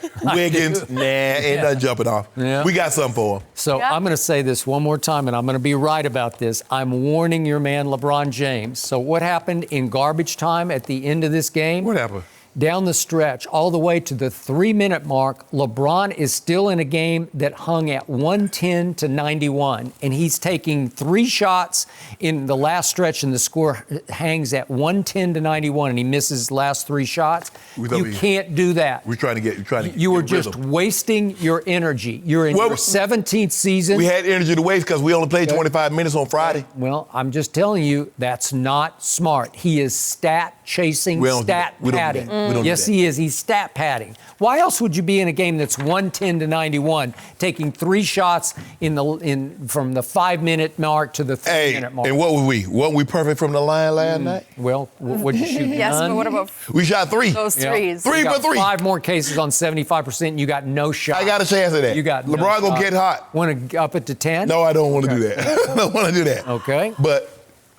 ain't nothing jumping off. Yeah. We got something for him. So I'm going to say this one more time, and I'm going to be right about this. I'm warning your man, LeBron James. So what happened in garbage time at the end of this game? What happened? Down the stretch, all the way to the 3-minute mark, LeBron is still in a game that hung at 110-91, and he's taking 3 shots in the last stretch, and the score hangs at 110-91, and he misses his last 3 shots. You can't do that. We're trying to get. You were just wasting your energy. You're in your 17th season. We had energy to waste because we only played 25 minutes on Friday. Well, I'm just telling you, that's not smart. He is stat chasing, stat padding. Yes, he is. He's stat padding. Why else would you be in a game that's 110-91, taking 3 shots from the 5-minute mark to the 3-minute mark? And what were we? Weren't we perfect from the line last night? Well, what did you shoot? Yes, none? but what about we shot 3? Those threes. 3 for 3. 5 more cases on 75%, and you got no shot. I got a chance at that. You got LeBron gonna get hot. Want to up it to 10? No, I don't want to do that. I don't want to do that. Okay. But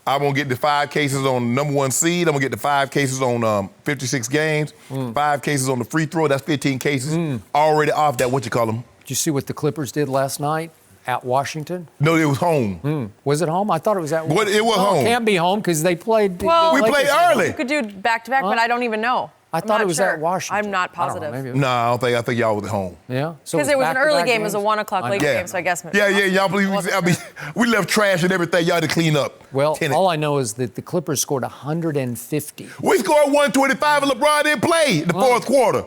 I'm going to get the 5 cases on number 1 seed. I'm going to get the 5 cases on 56 games, 5 cases on the free throw. That's 15 cases already off that, what you call them. Did you see what the Clippers did last night at Washington? No, it was home. Was it home? I thought it was at Washington. It was home. It can't be home because they played. Well, we played early. You could do back-to-back, but I don't even know. I thought it was sure. at Washington. I'm not positive. No, I think y'all was at home. Yeah. Because it was an early game. It was a 1 o'clock late game, so I guess. Y'all believe we left trash and everything. Y'all had to clean up. Well, all I know is that the Clippers scored 150. We scored 125 and LeBron didn't play in the fourth quarter.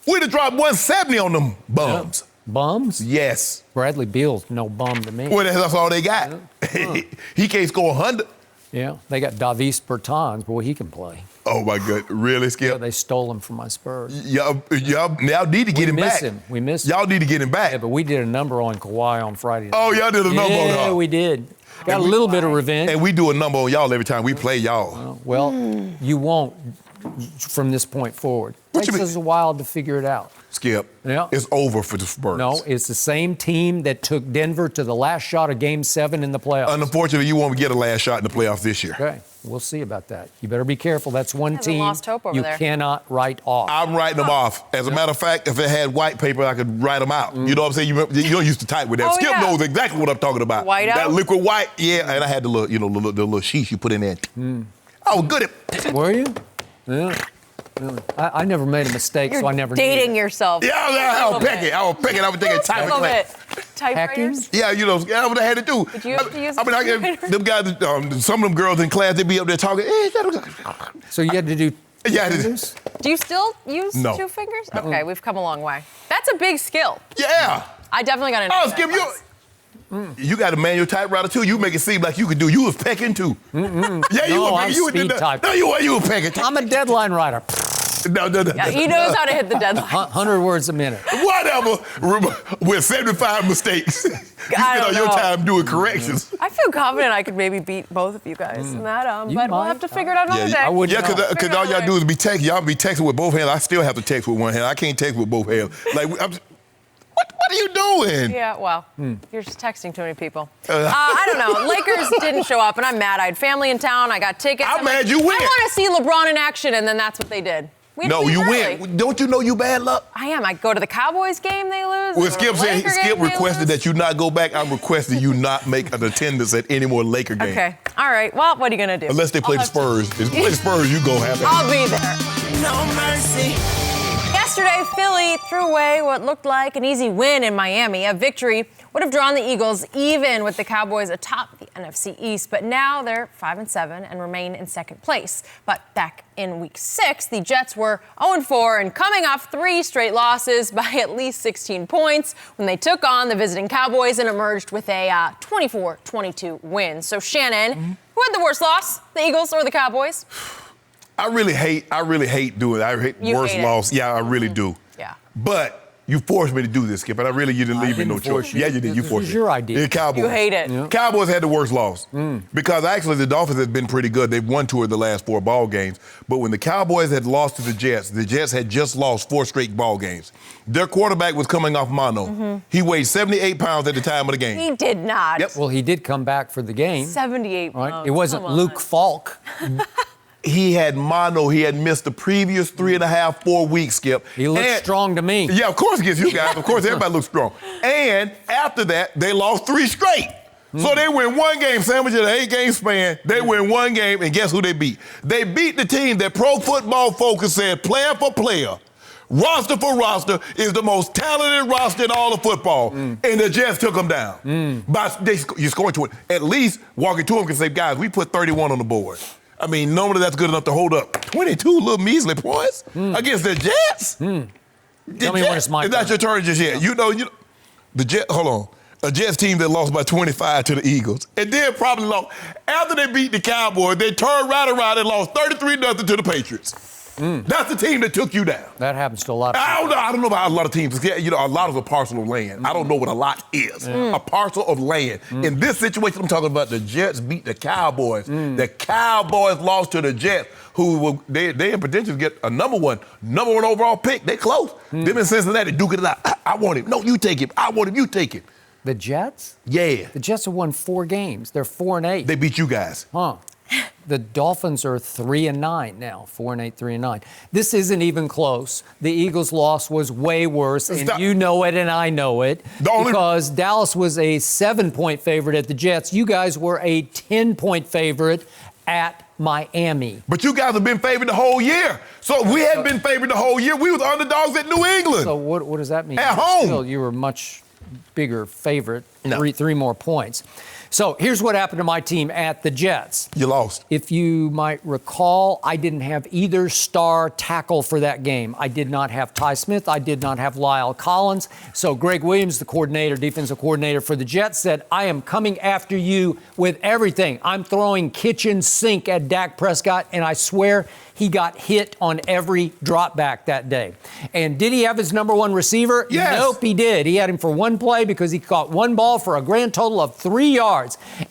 We'd have dropped 170 on them bums. Bums? Yes. Bradley Beal's no bum to me. Well, that's all they got. He can't score 100. Yeah, they got Davis Bertans. Boy, he can play. Oh, my God. Really, Skip? Yeah, they stole him from my Spurs. Y'all need to get him back. We miss him. Y'all need to get him back. Yeah, but we did a number on Kawhi on Friday night. Oh, y'all did a number on him? Yeah, we did. Got a little bit of revenge. And we do a number on y'all every time we play y'all. Well, you won't from this point forward. It takes us a while to figure it out. Skip, it's over for the Spurs. No, it's the same team that took Denver to the last shot of Game 7 in the playoffs. Unfortunately, you won't get a last shot in the playoffs this year. Okay, we'll see about that. You better be careful. That's one team lost hope over you there. cannot write off. I'm writing them off. As a matter of fact, if it had white paper, I could write them out. You know what I'm saying? You don't used to type with that. Skip knows exactly what I'm talking about. White out? That liquid white, yeah. And I had the little sheets you put in there. I was good at. Were you? Yeah. I never made a mistake, so I never dating yourself. Yeah, I was picking. I was taking type a little bit. Typewriters? Yeah, that's what I had to do. Did you have to use them guys, some of them girls in class, they'd be up there talking. So you had to do Yeah. fingers? Do you still use No. 2 fingers? Okay, we've come a long way. That's a big skill. Yeah. I definitely got an Skip, you got a manual typewriter too. You make it seem like you could do. You was pecking too. Yeah, you No, were. I'm You were speed type. No, you were pecking. I'm a deadline writer. No. Yeah, he knows how to hit the deadline. 100 words a minute. Whatever. With 75 mistakes, you spend all your time doing corrections. I feel confident I could maybe beat both of you guys in that, You but we'll might. have to figure it out another day. I wouldn't Yeah, know. because all y'all do is be texting. Y'all be texting with both hands. I still have to text with one hand. I can't text with both hands. Like, what are you doing? Yeah, well, you're just texting too many people. I don't know. Lakers didn't show up, and I'm mad. I had family in town. I got tickets. I'm mad you went. I want to see LeBron in action, and then that's what they did. No, you win. Don't you know you bad luck? I am. I go to the Cowboys game, they lose. Well, Skip said Skip requested that you not go back. I'm requesting you not make an attendance at any more Laker games. Okay. All right. Well, what are you going to do? Unless they play the Spurs. If they play the Spurs, you go have it. I'll be there. No mercy. Yesterday, Philly threw away what looked like an easy win in Miami. A victory would have drawn the Eagles even with the Cowboys atop the NFC East, but now they're 5-7 and remain in second place. But back in Week 6, the Jets were 0-4 and coming off 3 straight losses by at least 16 points when they took on the visiting Cowboys and emerged with a 24-22 win. So Shannon, who had the worst loss, the Eagles or the Cowboys? I really hate doing it. I hate worst loss. Yeah, I really do. Yeah. But you forced me to do this, Skip, and you didn't leave me no choice. Yeah, you did. You forced me. This was your idea. The Cowboys. You hate it. Yeah. Cowboys had the worst loss because actually the Dolphins had been pretty good. They've won 2 of the last 4 ball games. But when the Cowboys had lost to the Jets had just lost 4 straight ball games. Their quarterback was coming off mono. He weighed 78 pounds at the time of the game. He did not. Yep. Well, he did come back for the game. 78 Right? pounds. It wasn't Come on. Luke Falk. He had mono. He had missed the previous 3.5, 4 weeks, Skip. He looked strong to me. Yeah, of course against you guys. Of course, everybody looks strong. And after that, they lost 3 straight. So they win 1 game, sandwich in an 8-game span. They win 1 game, and guess who they beat? They beat the team that Pro Football Focus said, player for player, roster for roster, is the most talented roster in all of football. And the Jets took them down. You're scoring 20. At least walking to them can say, guys, we put 31 on the board. I mean, normally that's good enough to hold up 22 little measly points against the Jets. Tell me when it's my turn. It's not your turn just yet. You know, the Jets, hold on. A Jets team that lost by 25 to the Eagles. And then probably lost. After they beat the Cowboys, they turned right around and lost 33-0 to the Patriots. That's the team that took you down. That happens to a lot of people. I don't know about a lot of teams. A lot is a parcel of land. I don't know what a lot is. A parcel of land. In this situation, I'm talking about the Jets beat the Cowboys. The Cowboys lost to the Jets, who they in potential to get a number one overall pick. They close. Them in Cincinnati duking it out. I want him. No, you take him. I want him. You take him. The Jets? Yeah. The Jets have won 4 games. They're 4-8. They beat you guys. The Dolphins are 3-9 now, 4-8, 3-9. This isn't even close. The Eagles' loss was way worse, and you know it, and I know it, because Dallas was a 7-point favorite at the Jets. You guys were a 10-point favorite at Miami. But you guys have been favored the whole year. So we hadn't been favored the whole year. We was underdogs at New England. So what does that mean? At home. Still, you were much bigger favorite, 3 more points. So here's what happened to my team at the Jets. You lost. If you might recall, I didn't have either star tackle for that game. I did not have Ty Smith. I did not have Lyle Collins. So Greg Williams, the defensive coordinator for the Jets, said, I am coming after you with everything. I'm throwing kitchen sink at Dak Prescott, and I swear he got hit on every drop back that day. And did he have his number 1 receiver? Yes. Nope, he did. He had him for 1 play because he caught 1 ball for a grand total of 3 yards.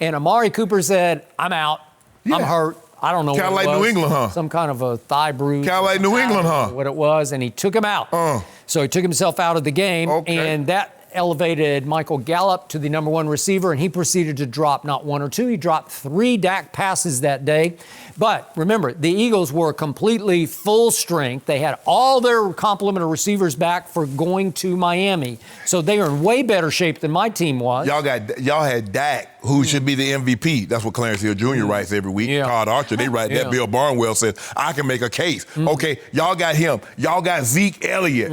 And Amari Cooper said, I'm out. I'm hurt. I don't know what it was. Kind of like New England, huh? Some kind of a thigh bruise. Kind of like New England, huh? What it was, and he took him out. So he took himself out of the game, and that elevated Michael Gallup to the number 1 receiver, and he proceeded to drop not 1 or 2. He dropped 3 Dak passes that day. But remember, the Eagles were completely full strength. They had all their complement of receivers back for going to Miami. So they are in way better shape than my team was. Y'all had Dak, who should be the MVP. That's what Clarence Hill Jr. writes every week. Todd Archer, they write that. Bill Barnwell said, I can make a case. Okay, y'all got him. Y'all got Zeke Elliott.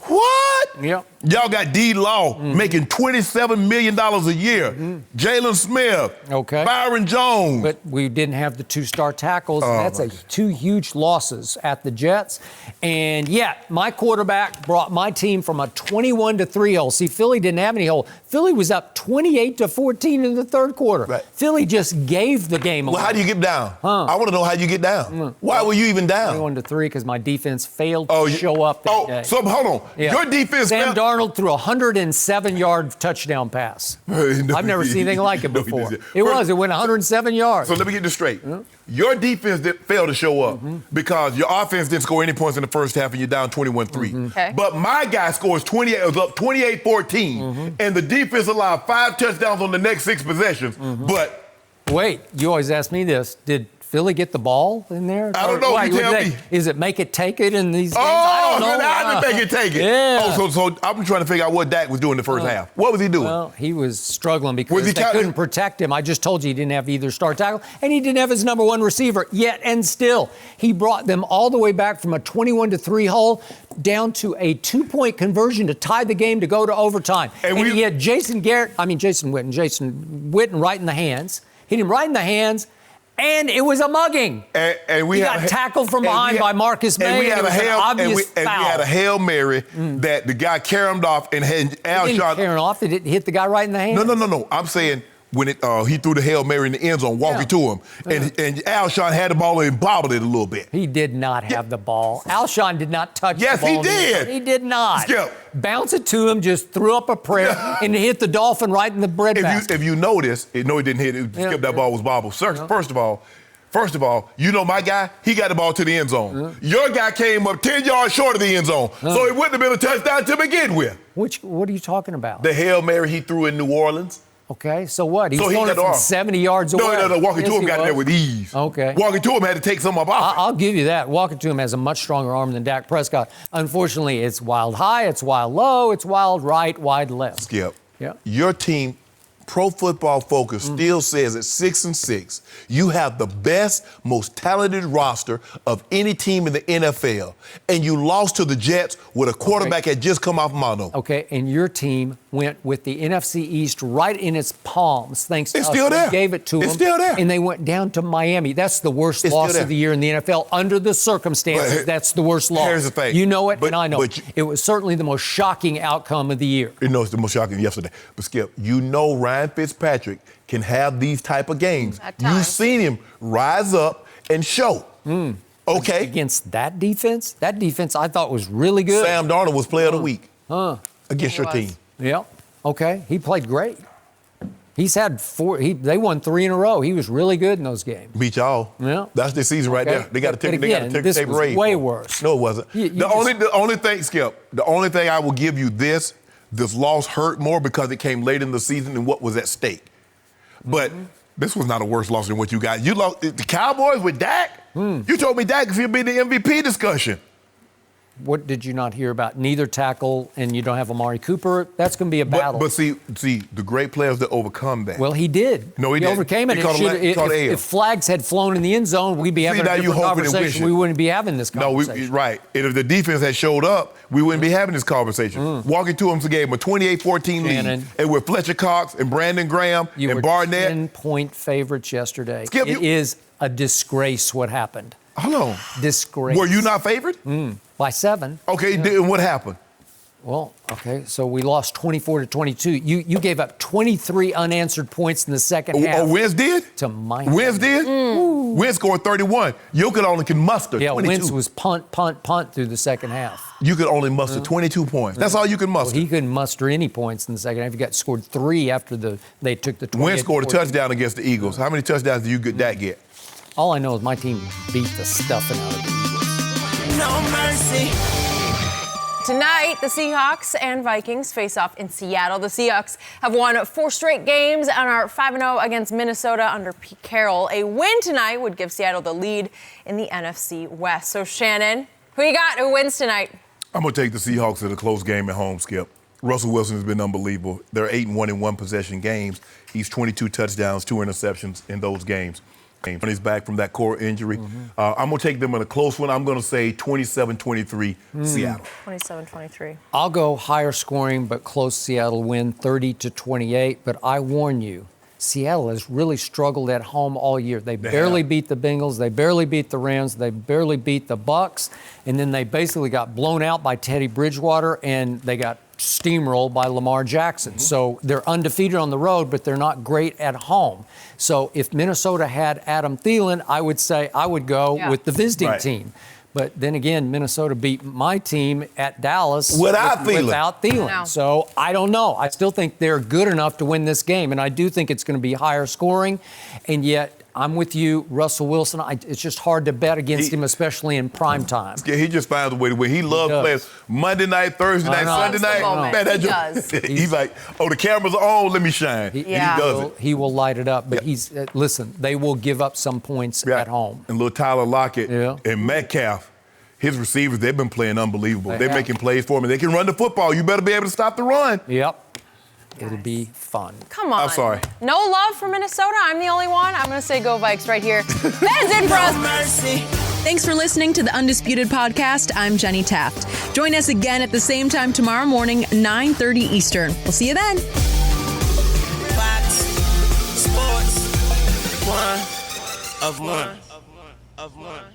What? Yep. Y'all got D-Law making $27 million a year. Jalen Smith. Okay. Byron Jones. But we didn't have the 2-star tackles. That's two huge losses at the Jets. And yet, my quarterback brought my team from a 21-3 hole. See, Philly didn't have any hole. Philly was up 28-14 in the third quarter. Right. Philly just gave the game away. Well, how do you get down? I want to know how you get down. Why were you even down? 21-3 because my defense failed to show up that day. So hold on. Yeah. Your defense Sam Darnold threw a 107-yard touchdown pass. I've never seen anything like it before. It went 107 yards. So let me get this straight. Your defense failed to show up because your offense didn't score any points in the first half and you're down 21-3. Okay. But my guy scores 28, it was up 28-14, and the defense allowed 5 touchdowns on the next 6 possessions. But wait, you always ask me this. Did Philly get the ball in there? I don't know. Why, you tell me. Is it make it take it in these games? I I don't know. I didn't make it take it. Yeah. So I'm trying to figure out what Dak was doing the first half. What was he doing? Well, he was struggling because they couldn't protect him. I just told you he didn't have either star tackle, and he didn't have his number 1 receiver yet, and still. He brought them all the way back from a 21-3 hole down to a 2-point conversion to tie the game to go to overtime. And he had Jason Witten right in the hands. Hit him right in the hands. And it was a mugging. And we got tackled from behind by Marcus May. And we had we had a Hail Mary that the guy carried off and had Alshon. Carrying off, it hit the guy right in the hand. No. I'm saying when he threw the Hail Mary in the end zone, walking to him, and Alshon had the ball and bobbled it a little bit. He did not have the ball. Alshon did not touch the ball. Yes, he did. He did not. Skip. Bounce it to him, just threw up a prayer, and hit the Dolphin right in the breadbasket. If you notice, it didn't hit it. Skip, that ball was bobbled. First of all, you know my guy, he got the ball to the end zone. Your guy came up 10 yards short of the end zone, so it wouldn't have been a touchdown to begin with. What are you talking about? The Hail Mary he threw in New Orleans. Okay, so what? He was throwing it from 70 yards away. No. Walking to him got there with ease. Okay. Walking to him had to take some off. I'll give you that. Walking to him has a much stronger arm than Dak Prescott. Unfortunately, it's wild high, it's wild low, it's wild right, wide left. Skip. Yeah. Your team, Pro Football Focus, still says at 6-6, you have the best, most talented roster of any team in the NFL. And you lost to the Jets with a quarterback that had just come off mono. Okay, and your team went with the NFC East right in its palms, thanks to us. It's still there. We gave it to them. It's still there. And they went down to Miami. That's the worst loss of the year in the NFL. Under the circumstances, that's the worst loss. Here's the thing. You know it, and I know it. It was certainly the most shocking outcome of the year. You know, it's the most shocking yesterday. But, Skip, you know Ryan Fitzpatrick can have these type of games. You've seen him rise up and show. Okay. Against that defense I thought was really good. Sam Darnold was player of the week against your team. Yeah. Okay. He played great. He's had 4. They won 3 in a row. He was really good in those games. Beat y'all. Yeah. That's the season right there. They got to take. They got to take this the was way worse. No, it wasn't. The only thing, Skip. The only thing I will give you this loss hurt more because it came late in the season and what was at stake. But this was not a worse loss than what you got. You lost the Cowboys with Dak. You told me Dak could be in the MVP discussion. What did you not hear about? Neither tackle, and you don't have Amari Cooper. That's going to be a battle. But see, the great players that overcome that. Well, he did. No, he didn't. Overcame it. If flags had flown in the end zone, we'd be having a different conversation. We wouldn't be having this conversation. No, right. And if the defense had showed up, we wouldn't be having this conversation. Walking to him, gave him a 28-14 lead. And with Fletcher Cox and Brandon Graham and Barnett. 10-point favorites yesterday. Skip, it is a disgrace what happened. Hold on. Disgrace. Were you not favored? By 7. Okay, and what happened? Well, okay, so we lost 24-22. You gave up 23 unanswered points in the second half. Wentz did? To Miami. Wentz did? Wentz scored 31. You could only muster 22. Wentz was punt through the second half. You could only muster 22 points. That's all you could muster. Well, he couldn't muster any points in the second half. He got scored 3 after they took the 28. Wentz scored a touchdown against the Eagles. How many touchdowns did that get? All I know is my team beat the stuffing out of the Eagles. No mercy. Tonight, the Seahawks and Vikings face off in Seattle. The Seahawks have won 4 straight games and are 5-0 against Minnesota under Pete Carroll. A win tonight would give Seattle the lead in the NFC West. So, Shannon, who you got? Who wins tonight? I'm going to take the Seahawks at a close game at home, Skip. Russell Wilson has been unbelievable. They're 8-1 in one-possession games. He's 22 touchdowns, 2 interceptions in those games. When he's back from that core injury. I'm going to take them in a close one. I'm going to say 27-23 Seattle. 27-23. I'll go higher scoring, but close Seattle win, 30-28. But I warn you, Seattle has really struggled at home all year. They barely beat the Bengals. They barely beat the Rams. They barely beat the Bucks. And then they basically got blown out by Teddy Bridgewater, and they got steamrolled by Lamar Jackson. So they're undefeated on the road, but they're not great at home. So if Minnesota had Adam Thielen, I would say I would go with the visiting team. But then again, Minnesota beat my team at Dallas without Thielen. So I don't know. I still think they're good enough to win this game, and I do think it's going to be higher scoring. And yet, I'm with you, Russell Wilson. It's just hard to bet against him, especially in prime time. Yeah, he just finds a way to win. He loves playing Monday night, Thursday night, Sunday night. Man, he does. He's like, oh, the camera's on, let me shine. He does it. He will light it up. But listen, they will give up some points at home. And little Tyler Lockett and Metcalf, his receivers, they've been playing unbelievable. They're making plays for him. And they can run the football. You better be able to stop the run. Yep. It'll be fun. Come on. I'm sorry. No love for Minnesota. I'm the only one. I'm going to say go Vikes right here. That is it for us. Mercy. Thanks for listening to the Undisputed Podcast. I'm Jenny Taft. Join us again at the same time tomorrow morning, 9:30 Eastern. We'll see you then. Fox Sports. One of one.